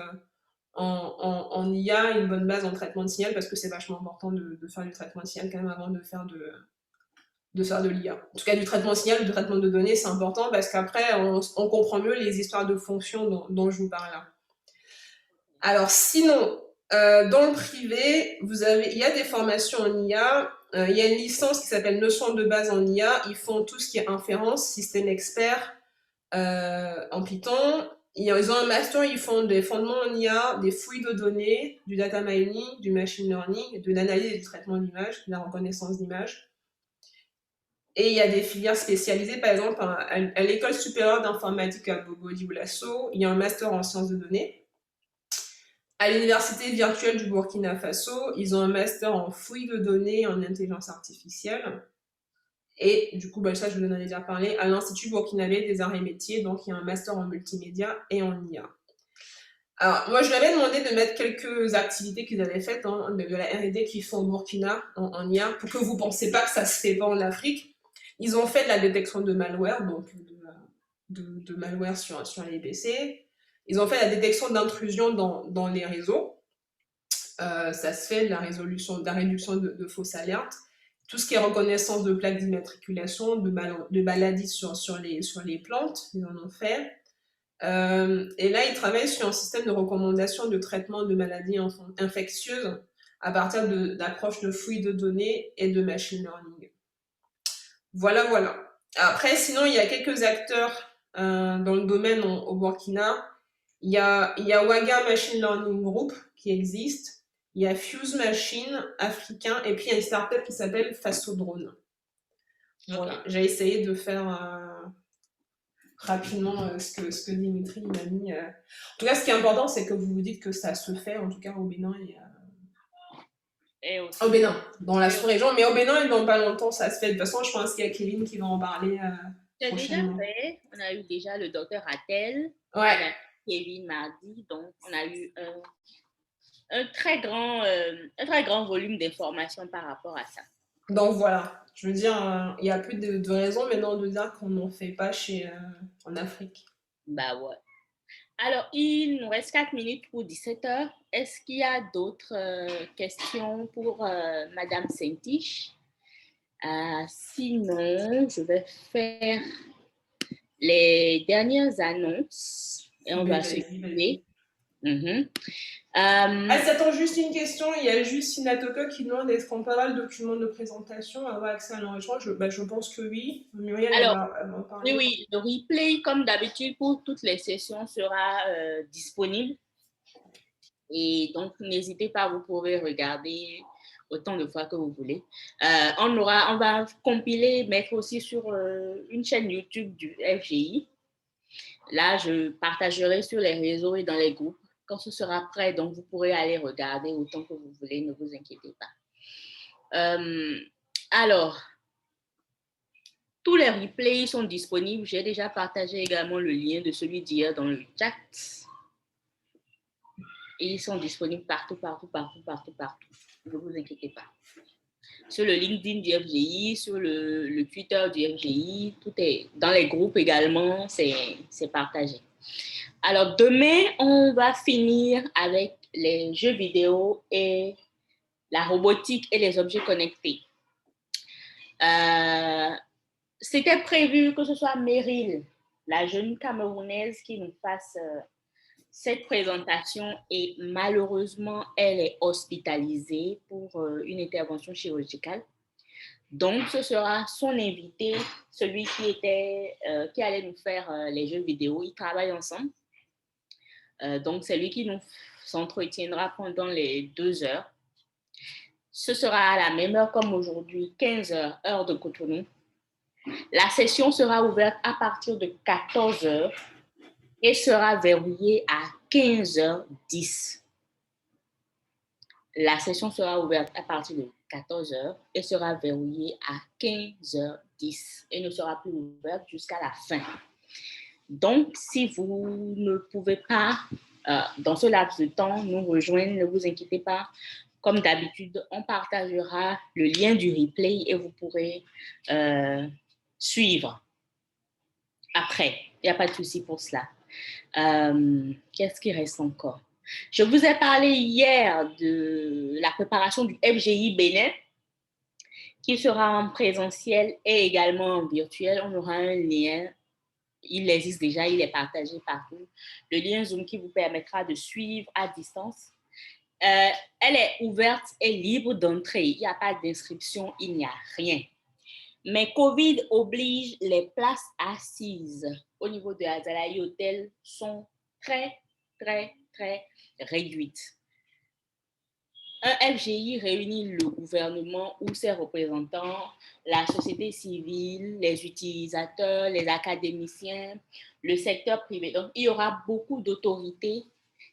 en IA, une bonne base en traitement de signal parce que c'est vachement important de faire du traitement de signal quand même avant de faire de l'IA. En tout cas, du traitement de signal, du traitement de données, c'est important parce qu'après, on comprend mieux les histoires de fonctions dont je vous parle là. Alors, sinon, dans le privé, il y a des formations en IA. Il y a une licence qui s'appelle Notions de base en IA. Ils font tout ce qui est inférence, système expert en Python. Ils ont un master, ils font des fondements en IA, des fouilles de données, du data mining, du machine learning, de l'analyse et du traitement d'image, de la reconnaissance d'image. Et il y a des filières spécialisées, par exemple, à l'École supérieure d'informatique à Bobo-Dioulasso, il y a un master en sciences de données. À l'Université virtuelle du Burkina Faso, ils ont un master en fouilles de données et en intelligence artificielle. Et du coup, ça, je vous en ai déjà parlé, à l'Institut burkinabé des arts et métiers, donc il y a un master en multimédia et en IA. Alors, moi, je lui avais demandé de mettre quelques activités qu'ils avaient faites, de la R&D qu'ils font au Burkina en IA, pour que vous ne pensiez pas que ça se fait pas en Afrique. Ils ont fait de la détection de malware, donc de malware sur les PC. Ils ont fait la détection d'intrusion dans les réseaux. Ça se fait de la réduction de fausses alertes. Tout ce qui est reconnaissance de plaques d'immatriculation, de maladies sur les plantes, ils en ont fait. Et là, ils travaillent sur un système de recommandation de traitement de maladies infectieuses à partir d'approches de fouilles de données et de machine learning. Voilà, voilà. Après, sinon, il y a quelques acteurs dans le domaine au Burkina. Il y a Waga Machine Learning Group qui existe. Il y a Fuse Machine africain. Et puis, il y a une startup qui s'appelle Fasodrone. Voilà. J'ai essayé de faire rapidement ce que Dimitri m'a mis. En tout cas, ce qui est important, c'est que vous vous dites que ça se fait, en tout cas au Bénin Et aussi, au Bénin, dans la sous-région, mais au Bénin et dans pas longtemps, ça se fait. De toute façon, je pense qu'il y a Kevin qui va en parler c'est déjà prochainement. fait. On a eu déjà le docteur Attel. Ouais. On a eu Kevin mardi. Donc, on a eu un très grand volume d'informations par rapport à ça. Donc voilà, je veux dire, il n'y a plus de raison maintenant de dire qu'on n'en fait pas en Afrique. Bah ouais. Alors, il nous reste 4 minutes pour 17h. Est-ce qu'il y a d'autres questions pour Madame Saint-Tiche? Sinon, je vais faire les dernières annonces et on va se quitter. Attends, juste une question. Il y a juste Sinatoka qui demande est-ce qu'on peut avoir le document de présentation, avoir accès à l'enregistrement? Je pense que oui. Muriel, alors, elle va en parler. Oui, le replay, comme d'habitude, pour toutes les sessions sera disponible. Et donc, n'hésitez pas, vous pouvez regarder autant de fois que vous voulez. On va compiler, mettre aussi sur une chaîne YouTube du FGI. Là, je partagerai sur les réseaux et dans les groupes quand ce sera prêt. Donc, vous pourrez aller regarder autant que vous voulez, ne vous inquiétez pas. Alors, tous les replays sont disponibles. J'ai déjà partagé également le lien de celui d'hier dans le chat. Et ils sont disponibles partout. Ne vous inquiétez pas. Sur le LinkedIn du FGI, sur le Twitter du FGI, tout est dans les groupes également, c'est partagé. Alors, demain, on va finir avec les jeux vidéo et la robotique et les objets connectés. C'était prévu que ce soit Meryl, la jeune Camerounaise, qui nous fasse cette présentation et malheureusement, elle est hospitalisée pour une intervention chirurgicale. Donc, ce sera son invité, celui qui allait nous faire les jeux vidéo. Ils travaillent ensemble. Donc, c'est lui qui nous s'entretiendra pendant les 2 heures. Ce sera à la même heure comme aujourd'hui, 15h, heure de Cotonou. La session sera ouverte à partir de 14h et sera verrouillée à 15h10. La session sera ouverte à partir de 14 heures et sera verrouillée à 15h10 et ne sera plus ouverte jusqu'à la fin. Donc, si vous ne pouvez pas, dans ce laps de temps, nous rejoindre, ne vous inquiétez pas. Comme d'habitude, on partagera le lien du replay et vous pourrez suivre après. Il n'y a pas de souci pour cela. Qu'est-ce qui reste encore? Je vous ai parlé hier de la préparation du FGI Bénin, qui sera en présentiel et également en virtuel. On aura un lien, il existe déjà, il est partagé partout. Le lien Zoom qui vous permettra de suivre à distance. Elle est ouverte et libre d'entrée. Il n'y a pas d'inscription, il n'y a rien. Mais Covid oblige, les places assises au niveau de Azalaï Hotel sont très, très, très réduites. Un FGI réunit le gouvernement ou ses représentants, la société civile, les utilisateurs, les académiciens, le secteur privé. Donc, il y aura beaucoup d'autorités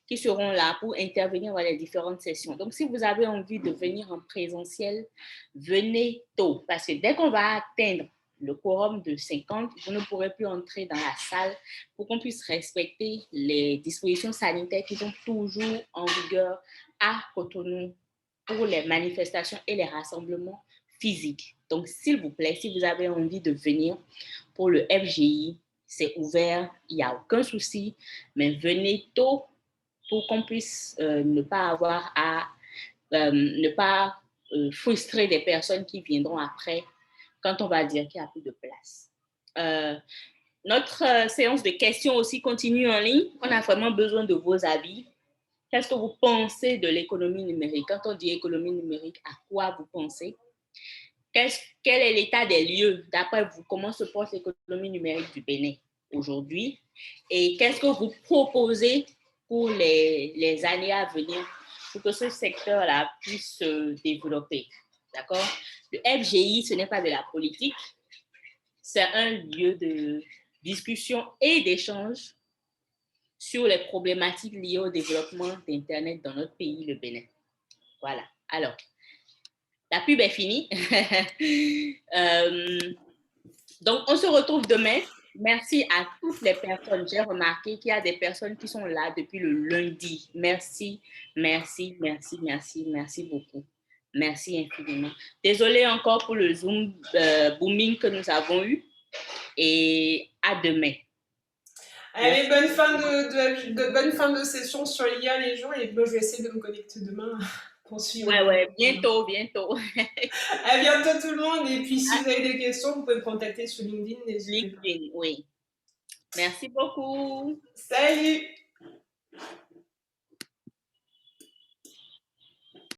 qui seront là pour intervenir dans les différentes sessions. Donc, si vous avez envie de venir en présentiel, venez tôt, parce que dès qu'on va atteindre le quorum de 50, vous ne pourrez plus entrer dans la salle pour qu'on puisse respecter les dispositions sanitaires qui sont toujours en vigueur à Cotonou pour les manifestations et les rassemblements physiques. Donc, s'il vous plaît, si vous avez envie de venir pour le FGI, c'est ouvert, il n'y a aucun souci, mais venez tôt pour qu'on puisse ne pas avoir à ne pas frustrer des personnes qui viendront après quand on va dire qu'il n'y a plus de place. Notre séance de questions aussi continue en ligne. On a vraiment besoin de vos avis. Qu'est-ce que vous pensez de l'économie numérique? Quand on dit économie numérique, à quoi vous pensez? Quel est l'état des lieux? D'après vous, comment se porte l'économie numérique du Bénin aujourd'hui? Et qu'est-ce que vous proposez pour les années à venir pour que ce secteur-là puisse se développer? D'accord? Le FGI, ce n'est pas de la politique. C'est un lieu de discussion et d'échange sur les problématiques liées au développement d'Internet dans notre pays, le Bénin. Voilà. Alors, la pub est finie. Donc, on se retrouve demain. Merci à toutes les personnes. J'ai remarqué qu'il y a des personnes qui sont là depuis le lundi. Merci, merci, merci, merci, merci beaucoup. Merci infiniment. Désolée encore pour le Zoom booming que nous avons eu. Et à demain. Allez, bonne fin de session sur l'IA les gens. Et moi, je vais essayer de me connecter demain pour suivre. Ouais, bientôt, bientôt. À bientôt tout le monde. Et puis, si vous avez des questions, vous pouvez me contacter sur LinkedIn. LinkedIn, oui. Merci beaucoup. Salut.